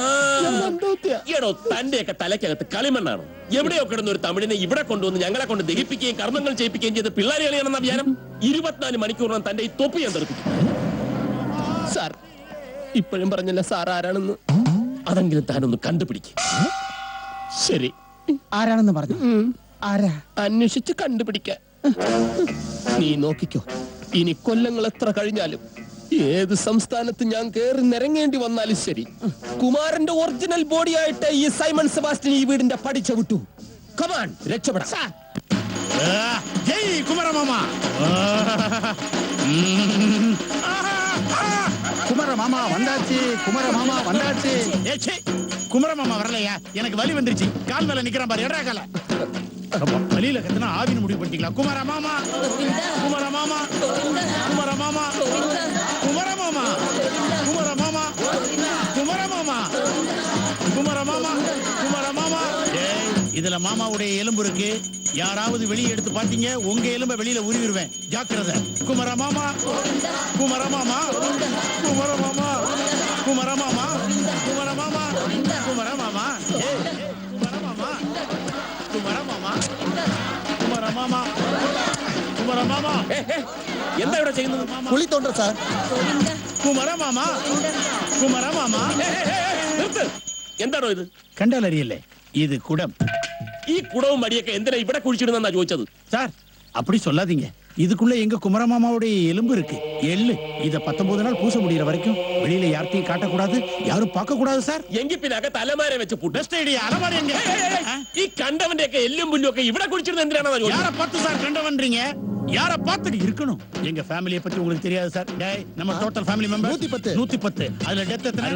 ഈടോ, തന്റെയൊക്കെ തലക്കകത്ത് കളിമണ്ണാണോ? എവിടെയോ കിടന്ന ഒരു തമിഴിനെ ഇവിടെ കൊണ്ടുവന്ന് ഞങ്ങളെ കൊണ്ട് ദഹിപ്പിക്കുകയും കർമ്മങ്ങൾ ചെയ്യിപ്പിക്കുകയും ചെയ്ത് പിള്ളേരെ കളിയാണെന്ന വിചാരം? 24 മണിക്കൂറിനും തന്റെ ഈ തൊപ്പി ഞാൻ തെറിപ്പിക്കും. സാർ ഇപ്പോഴും പറഞ്ഞല്ല സാർ ആരാണെന്ന്. അതെങ്കിലും താനൊന്ന് കണ്ടുപിടിക്കും. ശരി, ആരാണെന്ന് പറഞ്ഞു? ആരാ? അന്വേഷിച്ച് കണ്ടുപിടിക്കാൻ. നീ നോക്കിക്കോ, ഇനി കൊല്ലങ്ങൾ എത്ര കഴിഞ്ഞാലും ഏത് സംസ്ഥാനത്ത് ഞാൻ കേറി നിരങ്ങേണ്ടി വന്നാലും ശരി, കുമാരന്റെ ഒറിജിനൽ ബോഡി ആയിട്ട് ഈ സൈമൺ സെബാസ്റ്റ്യൻ ഈ വീടിന്റെ പഠിച്ച വിട്ടു. കമാൻ, രക്ഷപ്പെടാം. ஜெய் குமார மாமா. குமார மாமா வந்தாச்சு. குமார மாமா வந்தாச்சு. ஏச்சே, குமார மாமா வரலையா? எனக்கு வலி வந்துருச்சு. கால் மேல நிக்கிறான் பாரு, எடா கால. வலியில கத்துனா ஆவின்னு முடிவு பண்ணிட்டீங்களா? குமார மாமா, குமார மாமா, குமார மாமா, குமார மாமா, குமார மாமா, குமார மாமா, குமார மாமா, குமார மாமா. இதுல மாமாவுடைய எலும்பு இருக்கு. யாராவது வெளியே எடுத்து பாத்தீங்க, உங்க எலும்ப வெளியில உருவிடுவேன். ஜாக்கிரதை. குமார மாமா, குமார மாமா, குமார மாமா, குமார மாமா, குமார மாமா, குமார மாமா, குமார மாமா, குமார மாமா, குமார மாமா, குமார மாமா. എന്താ ഇവിടെ ചെയ്യുന്നത്? കുളി തോണ്ട സാർ. കുമാര മാമാ, കുമാര മാമാ. നിർത്ത്. എന്താണോ ഇത്? കണ്ടാൽ അറിയില്ലേ, ഇത് കുടം. ഈ കുടവും മടിയൊക്കെ എന്തിനാ ഇവിടെ കുഴിച്ചിടുന്നാ ചോദിച്ചത്? சார், அப்படி சொல்லாதீங்க. இதுக்குள்ள எங்க குமரமாமாவுடைய எலும்பு இருக்கு, எள்ளு. இத 19 நாள் பூச முடியற வரைக்கும் வெளியில யார்த்தையும் காட்டக்கூடாது, யாரும் பார்க்க கூடாது சார். എങ്കിൽ പിന്നെ അകത്ത് അലമാര വെച്ച് പൂട്ട്. Best idea. அலமாரி எங்க? ഈ കണ്ടവന്റെ ഒക്കെ എല്ലും പുല്ലും ഒക്കെ ഇവിടെ കുഴിച്ചിടുന്നത് എന്തിനാണെന്നാ ചോദിച്ചത്? யார பார்த்து சார் கண்டவன்றீங்க? யார பார்த்து இருக்கணும். எங்க ஃபேமிலியை பத்தி உங்களுக்கு தெரியாது சார். டேய், நம்ம டோட்டல் ஃபேமிலி மெம்பர் 110. அதுல டெத் எத்தனை?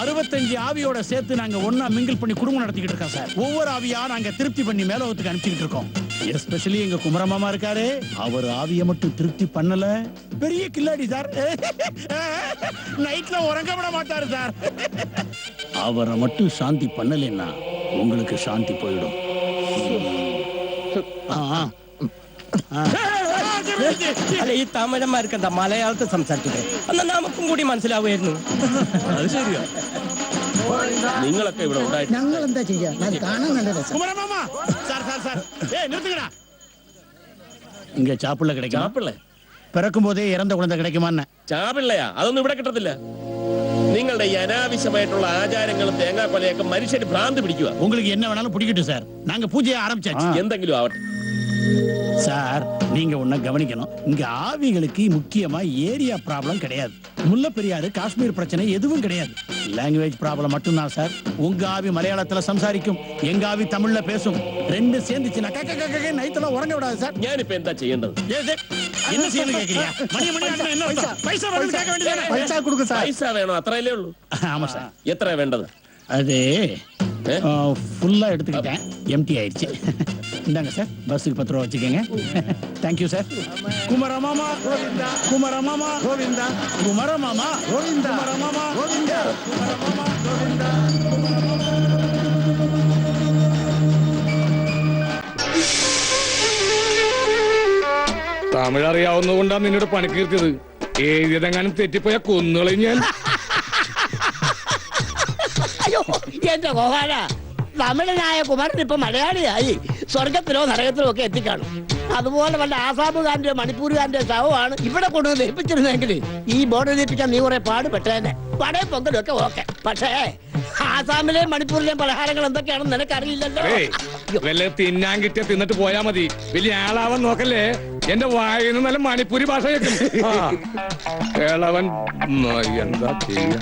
65 ஆவியோட சேர்த்து நாங்க ஒண்ணா மிங்கிள் பண்ணி குடும்பம் நடத்திக்கிட்டு இருக்கோம் சார். ஒவ்வொரு ஆவியா நாங்க திருப்தி பண்ணி மேலோகத்துக்கு அனுப்பிச்சிட்டு இருக்கோம். எஸ்பெஷலி எங்க குமரமாமா இருக்காரு, அவர் ஆவிய மட்டும் திருப்தி பண்ணல, பெரிய கில்லாடி சார். நைட்ல உறங்க விட மாட்டாரு சார். அவரை மட்டும் சாந்தி பண்ணலைன்னா உங்களுக்கு சாந்தி போயிடும். അല്ല ഈ തമിഴന്മാർക്കെന്താ മലയാളത്തിൽ സംസാരിച്ചത് എന്നാ നമുക്കും കൂടി മനസ്സിലാവുമായിരുന്നു. അത് ശരിയാ. നിങ്ങളൊക്കെ ഇവിടെ ഉണ്ടായിട്ട് ഞങ്ങൾ എന്താ ചെയ്യാ? അത് കാണാൻ നല്ല രസം. குமரமாமா சார் சார் சார் ஏய் நிறுத்துங்கடா. இங்க சாப்பிள்ள கிடைக்கும். ചാപ്പിള്ളേ பிறக்கும் போதே இறந்த குழந்தை கிடைக்குமான்னு. ചാപിള്ളയാ അതൊന്നും ഇവിടെ കിട്ടത്തില്ല. നിങ്ങളുടെ ഈ അനാവശ്യമായിട്ടുള്ള ആചാരങ്ങളും തേങ്ങാക്കൊലയൊക്കെ മനുഷ്യന് ഭ്രാന്ത് പിടിക്കുക. உங்களுக்கு என்ன வேணாலும் பிடிக்கட்டும் சார். நாங்க பூஜையை ஆரம்பிச்சாச்சு. എന്തെങ്കിലും ஆவട്ടെ. சார் நீங்க ஒண்ணு கவனிக்கணும். இங்க ஆவிகளுக்கு முக்கியமா ஏரியா ப்ராப்ளம் கிடையாது. முல்லை பெரியாறு காஷ்மீர் பிரச்சனை எதுவும் கிடையாது. லாங்குவேஜ் ப்ராப்ளம் மட்டும்தான் சார். உங்க ஆவி மலையாளத்துல சம்சாரிக்கும், எங்க ஆவி தமிழ்ல பேசும். ரெண்டு சேர்ந்துச்சுன்னா நைட்ல உறங்க விடாது சார். ഞാനിപ്പോ എന്താ ചെയ്യേണ്ടത്? என்ன செய்யணும் கேக்குறியா? மணி மணி ஆட்டினா என்ன அர்த்தம்? பைசா வேணும் கேட்க வேண்டியதானே? പൈസ കൊടുക്കും സാർ. പൈസ വേണോ? അത്രയല്ലേ ഉള്ളൂ. ஆமா சார். എത്രയാ വേണ്ടത്? அது ஃபுல்லா எடுத்துக்கிட்டேன், எம்டி ஆயிடுச்சு. இந்தாங்க சார், பஸ்ஸுக்கு 10 ரூபா வச்சுக்கோங்க. Thank you sir. குமரமாமா கோவிந்தா, குமரமாமா கோவிந்தா, குமரமாமா கோவிந்தா, குமரமாமா கோவிந்தா, குமரமாமா கோவிந்தா. തമിഴ് അറിയാവുന്നതുകൊണ്ടാണ് നിന്നോട് പണിക്കീർത്തിയത്. ഏതെങ്ങാനും തെറ്റിപ്പോയ കൊന്നുകളയും ഞാൻ. അയ്യോ എന്റെ ഗോപാല, തമിഴനായ കുമാരൻ ഇപ്പൊ മലയാളിയായി സ്വർഗത്തിലോ നരകത്തിലോ ഒക്കെ എത്തിക്കാണും. അതുപോലെ വല്ല ആസാമുകാരന്റെ മണിപ്പൂരുകാരന്റെ ശവമാണ് ഇവിടെ കൊണ്ടുവന്ന് ലഭിച്ചിരുന്നെങ്കിൽ ഈ ബോർഡ് ലഭിക്കാൻ നീ കുറെ പാടുപെട്ടേനെ. പടയെ പൊങ്കലും ഒക്കെ ഓക്കെ, പക്ഷേ ആസാമിലെയും മണിപ്പൂരിലെയും പലഹാരങ്ങൾ എന്തൊക്കെയാണെന്ന് നിനക്കറിയില്ലല്ലോ. വല്ല തിന്നാൻ കിട്ടിയ തിന്നിട്ട് പോയാ മതി. വലിയ ആളാവാൻ നോക്കല്ലേ. എന്റെ വായിൽ നിന്ന് നല്ല മണിപ്പൂരി ഭാഷ കേൾക്കും. കേളവൻ എന്താ ചെയ്യാ?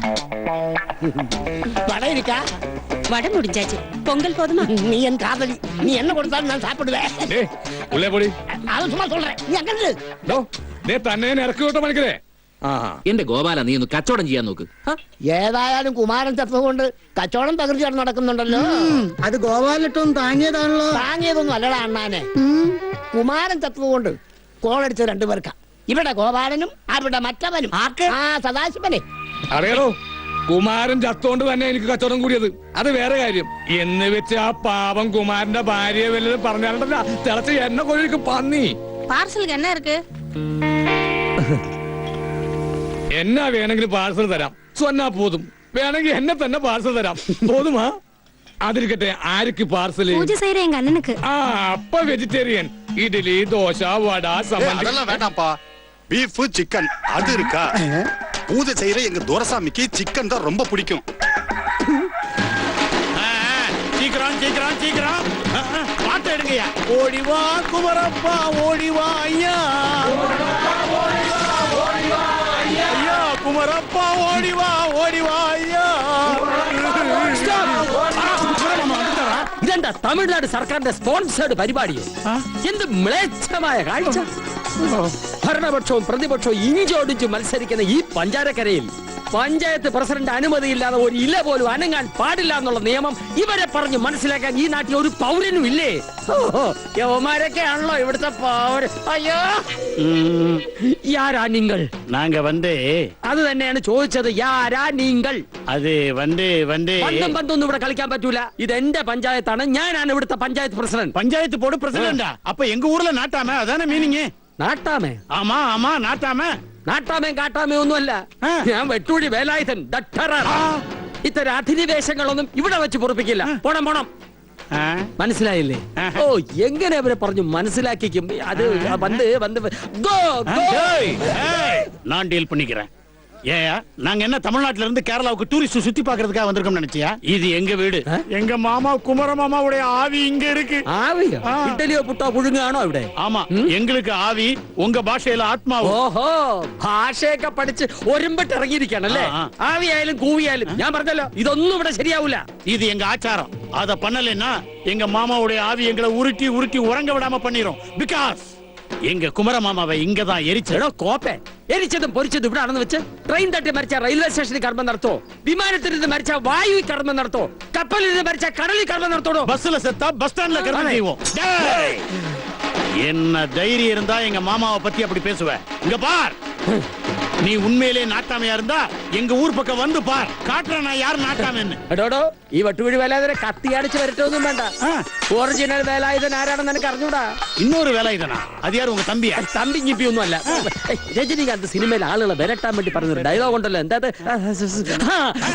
വട ഇരിക്കാ, வடை முடிஞ்சாச்சு. பொங்கல் போதுமா? நீ என் காதலி, நீ என்ன கொடுத்தாலும் நான் சாப்பிடுவேன். ഉള്ളേ പൊടി. அது சும்மா சொல்றேன், நீ அங்கே തന്നെ ഇറക്കി വിട്ടോ പണിക്കരേ. എന്റെ ഗോപാല, നീ ഒന്ന് കച്ചവടം ചെയ്യാൻ നോക്ക്. ഏതായാലും കുമാരൻ ചത്തതുകൊണ്ട് കച്ചവടം തകർച്ച നടക്കുന്നുണ്ടല്ലോ. അത് ഗോപാലിട്ടും താങ്ങിയതാണല്ലോ. താങ്ങിയതൊന്നും അല്ലടാ അണ്ണാനെ. കുമാരൻ ചത്തതുകൊണ്ട് കോളടിച്ച രണ്ടുപേർക്ക. ഇവിടെ ഗോപാലനും അവിടെ മറ്റവനും. ആ സദാശിവനെ അറിയാലോ, കുമാരൻ ചത്തോണ്ട് തന്നെ എനിക്ക് കച്ചവടം കൂടിയത്. അത് വേറെ കാര്യം. എന്ന് വെച്ച് ആ പാവം കുമാരന്റെ ഭാര്യയെ വല്ലതും പറഞ്ഞാലുണ്ടല്ല, തിളച്ച് എന്നെ കൊഴിക്കും പന്നി. പാർസലുக்கு என்ன இருக்கு? എന്നാ വേണമെങ്കിലും പാർസൽ തരാം. സ്വന്നാ പോതും. വേണമെങ്കിൽ എന്നെ തന്നെ പാർസൽ തരാം. പോതുമാ? അതിരിക്കട്ടെ, ആർക്ക് പാർസല്? பூஜை செய்யற எங்க அண்ணனுக்கு. ആ അപ്പ വെജിറ്റേറിയൻ. ഇഡലി, ദോശ, വട, സമ്മന്തി. அதெல்லாம் வேண்டாம்ப்பா. பீஃப் சிக்கன் அது இருக்கா? பூஜை செய்யற எங்க துரசாமிக்கு சிக்கன் தான் ரொம்ப பிடிக்கும். சீக்கிரம் சீக்கிரம் சீக்கிரம் பாட்டு எடுங்கய்யா. ஓடிவா குமரப்பா, ஓடிவா ஐயா. ஐயா குமரப்பா, ஓடிவா ஓடிவா ஐயா. ഇതെന്താ തമിഴ്നാട് സർക്കാരിന്റെ സ്പോൺസേർഡ് പരിപാടിയോ? എന്ത് മ്ലേച്ഛമായ കാഴ്ച! ഭരണപക്ഷവും പ്രതിപക്ഷവും ഇഞ്ചോടിച്ച് മത്സരിക്കുന്ന ഈ പഞ്ചാരക്കരയിൽ പഞ്ചായത്ത് പ്രസിഡന്റ് അനുമതിയില്ലാതെ ഒരു ഇല പോലും അനങ്ങാൻ പാടില്ല എന്നുള്ള നിയമം ഇവരെ പറഞ്ഞ് മനസ്സിലാക്കാൻ ഈ നാട്ടിൽ ഒരു പൗരനും ഇല്ലേ? യവന്മാരൊക്കെ ആണല്ലോ ഇവിടുത്തെ പൗരൻ. അയ്യോ, യാരാ നിങ്ങൾ? நாங்க അത് തന്നെയാണ് ചോദിച്ചത്. യാരാ നിങ്ങൾ? அது പന്തൊന്നും ഇവിടെ കളിക്കാൻ പറ്റൂല. ഇത് എന്റെ പഞ്ചായത്താണ്. ഞാനാണ് ഇവിടുത്തെ പഞ്ചായത്ത് പ്രസിഡന്റ്. பஞ்சாயத்து போர்டு பிரசிடண்டா? அப்ப எங்க ஊர்ல நாட்டாம அதானே மீனிங்? നാട്ടാമേ? ஆமா ஆமா நாட்டாம. നാട്ടാമേ കാട്ടാമേ ഒന്നുമല്ല. ഞാൻ വെട്ടൂഴി വേലായുധൻ, ദട്ടറർ. ഇത്തരം അധിനിവേശങ്ങളൊന്നും ഇവിടെ വെച്ച് പൊറപ്പിക്കില്ല. പോണം പോണം. മനസ്സിലായില്ലേ? ഓ, എങ്ങനെ അവരെ പറഞ്ഞു മനസ്സിലാക്കിക്കും. അത് വന്ന് വന്ന് நான் டீல் பண்ணிக்கிறேன். ஏயா, நாங்க என்ன தமிழ்நாட்டுல இருந்து கேரளாவுக்கு டூரிஸ்ட் சுத்தி பாக்குறதுக்காக வந்திருக்கோம் நினைச்சியா? இது எங்க வீடு. எங்க மாமா குமர மாமாவுடைய ஆவி இங்க இருக்கு. ആവിയോ? ഇഡലിയോ പുട്ടോ പുഴുങ്ങാണോ ഇവിടെ? ஆமா, எங்களுக்கு ஆவி, உங்க பாஷையில ஆத்மாவு. ഓഹോ, ഭാഷയൊക്കെ പഠിച്ച് ഒരുമ്പിട്ട് ഇറങ്ങിയിരിക്കാണല്ലേ? ആവിയായാലും കൂവിയായാലും ഞാൻ പറഞ്ഞല്ലോ, ഇതൊന്നും ഇവിടെ ശരിയാവൂല. இது எங்க ஆச்சாரம். அத பண்ணலைன்னா எங்க மாமாவுடைய ஆவி எங்களை உருட்டி உருட்டி உறங்க விடாம பண்ணிரும். பிகாஸ் எங்க குமர மாமாவை இங்கதான் எரிச்சு എടോ കോപ്പെ എരിച്ചതും പൊരിച്ചതും ഇവിടെ ആണെന്ന് വെച്ച് ട്രെയിൻ തട്ടി മരിച്ച റെയിൽവേ സ്റ്റേഷനിൽ കർമ്മം നടത്തോ വിമാനത്തിൽ നിന്ന് മരിച്ച വായുവിൽ കർമ്മം നടത്തോ കപ്പലിൽ നിന്ന് മരിച്ച കടലിൽ കർമ്മം നടത്തോടോ பஸ்ல செத்தா பஸ் ஸ்டாண்ட்ல கர்மம் செய்வோம். டேய்! என்ன தைரியம் இருந்தா எங்க மாமாவை பத்தி அப்படி பேசுவ? இங்க பார், நீ உண்மையிலே நாட்டாமையா இருந்தா எங்க ஊர் பக்கம் வந்து பார், காட்டுறேன் நான் யார் நாட்டாமைன்னு. എടോടോ ഈ വട്ടുവഴി വേലായുധനെ കത്തിയടിച്ച് വരട്ടൊന്നും വേണ്ട. ഒറിജിനൽ വേലായുധൻ ആരാണെന്ന് എനിക്ക് അറിഞ്ഞൂടാ. இன்னொரு வேலை இதனா? அது யாரு உங்க தம்பியா? തമ്പി ഞിപ്പിയൊന്നും അല്ല. രജനികാന്ത് സിനിമയിൽ ആളുകളെ വിരട്ടാൻ വേണ്ടി പറഞ്ഞൊരു ഡയലോഗ് ഉണ്ടല്ലോ, എന്താ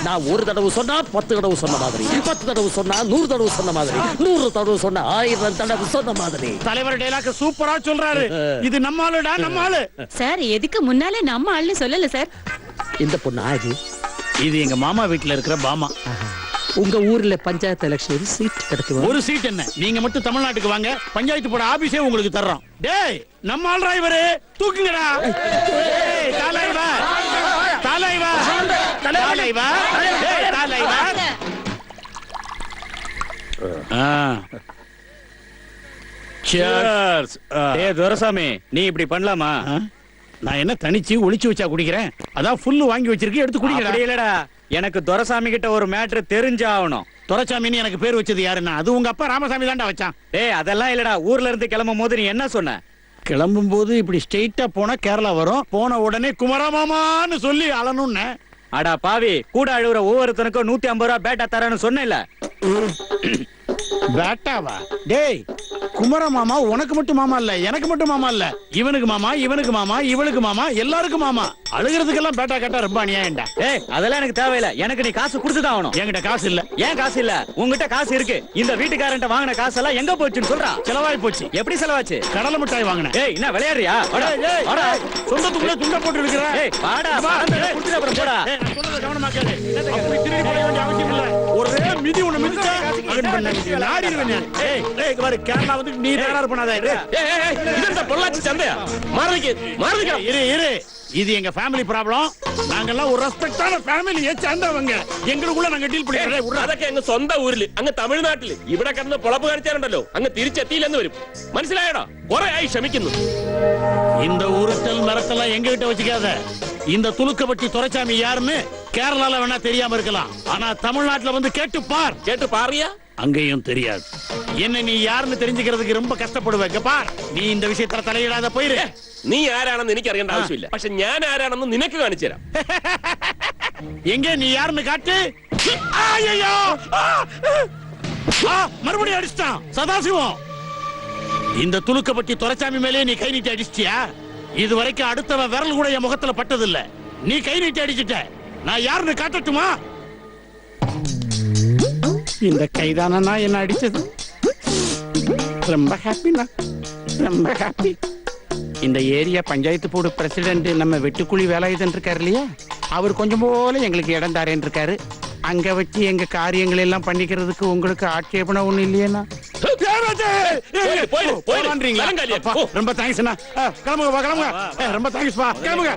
நான் ஒரு தடவை சொன்னா 10 தடவை சொன்ன மாதிரி, 10 தடவை சொன்னா 100 தடவை சொன்ன மாதிரி, 100 தடவை சொன்னா 1000 தடவை சொன்ன மாதிரி. தலைவர் டைலாக் சூப்பரா சொல்றாரு. இது நம்ம ஆளுடா, நம்ம ஆளு. சார் எதுக்கு முன்னாலே நம்ம ஆள்னு சொல்லல சார். இந்த பொண்ணு ஆது இது எங்க மாமா வீட்டுல இருக்கிற பாமா. உங்க ஊர்ல பஞ்சாயத்து எலெக்ஷன் சீட் கிடைக்கும். ஒரு சீட் என்ன, நீங்க மட்டும் தமிழ்நாட்டுக்கு வாங்க, பஞ்சாயத்து போட ஆபீஸே உங்களுக்கு தர்றோம். டேய், நம்ம ஆள் டிரைவரு தூக்குங்கடா. டேய், தலைவா தலைவா தலைவா டேய் தலைவா. Cheers. டேய் துரசாமி, நீ இப்படி பண்ணலாமா? நான் என்ன தனிச்சு ஒளிச்சு வச்சா குடிக்கிறேன்? அதான் ஃபுல்லு வாங்கி வச்சிருக்கேன், எடுத்து குடிங்கடா. அப்படி இல்லடா, எனக்கு துரசாமி கிட்ட ஒரு மேட்ரு தெரிஞ்சாகணும். துரைசாமின்னு எனக்கு பேர் வச்சது யாருன்னா அது உங்க அப்பா ராமசாமி தான்டா வச்சான். டேய் அதெல்லாம் இல்லடா, ஊர்ல இருந்து கிளம்பும் போது நீ என்ன சொன்ன? கிளம்பும் போது இப்படி ஸ்ட்ரெயிட்டா போனா கேரளா வரும், போன உடனே குமரமாமான்னு சொல்லி அழணும்னு. அடா பாவி, கூட அழுகுற ஒவ்வொருத்தனுக்கும் 150 ரூபாய் பேட்டா தரேன்னு சொன்னேன்ல. பேட்டாவா? டேய், குமர மாமா உனக்கு மட்டும் மாமா இல்ல, எனக்கு மட்டும் மாமா இல்ல, இவனுக்கு மாமா, இவனுக்கு மாமா, இவளுக்கு மாமா, எல்லாருக்கும் மாமா. அழுகிறதுக்கெல்லாம் பேட்டா கேட்டா ரொம்ப அநியாயம்டா. ஏய் அதெல்லாம் எனக்கு தேவையில்ல, எனக்கு நீ காசு கொடுத்துதான் ஆகணும். என்கிட்ட காசு இல்ல. ஏன் காசு இல்ல? உங்ககிட்ட காசு இருக்கு. இந்த வீட்டுக்காரன்ட்ட வாங்கின காசெல்லாம் எங்க போச்சுன்னு சொல்றா. செலவாய் போச்சு. எப்படி செலவாச்சு? கடலை மிட்டாய் வாங்கினேன். ஏய் என்ன விளையாடுறியா? சொந்தத்துக்குள்ள துண்ட போட்டு இருக்கிற. ஏய் வாடா, குடுத்துட்டு அப்புறம் போடா. நான் சொல்றத கவனமா கேளு. அப்படி திருடி போக வேண்டிய அவசியம் இல்ல. ஒரே மிதி உன்னை மிதிச்சா அகன் பண்ண நாடிடுவேன் நான். ஏய் ஏய் பாரு, கேரளா வந்து நீ தயார் பண்ணாத. ஏய் இதென்ன பொள்ளாச்சி சந்தையா? மாறுதிக்க இரு. இது எங்க ஃபேமிலி ப்ராப்ளம். நாங்கெல்லாம் ஒரு ரெஸ்பெக்டான ஃபேமிலியை சேர்ந்தவங்க. எங்களுக்குள்ள நாங்க ഡീൽ പിടിക്കறേ. അതൊക്കെ അങ്ങ് സ്വന്തം ഊരില്, അങ്ങ് തമിഴ്നാട്ടില്. ഇവിടെ കിടന്ന് പൊളപ്പ് കാണിച്ചാലുണ്ടല്ലോ, അങ്ങ് തിരിച്ചെത്തിയില്ലെന്ന് വരും. മനസ്സിലായടാ? കുറെ ആയി ക്ഷമിക്കുന്നു. இந்த உருட்டல் மிரட்டெல்லாம் எங்க கிட்ட வச்சுக்காத. இந்த துலுக்கப்பட்டி துரைசாமி யாருன்னு கேரளால வேணா தெரியாம இருக்கலாம், ஆனா தமிழ்நாட்டுல வந்து கேட்டு பார். கேட்டு பாரியா? அங்கேயும் தெரியாது. என்ன நீ யாருன்னு தெரிஞ்சுக்கிறதுக்கு ரொம்ப கஷ்டப்படுவேங்க. பார், நீ இந்த விஷயத்துல தலையிடாத போயிரு. നീ ആരാണെന്ന് എനിക്ക് അറിയേണ്ട ആവശ്യമില്ല, പക്ഷെ ഞാൻ ആരാണെന്ന് നിനക്ക് കാണിച്ചു തരാം. எங்க நீ யாருன்னு காட்டு. ஐயோ, மறுபடியும் அடிச்சிட்டான் சதாசிவம். இந்த துலுக்கப்பட்டி துரைசாமி மேலே நீ கை நீட்டி அடிச்சிட்டியா? இது வரைக்கும் அடுத்தவன் விரல் கூட என் முகத்துல பட்டதில்ல. நீ கை நீட்டி அடிச்சிட்ட. நான் யாருன்னு காட்டட்டுமா? இந்த கைதானா என்ன அடிச்சது? ரொம்ப ஹாப்பினா, ரொம்ப ஹாப்பி. இந்த ஏரியா பஞ்சாயத்து போர்டு பிரசிடென்ட் நம்ம வெட்டுக்குழி வேலாயுதன் இருக்காரு இல்லையா, அவர் கொஞ்சம் போல எங்களுக்கு இடம் தாரேன் இருக்காரு. அங்க வச்சு எங்க காரியங்கள் எல்லாம் பண்ணிக்கிறதுக்கு உங்களுக்கு ஆட்சேபனை ஒண்ணு இல்லையா? ரொம்ப தேங்க்ஸ். கிளம்புங்க கிளம்புங்க. ரொம்ப தேங்க்ஸ் பா, கிளம்புங்க.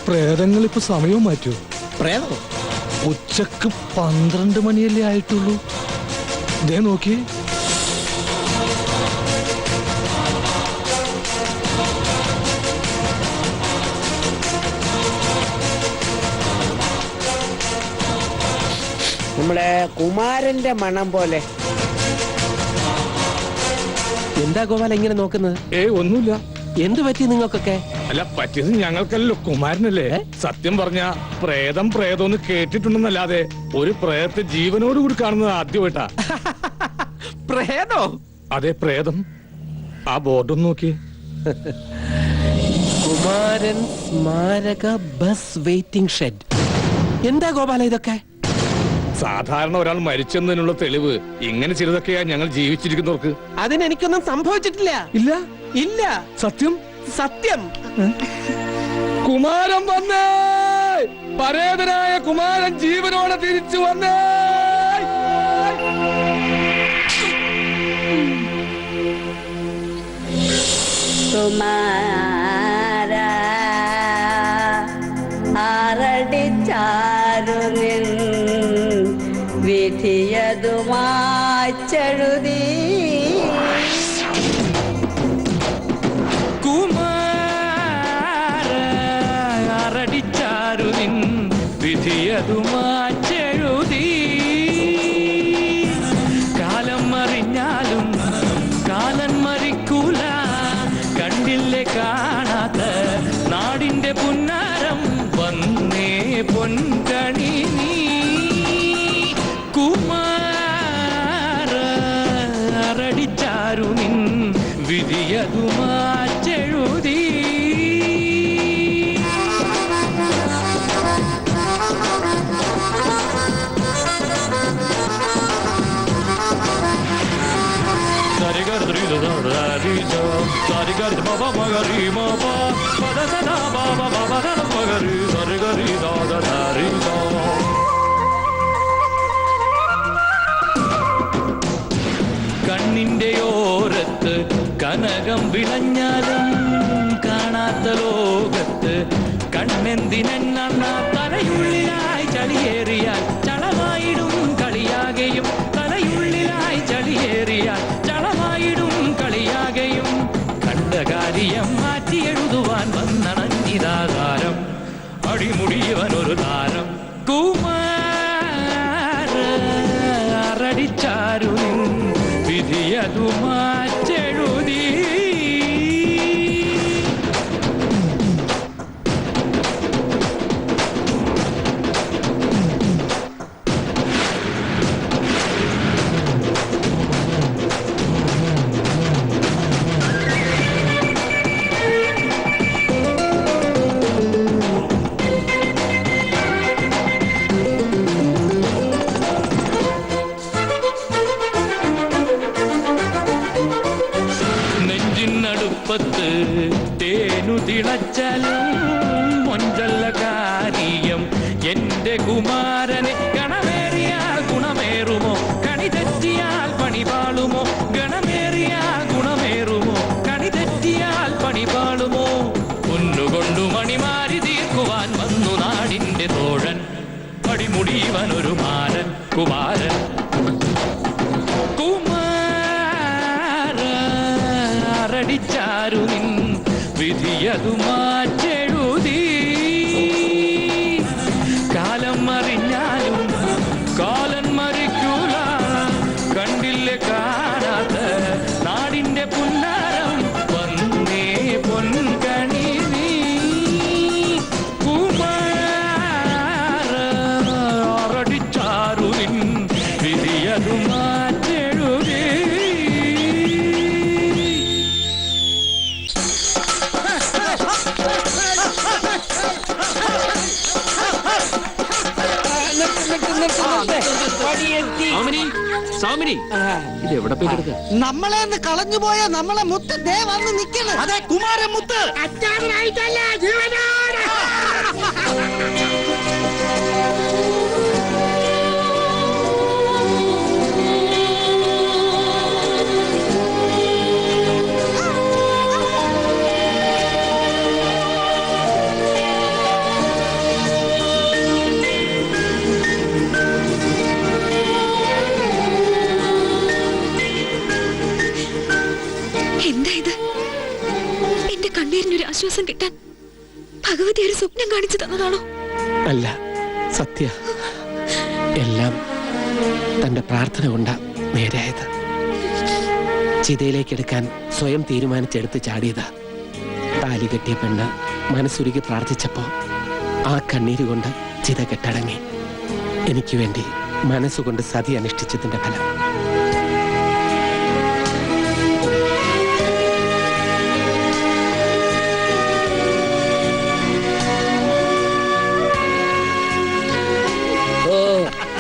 പ്രേതങ്ങൾ ഇപ്പൊ സമയവും മാറ്റൂ. പ്രേതം ഉച്ചക്ക് 12 മണിയല്ലേ ആയിട്ടുള്ളൂ. ദേ നോക്കി. നമ്മുടെ കുമാരന്റെ മണം പോലെ. എന്താ ഗോപാല ഇങ്ങനെ നോക്കുന്നത്? ഏയ് ഒന്നുമില്ല. എന്ത് പറ്റി നിങ്ങൾക്കൊക്കെ? അല്ല പറ്റിയത് ഞങ്ങൾക്കല്ലോ, കുമാരനല്ലേ. സത്യം പറഞ്ഞ പ്രേതം പ്രേതം കേട്ടിട്ടുണ്ടെന്നല്ലാതെ ഒരു പ്രേതത്തെ ജീവനോടുകൂടി കാണുന്നത് ആദ്യമായിട്ടാ. പ്രേതോ? അതെ പ്രേതം. ആ ബോർഡൊന്ന് നോക്കി. കുമാരൻ സ്മാരക ബസ് വെയിറ്റിംഗ് ഷെഡ്. എന്താ ഗോപാല ഇതൊക്കെ? സാധാരണ ഒരാൾ മരിച്ചെന്നതിനുള്ള തെളിവ് ഇങ്ങനെ ചിലതൊക്കെയാ ഞങ്ങൾ ജീവിച്ചിരിക്കുന്നവർക്ക്. അതിനെനിക്കൊന്നും സംഭവിച്ചിട്ടില്ല. ഇല്ല ഇല്ല. സത്യം സത്യം. കുമാരൻ വന്നേ, പരേതനായ കുമാരൻ ജീവനോടെ തിരിച്ചു വന്നേ. കുമാര ആറടിച്ചാരുനിൻ വിധിയതുമാച്ചെഴുതി. ആറടിച്ചാരുനിൻ വിധിയതുമാച്ചെഴുതി. കാലം മറിഞ്ഞാലും കാലൻ മരിക്കൂല, കണ്ടില്ലേ കാണാത്ത നാടിന്റെ പുന്നാരം വന്നേ പൊൻകണി നീ. കുമാര ആറടിച്ചാരുനിൻ വിധിയതുമാച്ചെഴുതി. കണ്ണിന്റെ ഓരത്ത് കനകം വിളഞ്ഞാലും കാണാത്ത ലോകത്ത് കണ്ണെന്തിനെണ്ണ തലയുള്ളിലായി ചളിയേറിയാൽ ചളമായിടും കളിയാകെയും. തലയുള്ളിലായി ചളിയേറിയാൽ ചളമായിടും കളിയാകെയും. കണ്ട കാര്യം മാറ്റിയെഴുതുവാൻ വന്നണഞ്ഞിതാകാരം അടിമുടിയവനൊരു താരം. കുമാര ആറടിച്ചാരു വിധിയതു മാറ്റെഴുതി. നെഞ്ചിനടുപ്പത്ത് തേനു തിളച്ചാലും മൊഞ്ചല്ല കാര്യം. എന്റെ കുമാരനെ ഗണമേറിയാൽ ഗുണമേറുമോ, കണി തെറ്റിയാൽ പണി പാളുമോ. ഗണമേറിയാൽ ഗുണമേറുമോ, കണി തെറ്റിയാൽ പണി പാളുമോ. പൊന്നുകൊണ്ടു മണിമാരി തീർക്കുവാൻ വന്നു നാടിന്റെ തോഴൻ, പടിമുടിയവനൊരു മാരൻ കുമാരൻ. ടിച്ചാരുനിൻ വിധിയതു മാറ്റെഴുതി. കാലം മറിഞ്ഞാലും കാലൻ മരിക്കൂല, കണ്ടില്ലേ കാണാത്ത നാടിന്റെ പുന്നാരം വന്നേ പൊൻകണി നീ. കുമാര ആറടിച്ചാരുനിൻ വിധിയതു മാറ്റെഴുതി. നമ്മളെ കളഞ്ഞുപോയ നമ്മളെ മുത്ത് ദേ വന്ന് നിൽക്കുന്നു. അതെ, കുമാരൻ മുത്ത്. അച്ചാറിനായിട്ടല്ല, ജീവനോടെ. എന്താ ഇത്? എന്റെ കണ്ണീരിനൊരു ആശ്വാസം കിട്ടാൻ ഭഗവതി ഒരു സ്വപ്നം കാണിച്ചു തന്നതാണോ? അല്ല, സത്യ. എല്ലാം തന്റെ പ്രാർത്ഥന കൊണ്ടാ നേരായത്. ചിതയിലേക്കെടുക്കാൻ സ്വയം തീരുമാനിച്ചെടുത്ത് ചാടിയതാ. താലി കെട്ടിയ പെണ്ണ് മനസ്സുരുകി പ്രാർത്ഥിച്ചപ്പോ ആ കണ്ണീര് കൊണ്ട് ചിത കെട്ടടങ്ങി. എനിക്ക് വേണ്ടി മനസ്സുകൊണ്ട് സതി അനുഷ്ഠിച്ചതിന്റെ ഫലം.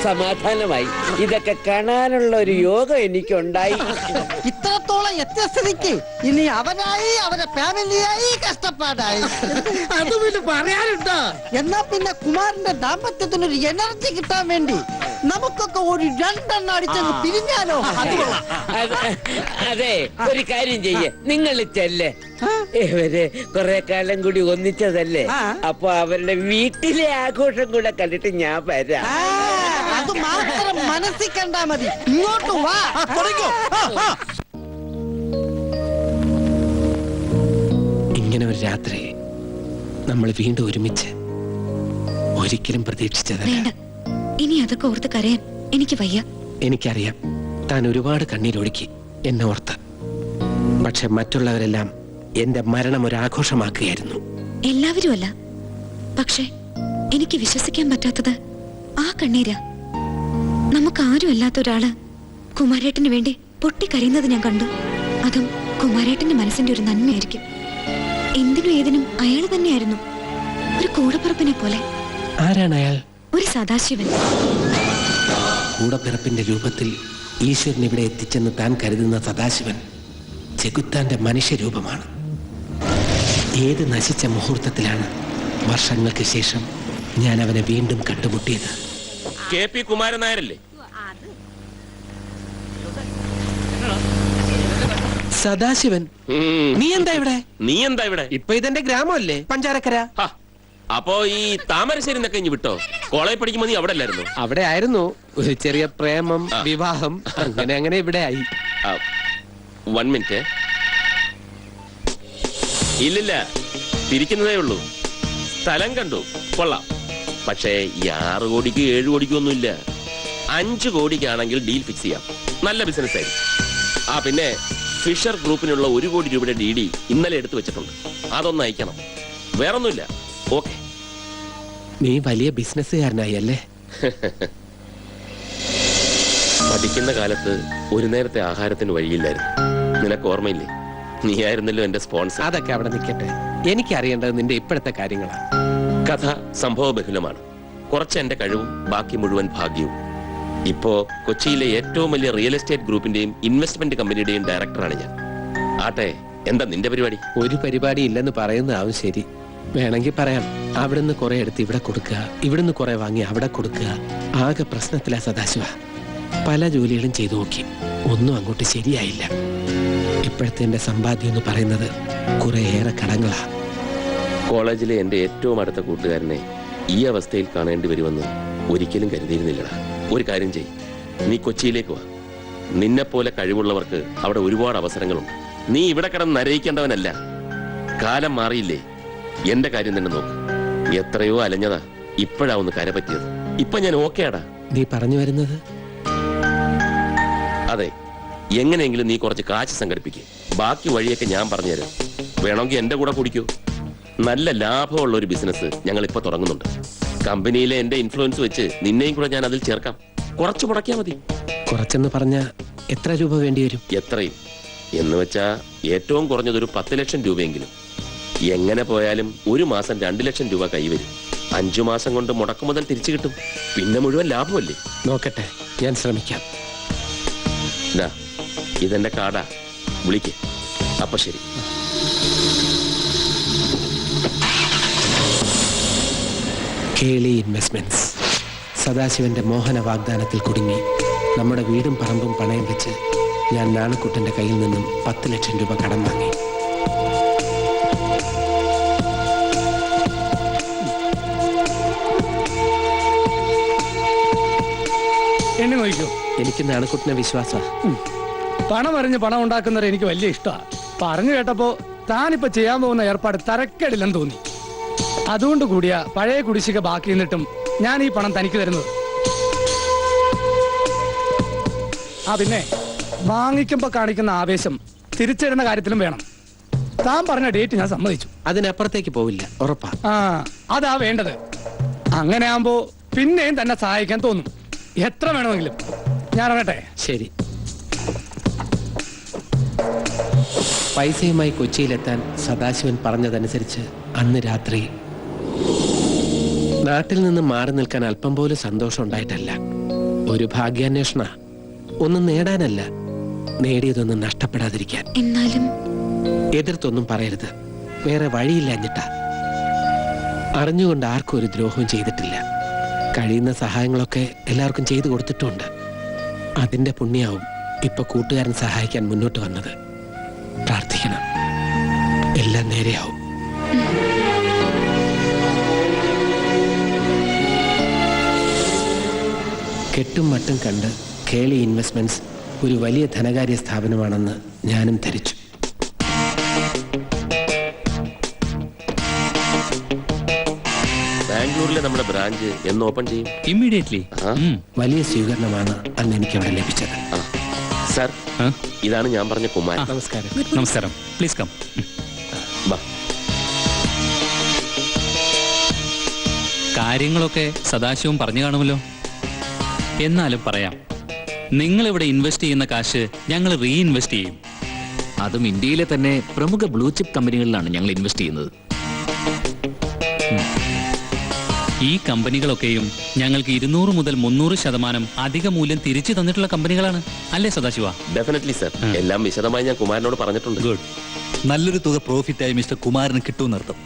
സമാധാനമായി. ഇതൊക്കെ കാണാനുള്ള ഒരു യോഗം എനിക്കുണ്ടായി. ഇത്രത്തോളം എത്തിയ സ്ഥിതിക്ക് ഇനി അവനായി അവരെ ഫാമിലിയായി കഷ്ടപ്പാടായി. അത് പിന്നെ പറയാനുണ്ടോ? എന്നാ പിന്നെ കുമാരന്റെ ദാമ്പത്യത്തിനൊരു എനർജി കിട്ടാൻ വേണ്ടി നമുക്കൊക്കെ ഒരു 2 എണ്ണം അടിച്ചങ്ങ് പിരിഞ്ഞാലോ? അതെ, ഒരു കാര്യം ചെയ്യേ, നിങ്ങൾ ചെല്ലേ. ഇവര് കുറെ കാലം കൂടി ഒന്നിച്ചതല്ലേ, അപ്പൊ അവരുടെ വീട്ടിലെ ആഘോഷം കൂടെ കണ്ടിട്ട് ഞാൻ വരാം. അത് മാത്രം മനസ്സിൽ കണ്ടാ മതി. ഇങ്ങോട്ട് വാ. ഇങ്ങനെ ഒരു രാത്രി നമ്മൾ വീണ്ടും ഒരുമിച്ച് ഒരിക്കലും പ്രതീക്ഷിച്ചതല്ല. ഇനി അതൊക്കെ ഓർത്ത് കരയാൻ എനിക്ക് വയ്യ. എനിക്കറിയാം, താൻ ഒരുപാട് കണ്ണീരൊഴുക്കി എന്നെ ഓർത്ത്. പക്ഷെ മറ്റുള്ളവരെല്ലാം എന്റെ മരണം ഒരു ആഘോഷമാക്കുകയായിരുന്നു. എല്ലാവരും അല്ല, പക്ഷെ എനിക്ക് വിശ്വസിക്കാൻ പറ്റാത്തത് ആ കണ്ണീരാ. നമുക്ക് ആരും അല്ലാത്ത ഒരാള് കുമാരേട്ടന് വേണ്ടി പൊട്ടിക്കരയുന്നത് ഞാൻ കണ്ടു. അതും കുമാരേട്ടന്റെ മനസ്സിന്റെ ഒരു നന്മയായിരിക്കും. എന്തിനും ഏതിനും അയാൾ തന്നെയായിരുന്നു, ഒരു കൂടപ്പിറപ്പിനെ പോലെ. ആരാണ് അയാൾ? ഒരു സദാശിവൻ. കൂടപ്പിറപ്പിന്റെ രൂപത്തിൽ ഈശ്വരൻ ഇവിടെ എത്തിച്ചെന്ന് താൻ കരുതുന്ന സദാശിവൻ ചെകുത്താന്റെ മനുഷ്യരൂപമാണ്. ഏത് നശിച്ച മുഹൂർത്തത്തിലാണ് വർഷങ്ങൾക്ക് ശേഷം ഞാൻ അവനെ വീണ്ടും കണ്ടുമുട്ടിയത്. KP കുമാരൻ നായരല്ലേ? സദാശിവൻ, നീ എന്താ ഇവിടെ? ഇപ്പൊ ഇതെന്റെ ഗ്രാമമല്ലേ, പഞ്ചാരക്കര. അപ്പോ ഈ താമരശ്ശേരി എന്നൊക്കെ ഇനി വിട്ടോ? കോളേജ് പഠിക്കുമ്പോ നീ അവിടെ അല്ലായിരുന്നു? അവിടെ ആയിരുന്നു ഒരു ചെറിയ പ്രേമം, വിവാഹം, അങ്ങനെ ഇവിടെ ആയി. 1 മിനിറ്റ്. ഇല്ലില്ല, തിരിക്കുന്നതേ ഉള്ളൂ. സ്ഥലം കണ്ടു, കൊള്ളാം. പക്ഷേ ഈ 6 കോടിക്ക് 7 കോടിക്കും ഒന്നുമില്ല. 5 കോടിക്കാണെങ്കിൽ ഡീൽ ഫിക്സ് ചെയ്യാം. നല്ല ബിസിനസ് ആയിരിക്കും. പിന്നെ ഫിഷർ ഗ്രൂപ്പിനുള്ള 1 കോടി രൂപയുടെ DD ഇന്നലെ എടുത്തു വെച്ചിട്ടുണ്ട്. അതൊന്ന് അയക്കണം. വേറൊന്നുമില്ല. ഓക്കെ. നീ വലിയ ബിസിനസ്സുകാരനായി അല്ലേ? പഠിക്കുന്ന കാലത്ത് ഒരു നേരത്തെ ആഹാരത്തിന് വഴിയില്ലായിരുന്നു. നിനക്ക് ഓർമ്മയില്ലേ? നീ ആയിരുന്നല്ലോ എന്റെ സ്പോൺസർ. അതൊക്കെ അവിടെ നിൽക്കട്ടെ, എനിക്ക് അറിയേണ്ടത് നിന്റെ ഇപ്പോഴത്തെ കാര്യങ്ങളാണ്. കഥ സംഭവ ബഹുലമാണ്. കുറച്ച് എന്റെ കഴിവും ബാക്കി മുഴുവൻ ഭാഗ്യവും. ഇപ്പോ കൊച്ചിയിലെ ഏറ്റവും വലിയ റിയൽ എസ്റ്റേറ്റ് ഗ്രൂപ്പിന്റെയും ഇൻവെസ്റ്റ്മെന്റ് കമ്പനിയുടെയും ഡയറക്ടറാണ് ഞാൻ. ആട്ടെ, എന്താ നിന്റെ പരിപാടി? ഒരു പരിപാടി ഇല്ലെന്ന് പറയുന്നതാവും ശരി. വേണമെങ്കിൽ പറയാം, അവിടുന്ന് കുറെ എടുത്ത് ഇവിടെ കൊടുക്കുക, ഇവിടുന്ന് കുറെ വാങ്ങി അവിടെ കൊടുക്കുക. ആകെ പ്രശ്നത്തിലാ സദാശിവ. പല ജോലികളും ചെയ്തു നോക്കി, ഒന്നും അങ്ങോട്ട് ശരിയായില്ല. ഇപ്പോഴത്തെ എന്റെ സമ്പാദ്യം എന്ന് പറയുന്നത് കുറേയേറെ കടങ്ങളാ. കോളേജിലെ എന്റെ ഏറ്റവും അടുത്ത കൂട്ടുകാരനെ ഈ അവസ്ഥയിൽ കാണേണ്ടി വരുമെന്ന് ഒരിക്കലും കരുതിയിരുന്നില്ലടാ. ഒരു കാര്യം ചെയ്യ്, നീ കൊച്ചിയിലേക്ക് വാ. നിന്നെ പോലെ കഴിവുള്ളവർക്ക് അവിടെ ഒരുപാട് അവസരങ്ങളുണ്ട്. നീ ഇവിടെ കിടന്ന് നരയിക്കേണ്ടവനല്ല. കാലം മാറിയില്ലേ? എന്റെ കാര്യം തന്നെ നോക്ക്. എത്രയോ അലഞ്ഞതാ, ഇപ്പോഴാ ഒന്ന് കര പറ്റിയത്. ഇപ്പൊ ഞാൻ ഓക്കെയാടാ. നീ പറഞ്ഞു വരുന്നത്? അതെ, എങ്ങനെയെങ്കിലും നീ കുറച്ച് കാശ് സംഘടിപ്പിക്കുക. ബാക്കി വഴിയൊക്കെ ഞാൻ പറഞ്ഞുതരാം. വേണമെങ്കിൽ എന്റെ കൂടെ കുടിക്കൂ. നല്ല ലാഭമുള്ള ഒരു ബിസിനസ് ഞങ്ങൾ ഇപ്പൊ തുടങ്ങുന്നുണ്ട്. കമ്പനിയിലെ എന്റെ ഇൻഫ്ലുവൻസ് വെച്ച് നിന്നെയും കൂടെ ഞാൻ അതിൽ ചേർക്കാം. കുറച്ച് മുടക്കിയാ മതി. കുറച്ചെന്ന് പറഞ്ഞ എത്ര രൂപ വേണ്ടി വരും? എത്രയും എന്ന് വെച്ചാ ഏറ്റവും കുറഞ്ഞതൊരു 10 ലക്ഷം രൂപയെങ്കിലും. എങ്ങനെ പോയാലും ഒരു മാസം 2 ലക്ഷം രൂപ കൈവരും. 5 മാസം കൊണ്ട് മുടക്കു മുതൽ തിരിച്ചു കിട്ടും. പിന്നെ മുഴുവൻ ലാഭമല്ലേ? നോക്കട്ടെ, ഞാൻ ശ്രമിക്കാം. ഇതെന്റെ കാർഡാ, വിളിക്ക്. അപ്പൊ ശരി. കേളി ഇൻവെസ്റ്റ്മെന്റ്സ്. സദാശിവന്റെ മോഹന വാഗ്ദാനത്തിൽ കുടുങ്ങി നമ്മുടെ വീടും പറമ്പും പണയം വെച്ച് ഞാൻ നാണക്കുട്ടന്റെ കയ്യിൽ നിന്നും 10 ലക്ഷം രൂപ കടം വാങ്ങി. എന്നെ നോക്കിക്കോ. എനിക്ക് നാണക്കുട്ടനെ വിശ്വാസമാണ്. പണം അറിഞ്ഞ് പണം ഉണ്ടാക്കുന്നവരെ എനിക്ക് വലിയ ഇഷ്ടമാണ്. പറഞ്ഞു കേട്ടപ്പോ താനിപ്പോ ചെയ്യാൻ പോകുന്ന ഏർപ്പാട് തരക്കേടില്ലെന്ന് തോന്നി. അതുകൊണ്ട് കൂടിയാ പഴയ കുടിശ്ശിക ബാക്കി നിന്നിട്ടും ഞാൻ ഈ പണം തനിക്ക് തരുന്നത്. പിന്നെ വാങ്ങിക്കുമ്പോ കാണിക്കുന്ന ആവേശം തിരിച്ചറിയുന്ന കാര്യത്തിലും വേണം. താൻ പറഞ്ഞ ഡേറ്റ് ഞാൻ സമ്മതിച്ചു. അതിനപ്പുറത്തേക്ക് പോവില്ല, ഉറപ്പാ. അതാ വേണ്ടത്. അങ്ങനെ ആവുമ്പോ പിന്നെയും തന്നെ സഹായിക്കാൻ തോന്നും. എത്ര വേണമെങ്കിലും. ഞാൻ ഇറങ്ങട്ടെ. ശരി. പൈസയുമായി കൊച്ചിയിലെത്താൻ സദാശിവൻ പറഞ്ഞതനുസരിച്ച് അന്ന് രാത്രി നാട്ടിൽ നിന്ന് മാറി നിൽക്കാൻ അല്പം പോലും സന്തോഷം ഉണ്ടായിട്ടല്ല, ഒരു ഭാഗ്യാന്വേഷണ, ഒന്നും നേടാനല്ല, നേടിയതൊന്നും നഷ്ടപ്പെടാതിരിക്കാൻ. എന്നാലും എതിർത്തൊന്നും പറയരുത്, വേറെ വഴിയില്ലാഞ്ഞിട്ടാ. അറിഞ്ഞുകൊണ്ട് ആർക്കും ഒരു ദ്രോഹവും ചെയ്തിട്ടില്ല. കഴിയുന്ന സഹായങ്ങളൊക്കെ എല്ലാവർക്കും ചെയ്തു കൊടുത്തിട്ടുണ്ട്. അതിന്റെ പുണ്യാവും ഇപ്പൊ കൂട്ടുകാരൻ സഹായിക്കാൻ മുന്നോട്ട് വന്നത്. പ്രാർത്ഥിക്കണം, എല്ലാം നേരെയാവും. കെട്ടും മട്ടും കണ്ട് കേളി ഇൻവെസ്റ്റ്മെന്റ്സ് ഒരു വലിയ ധനകാര്യ സ്ഥാപനമാണെന്ന് ഞാനും ധരിച്ചു. ബാംഗ്ലൂരിലെ നമ്മുടെ ബ്രാഞ്ച് എന്ന് ഓപ്പൺ ചെയ്യും? ഇമ്മീഡിയറ്റ്ലി. വലിയ സ്വീകരണമാണ് അന്ന് എനിക്ക് അവിടെ ലഭിച്ചത്. സർ, ഇതാണ് ഞാൻ പറഞ്ഞ കുമാരൻ. നമസ്കാരം. നമസ്കാരം. Please come. കാര്യങ്ങളൊക്കെ സദാശിവം പറഞ്ഞു കാണുമല്ലോ. എന്നാലും പറയാം, നിങ്ങൾ ഇവിടെ ഇൻവെസ്റ്റ് ചെയ്യുന്ന കാശ് ഞങ്ങൾ റീഇൻവെസ്റ്റ് ചെയ്യും. അതും ഇന്ത്യയിലെ തന്നെ പ്രമുഖ ബ്ലൂ ചിപ്പ് കമ്പനികളിലാണ് ഞങ്ങൾ ഇൻവെസ്റ്റ് ചെയ്യുന്നത്. ഈ കമ്പനികളൊക്കെയും ഞങ്ങൾക്ക് 200 മുതൽ 300% അധിക മൂല്യം തിരിച്ചു തന്നിട്ടുള്ള കമ്പനികളാണ്, അല്ലേ സദാശിവ? Definitely sir. എല്ലാം വിശദമായി ഞാൻ കുമാരനോട് പറഞ്ഞിട്ടുണ്ട്. ഗുഡ്. നല്ലൊരു തുക പ്രോഫിറ്റായി മിസ്റ്റർ കുമാരന് കിട്ടുമെന്നർത്ഥം.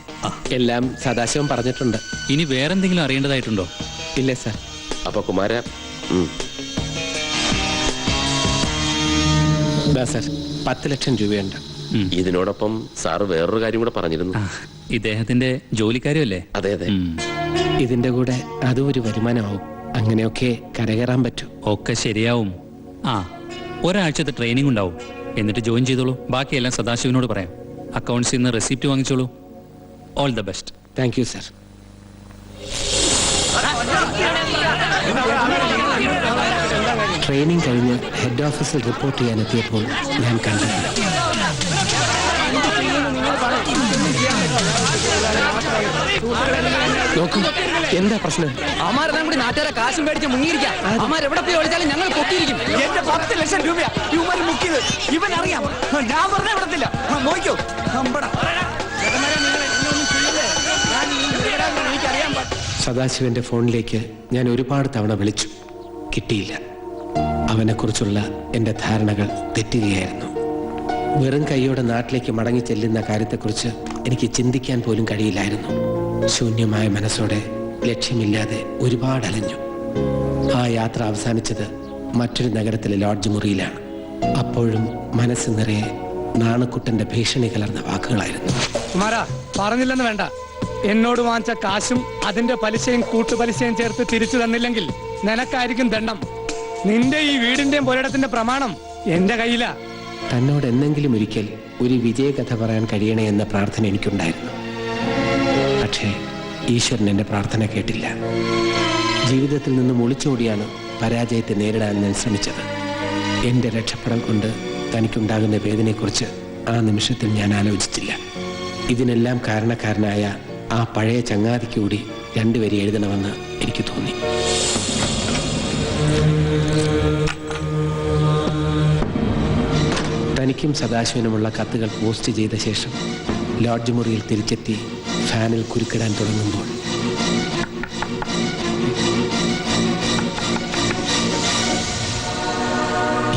എല്ലാം സദാശിവം പറഞ്ഞിട്ടുണ്ട്. ഇനി വേറെന്തെങ്കിലും അറിയേണ്ടതായിട്ടുണ്ടോ? ഇല്ല സർ. അപ്പൊ കുമാര, സർ 10 ലക്ഷം രൂപയുണ്ട്. ഇതിനോടൊപ്പം സാറ് വേറൊരു കാര്യം കൂടെ പറഞ്ഞിരുന്നു. ഇദ്ദേഹത്തിന്റെ ജോലിക്കാരുമല്ലേ? അതെ അതെ. ഇതിന്റെ കൂടെ അതും ഒരു വരുമാനമാവും. അങ്ങനെയൊക്കെ കരകയറാൻ പറ്റൂ. ഒക്കെ ശരിയാവും. ഒരാഴ്ചത്തെ ട്രെയിനിങ് ഉണ്ടാവും. എന്നിട്ട് ജോയിൻ ചെയ്തോളൂ. ബാക്കിയെല്ലാം സദാശിവനോട് പറയാം. അക്കൗണ്ട്സിൽ നിന്ന് റെസിപ്റ്റ് വാങ്ങിച്ചോളൂ. All the best. Thank you sir. Training കഴിഞ്ഞ് ഹെഡ് ഓഫീസിൽ റിപ്പോർട്ട് ചെയ്യാൻ എത്തിയപ്പോൾ ഞാൻ കണ്ടത് നോക്കൂ, എന്താ പ്രശ്നം? അമാരെല്ലാം കൂടി നാട്ടുകാരെ കാശും മേടിച്ച് മുങ്ങിയിരിക്കാം. അമാർ എവിടെ പോയി ഒളിച്ചാലും ഞങ്ങൾ പൊക്കിയിരിക്കും. എന്റെ 10 ലക്ഷം രൂപയാ ഇവന്മാർ മുക്കിയത്. ഇവനറിയാം, ഞാൻ പറഞ്ഞ വിടത്തില്ല. നോക്കൂ, സദാശിവന്റെ ഫോണിലേക്ക് ഞാൻ ഒരുപാട് തവണ വിളിച്ചു, കിട്ടിയില്ല. അവനെക്കുറിച്ചുള്ള എൻ്റെ ധാരണകൾ തെറ്റുകയായിരുന്നു. വെറും കൈയോടെ നാട്ടിലേക്ക് മടങ്ങി ചെല്ലുന്ന കാര്യത്തെക്കുറിച്ച് എനിക്ക് ചിന്തിക്കാൻ പോലും കഴിയില്ലായിരുന്നു. ശൂന്യമായ മനസ്സോടെ ലക്ഷ്യമില്ലാതെ ഒരുപാട് അലഞ്ഞു. ആ യാത്ര അവസാനിച്ചത് മറ്റൊരു നഗരത്തിലെ ലോഡ്ജ് മുറിയിലാണ്. അപ്പോഴും മനസ്സ് നിറയെ നാണക്കുട്ടന്റെ ഭീഷണി കലർന്ന വാക്കുകളായിരുന്നു. കുമാര, പറഞ്ഞില്ലെന്ന് വേണ്ട. എന്നോട് വാങ്ങിച്ച കാശും അതിന്റെ പലിശയും കൂട്ടുപലിശയും ചേർത്ത് തിരിച്ചു തന്നില്ലെങ്കിൽ നിനക്കായിരിക്കും ദണ്ഡം. നിന്റെ ഈ വീടിന്റെയും പുരയിടത്തിന്റെ പ്രമാണം എന്റെ കയ്യിലാ. തന്നോട് എന്നെങ്കിലും ഒരിക്കൽ ഒരു വിജയകഥ പറയാൻ കഴിയണേ എന്ന പ്രാർത്ഥന എനിക്കുണ്ടായിരുന്നു. പക്ഷേ ഈശ്വരൻ എന്റെ പ്രാർത്ഥന കേട്ടില്ല. ജീവിതത്തിൽ നിന്നും ഒളിച്ചോടിയാണ് പരാജയത്തെ നേരിടാൻ ഞാൻ ശ്രമിച്ചത്. എന്റെ രക്ഷപ്പെടൽ കൊണ്ട് തനിക്കുണ്ടാകുന്ന വേദനയെക്കുറിച്ച് ആ നിമിഷത്തിൽ ഞാൻ ആലോചിച്ചില്ല. ഇതിനെല്ലാം കാരണക്കാരനായ ആ പഴയ ചങ്ങാതിക്ക് കൂടി 2 വരി എഴുതണമെന്ന് എനിക്ക് തോന്നി. തനിക്കും സദാശിവനുമുള്ള കത്തുകൾ പോസ്റ്റ് ചെയ്ത ശേഷം ലോഡ്ജ് മുറിയിൽ തിരിച്ചെത്തി ഫാനിൽ കുരുക്കിടാൻ തുടങ്ങുമ്പോൾ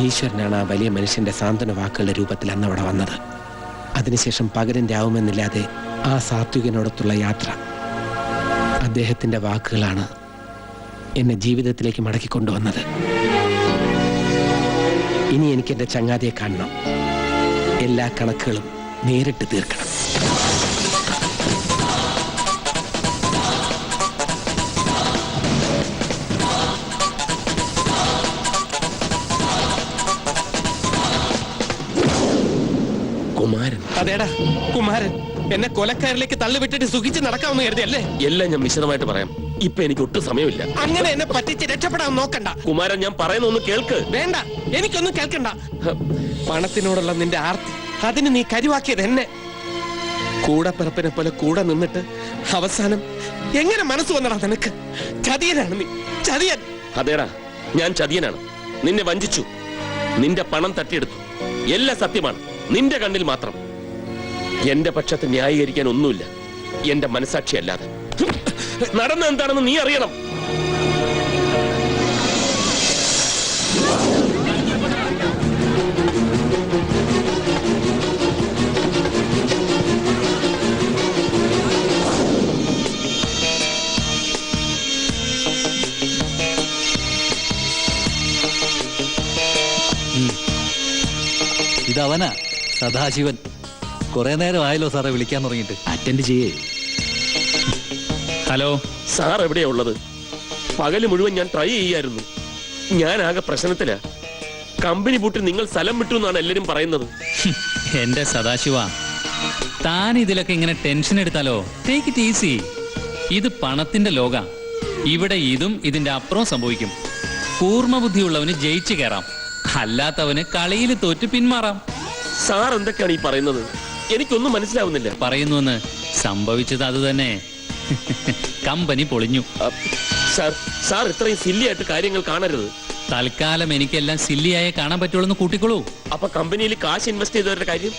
ഈശ്വരനാണ് ആ വലിയ മനുഷ്യന്റെ സാന്ത്വന വാക്കുകളുടെ രൂപത്തിൽ അന്ന് അവിടെ വന്നത്. അതിനുശേഷം പകരം രാവുമെന്നില്ലാതെ ആ സാത്വികനോടൊത്തുള്ള യാത്ര, അദ്ദേഹത്തിന്റെ വാക്കുകളാണ് എന്നെ ജീവിതത്തിലേക്ക് മടക്കിക്കൊണ്ടുവന്നത്. ഇനി എനിക്ക് എന്റെ ചങ്ങാതിയെ കാണണം. എല്ലാ കണക്കുകളും നേരിട്ട് തീർക്കണം. കുമാരൻ? അതേടാ കുമാരൻ. എന്നെ കൊലക്കാരിലേക്ക് തള്ളിവിട്ടിട്ട് സുഖിച്ച് നടക്കാമെന്ന് കരുതിയല്ലേ? എല്ലാം ഞാൻ വിശദമായിട്ട് പറയാം. ഇപ്പൊ എനിക്ക് ഒട്ടും സമയമില്ല. അങ്ങനെ എന്നെ പറ്റിച്ച് രക്ഷപ്പെടാൻ നോക്കണ്ട കുമാരൻ. ഞാൻ പറയുന്നൊന്ന് കേൾക്ക്. വേണ്ട, എനിക്കൊന്നും കേൾക്കണ്ട. പണത്തിനോടുള്ള നിന്റെ ആർത്തി, അതിന് നീ കരുവാക്കിയത് എന്നെ. കൂടപ്പിറപ്പിനെ പോലെ കൂടെ നിന്നിട്ട് അവസാനം എങ്ങനെ മനസ്സ് വന്നടാ നിനക്ക്? ചതിയനാണ് നീ, ചതിയൻ. അതേടാ, ഞാൻ ചതിയനാണ്. നിന്നെ വഞ്ചിച്ചു, നിന്റെ പണം തട്ടിയെടുത്തു. എല്ലാം സത്യമാണ് നിന്റെ കണ്ണിൽ മാത്രം. എന്റെ പക്ഷത്ത് ന്യായീകരിക്കാൻ ഒന്നുമില്ല, എന്റെ മനസാക്ഷി അല്ലാതെ. നടന്ന എന്താണെന്ന് നീ അറിയണം. ഇതവനാ സദാശിവൻ. കുറെ നേരം ആയല്ലോ സാറെ വിളിക്കാൻ തുടങ്ങിയിട്ട്. അറ്റൻഡ് ചെയ്യേ. ഹലോ സാർ എവിടെയാ ഉള്ളത്? പകല് മുഴുവൻ ഞാൻ ട്രൈ ചെയ്യായിരുന്നു. ഞാൻ ആകെ പ്രശ്നത്തിലാ. കമ്പനി പൂട്ടി നിങ്ങൾ സ്ഥലം വിട്ടു എന്നാണ് എല്ലാരും പറയുന്നത്. എന്റെ സദാശിവ, താൻ ഇതിലൊക്കെ ഇങ്ങനെ ടെൻഷൻ എടുത്താലോ? Take it easy. ഇത് പണത്തിന്റെ ലോക. ഇവിടെ ഇതും ഇതിന്റെ അപ്പുറവും സംഭവിക്കും. കൂർമ്മ ബുദ്ധിയുള്ളവന് ജയിച്ചു കയറാം, അല്ലാത്തവന് കളിയിൽ തോറ്റ് പിന്മാറാം. സാർ എന്തൊക്കെയാണ് ഈ പറയുന്നത്? എനിക്കൊന്നും മനസ്സിലാവുന്നില്ല. പറയുന്നുവെന്ന് സംഭവിച്ചത് അത് തന്നെ. കമ്പനി പൊളിഞ്ഞു. സാർ ഇത്രയും സില്ലിയായിട്ട് കാര്യങ്ങൾ കാണരുത്. തൽക്കാലം എനിക്കെല്ലാം സില്ലിയായേ കാണാൻ പറ്റുള്ളൂ. കൂട്ടിക്കോളൂ. അപ്പൊ കമ്പനിയിൽ കാശ് ഇൻവെസ്റ്റ് ചെയ്തവരുടെ കാര്യം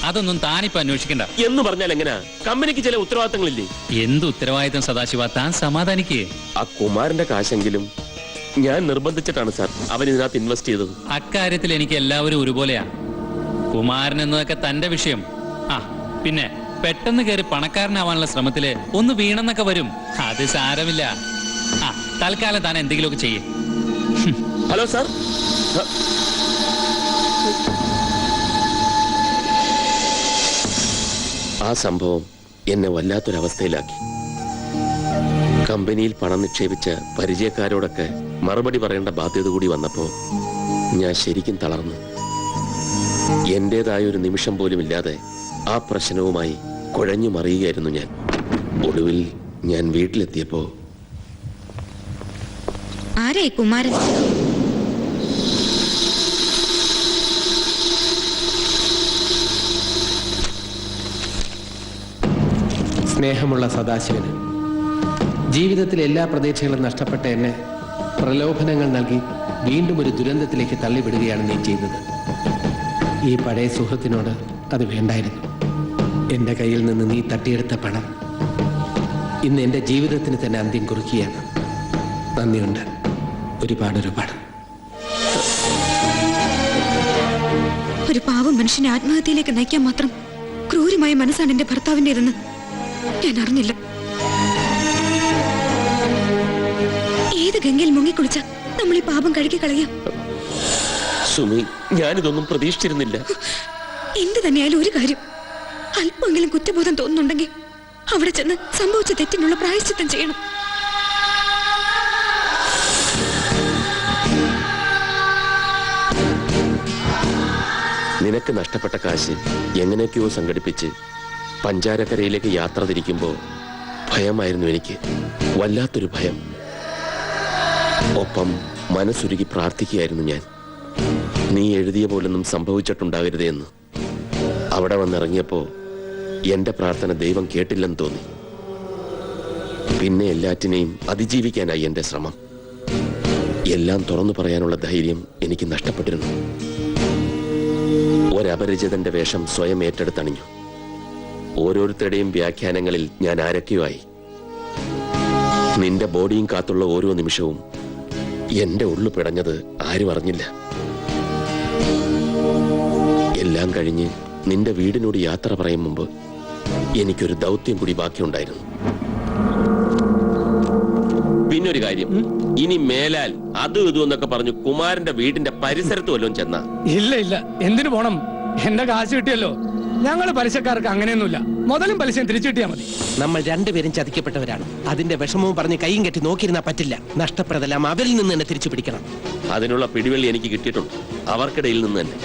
അതൊന്നും താനിപ്പോ അന്വേഷിക്കണ്ട. എന്ന് പറഞ്ഞാൽ എങ്ങനെയാ? കമ്പനിക്ക് ചില ഉത്തരവാദിത്തങ്ങളില്ലേ? എന്ത് ഉത്തരവാദിത്തം സദാശിവ? താൻ സമാധാനിക്കേ. ആ കുമാരന്റെ കാശെങ്കിലും ഞാൻ നിർബന്ധിച്ചിട്ടാണ് സാർ അവൻ ഇതിനകത്ത് ഇൻവെസ്റ്റ് ചെയ്തത്. അക്കാര്യത്തിൽ എനിക്ക് എല്ലാവരും ഒരുപോലെയാ. കുമാരൻ എന്നതൊക്കെ തന്റെ വിഷയം. ആ പിന്നെ പെട്ടെന്ന് കയറി പണക്കാരനാവാനുള്ള ശ്രമത്തില് ഒന്ന് വീണെന്നൊക്കെ വരും. അത് സാരമില്ല. ആ തൽക്കാലം താൻ എന്തെങ്കിലുമൊക്കെ ചെയ്യേ. Hello sir. ആ സംഭവം എന്നെ വല്ലാത്തൊരവസ്ഥയിലാക്കി. കമ്പനിയിൽ പണം നിക്ഷേപിച്ച പരിചയക്കാരോടൊക്കെ മറുപടി പറയേണ്ട ബാധ്യത കൂടി വന്നപ്പോ ഞാൻ ശരിക്കും തളർന്നു. എന്റേതായ ഒരു നിമിഷം പോലും ഇല്ലാതെ ആ പ്രശ്നവുമായി കുഴഞ്ഞു മറിയുകയായിരുന്നു ഞാൻ. ഒടുവിൽ ഞാൻ വീട്ടിലെത്തിയപ്പോ ആരേ കുമാരൻ? സ്നേഹമുള്ള സദാശിവന്, ജീവിതത്തിൽ എല്ലാ പ്രതീക്ഷകളും നഷ്ടപ്പെട്ട എന്നെ പ്രലോഭനങ്ങൾ നൽകി വീണ്ടും ഒരു ദുരന്തത്തിലേക്ക് തള്ളിവിടുകയാണ് നീ ചെയ്തത്. ഈ പഴയ സുഹൃത്തിനോട് അത് വേണ്ടായിരുന്നു. എൻ്റെ കയ്യിൽ നിന്ന് നീ തട്ടിയെടുത്ത പണം ഇന്ന് എൻ്റെ ജീവിതത്തിന് തന്നെ അന്ത്യം കുറിക്കുകയാണ്. നന്ദിയുണ്ട്, ഒരുപാട്. ഒരു പാവം മനുഷ്യനെ ആത്മഹത്യയിലേക്ക് നയിക്കാൻ മാത്രം ക്രൂരമായ മനസ്സാണ് എന്റെ ഭർത്താവിൻ്റെതെന്ന് ഞാൻ അറിഞ്ഞില്ല. ഏത് ഗംഗയിൽ മുങ്ങിക്കുളിച്ച നമ്മൾ ഈ പാപം കഴുകി കളയാം. സുമി, ഞാനിതൊന്നും പ്രതീക്ഷിച്ചിരുന്നില്ല. എന്ത് തന്നെയായാലും ഒരു കാര്യം, അല്പമെങ്കിലും കുറ്റബോധം തോന്നുന്നുണ്ടെങ്കിൽ അവിടെ ചെന്ന് സംഭവിച്ച തെറ്റിനുള്ള പ്രായശ്ചിത്തം ചെയ്യണം. നിനക്ക് നഷ്ടപ്പെട്ട കാശ് എങ്ങനെയൊക്കെയോ സംഘടിപ്പിച്ച് പഞ്ചാരക്കരയിലേക്ക് യാത്ര തിരിക്കുമ്പോൾ ഭയമായിരുന്നു എനിക്ക്, വല്ലാത്തൊരു ഭയം. ഒപ്പം മനസ്സുരുകി പ്രാർത്ഥിക്കുകയായിരുന്നു ഞാൻ. നീ എഴുതിയ പോലൊന്നും സംഭവിച്ചിട്ടുണ്ടാകരുതേ എന്ന്. അവിടെ വന്നിറങ്ങിയപ്പോ എന്റെ പ്രാർത്ഥന ദൈവം കേട്ടില്ലെന്ന് തോന്നി. പിന്നെ എല്ലാറ്റിനെയും അതിജീവിക്കാനായി എന്റെ ശ്രമം. എല്ലാം തുറന്നു പറയാനുള്ള ധൈര്യം എനിക്ക് നഷ്ടപ്പെട്ടിരുന്നു. ഒരപരിചിതന്റെ വേഷം സ്വയം ഏറ്റെടുത്തണിഞ്ഞു. ഓരോരുത്തരുടെയും വ്യാഖ്യാനങ്ങളിൽ ഞാൻ ആരൊക്കെയോ ആയി. നിന്റെ ബോഡിയും കാത്തുള്ള ഓരോ നിമിഷവും എന്റെ ഉള്ളു പിടഞ്ഞത് ആരും അറിഞ്ഞില്ല. എല്ലാം കഴിഞ്ഞ് നിന്റെ വീടിനോട് യാത്ര പറയും മുമ്പ് എനിക്കൊരു ദൗത്യം കൂടി ബാക്കിയുണ്ടായിരുന്നു. പിന്നൊരു കാര്യം, ഇനി മേലാൽ അതും ഇതും എന്നൊക്കെ പറഞ്ഞു കുമാരന്റെ വീടിന്റെ പരിസരത്ത് വല്ലതും ചെന്ന. ഇല്ല, എന്തിനു പോണം? എന്റെ കാശ് കിട്ടിയല്ലോ. ഞങ്ങള് പലിശക്കാർക്ക് അങ്ങനെയൊന്നുമില്ല. മുതലും പലിശയും തിരിച്ചു കിട്ടിയാൽ മതി. നമ്മൾ രണ്ടുപേരും ചതിക്കപ്പെട്ടവരാണ്. അതിന്റെ വിഷമവും പറഞ്ഞ് കൈയും കെട്ടി നോക്കിയിരുന്നാ പറ്റില്ല. നഷ്ടപ്പെട്ടതെല്ലാം അവരിൽ നിന്ന് തന്നെ തിരിച്ചു പിടിക്കണം. അതിനുള്ള പിടിവള്ളി എനിക്ക് കിട്ടിയിട്ടുണ്ട്. അവർക്കിടയിൽ നിന്ന് തന്നെ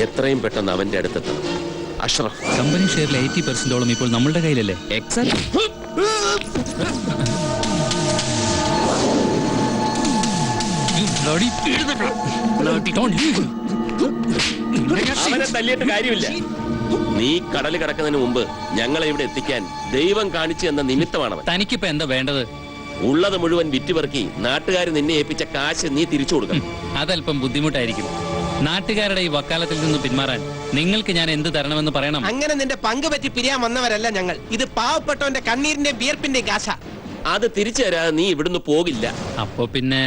എത്രയും പെട്ടെന്ന് അവന്റെ അടുത്തെത്തണം. അഷ്റഫ്, കമ്പനി ഷെയറിൽ 80% ഇപ്പോൾ നമ്മളുടെ കയ്യിലല്ലേ? അവനെ തല്ലിയിട്ട് കാര്യമില്ല. നീ കടല് കടക്കുന്നതിന് മുമ്പ് ഞങ്ങളെ ഇവിടെ എത്തിക്കാൻ ദൈവം കാണിച്ചു എന്ന നിമിത്തമാണവൻ. തനിക്കിപ്പോ എന്താ വേണ്ടത്? ഉള്ളത് മുഴുവൻ വിറ്റുപെറുക്കി നാട്ടുകാർ നിന്നെ ഏൽപ്പിച്ച കാശ് നീ തിരിച്ചു കൊടുക്കണം. അതല്പം ബുദ്ധിമുട്ടായിരിക്കും. നാട്ടുകാരുടെ ഈ വക്കാലത്തിൽ നിന്ന് പിന്മാറാൻ നിങ്ങൾക്ക് ഞാൻ എന്ത് തരണമെന്ന് പറയണം. അങ്ങനെ നിന്റെ പങ്ക് പറ്റി പിരിയാൻ വന്നവരല്ല ഞങ്ങൾ. ഇത് പാവപ്പെട്ടവന്റെ കണ്ണീരിന്റെയും വിയർപ്പിന്റെയും കാശ. അത് തിരിച്ചു തരാതെ നീ ഇവിടുന്ന് പോകില്ല. അപ്പൊ പിന്നെ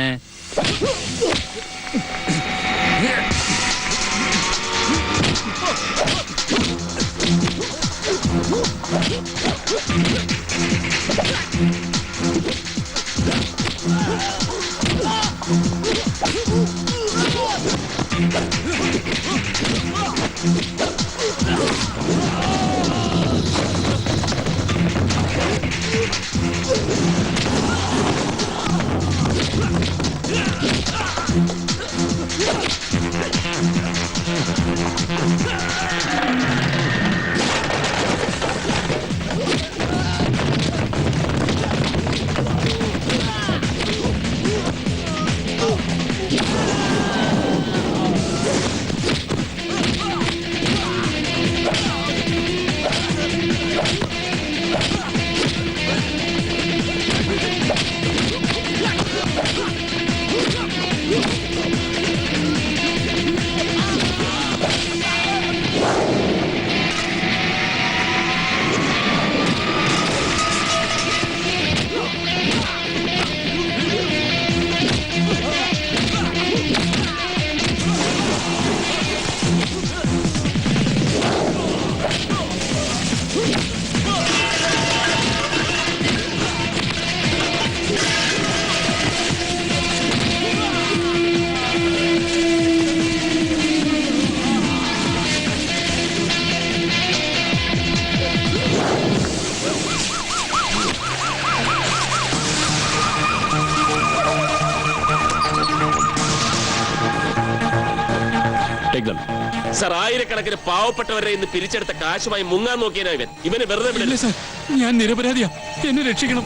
സർ, ആയിരക്കണക്കിന് പാവപ്പെട്ടവരെ ഇന്ന് പിരിച്ചെടുത്ത കാശുമായി മുങ്ങാൻ നോക്കിയനാ ഇവന് വെറുതെ വിടില്ല സർ. ഞാൻ നിരപരാധിയാ, എന്നെ രക്ഷിക്കണം.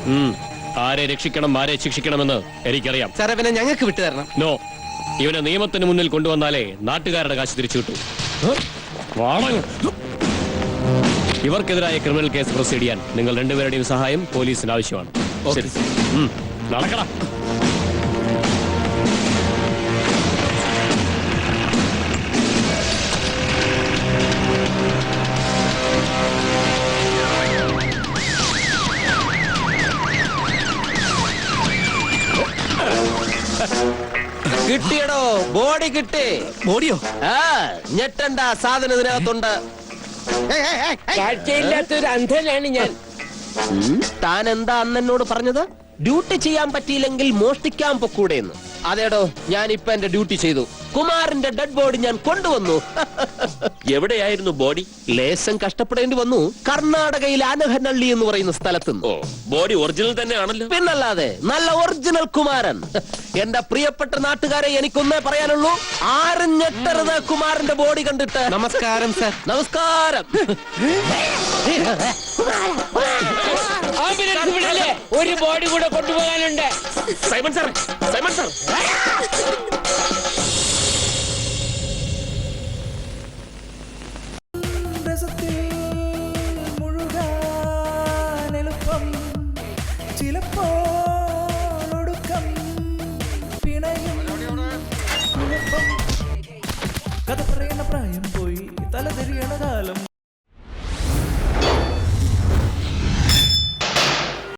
ആരെ രക്ഷിക്കണം, ആരെ ശിക്ഷിക്കണമെന്ന് എനിക്കറിയാം. സാർ അവനെ ഞങ്ങൾക്ക് വിട്ടുതരണം. നോ, ഇവനെ നിയമത്തിന് മുന്നിൽ കൊണ്ടുവന്നാലേ നാട്ടുകാരുടെ കാശ് തിരിച്ചു കിട്ടൂ. ഇവർക്കെതിരായ ക്രിമിനൽ കേസ് പ്രൊസീഡ് ചെയ്യാൻ നിങ്ങൾ രണ്ടുപേരുടെയും സഹായം പോലീസിന് ആവശ്യമാണ്. ശരി, നടക്കണം. കിട്ടിയടോ, ബോഡി കിട്ടി. ബോഡിയോ? ആ, ഞെട്ടണ്ട, സാധനം ഇതിനകത്തുണ്ട്. കാഴ്ചയില്ലാത്തൊരു അന്ധനാണ് ഞാൻ. താൻ എന്താ അന്ന് എന്നോട് പറഞ്ഞത്? ഡ്യൂട്ടി ചെയ്യാൻ പറ്റിയില്ലെങ്കിൽ മോഷ്ടിക്കാൻ പൊക്കൂടെന്ന്. അതേടോ, ഞാൻ ഇപ്പൊ എന്റെ ഡ്യൂട്ടി ചെയ്തു. കുമാറിന്റെ ഡെഡ് ബോഡി ഞാൻ കൊണ്ടുവന്നു. എവിടെയായിരുന്നു ബോഡി? ലേശം കഷ്ടപ്പെടേണ്ടി വന്നു. കർണാടകയിൽ ആനഹനള്ളി എന്ന് പറയുന്ന സ്ഥലത്ത്. ഓ, ബോഡി ഒറിജിനൽ തന്നെയാണല്ലോ. പിന്നല്ലാതെ, നല്ല ഒറിജിനൽ കുമാരൻ. എന്റെ പ്രിയപ്പെട്ട നാട്ടുകാരെ, എനിക്കൊന്നേ പറയാനുള്ളൂ, ആരും ഞെട്ടരുത് കുമാറിന്റെ ബോഡി കണ്ടിട്ട്. നമസ്കാരം സർ. നമസ്കാരം. ഒരു ബോഡി കൂടെ കൊണ്ടുപോകാനുണ്ട്. Simon sir, Simon sir. കഥ പറയണ പ്രായം പോയി, തല തിരിയണ കാലം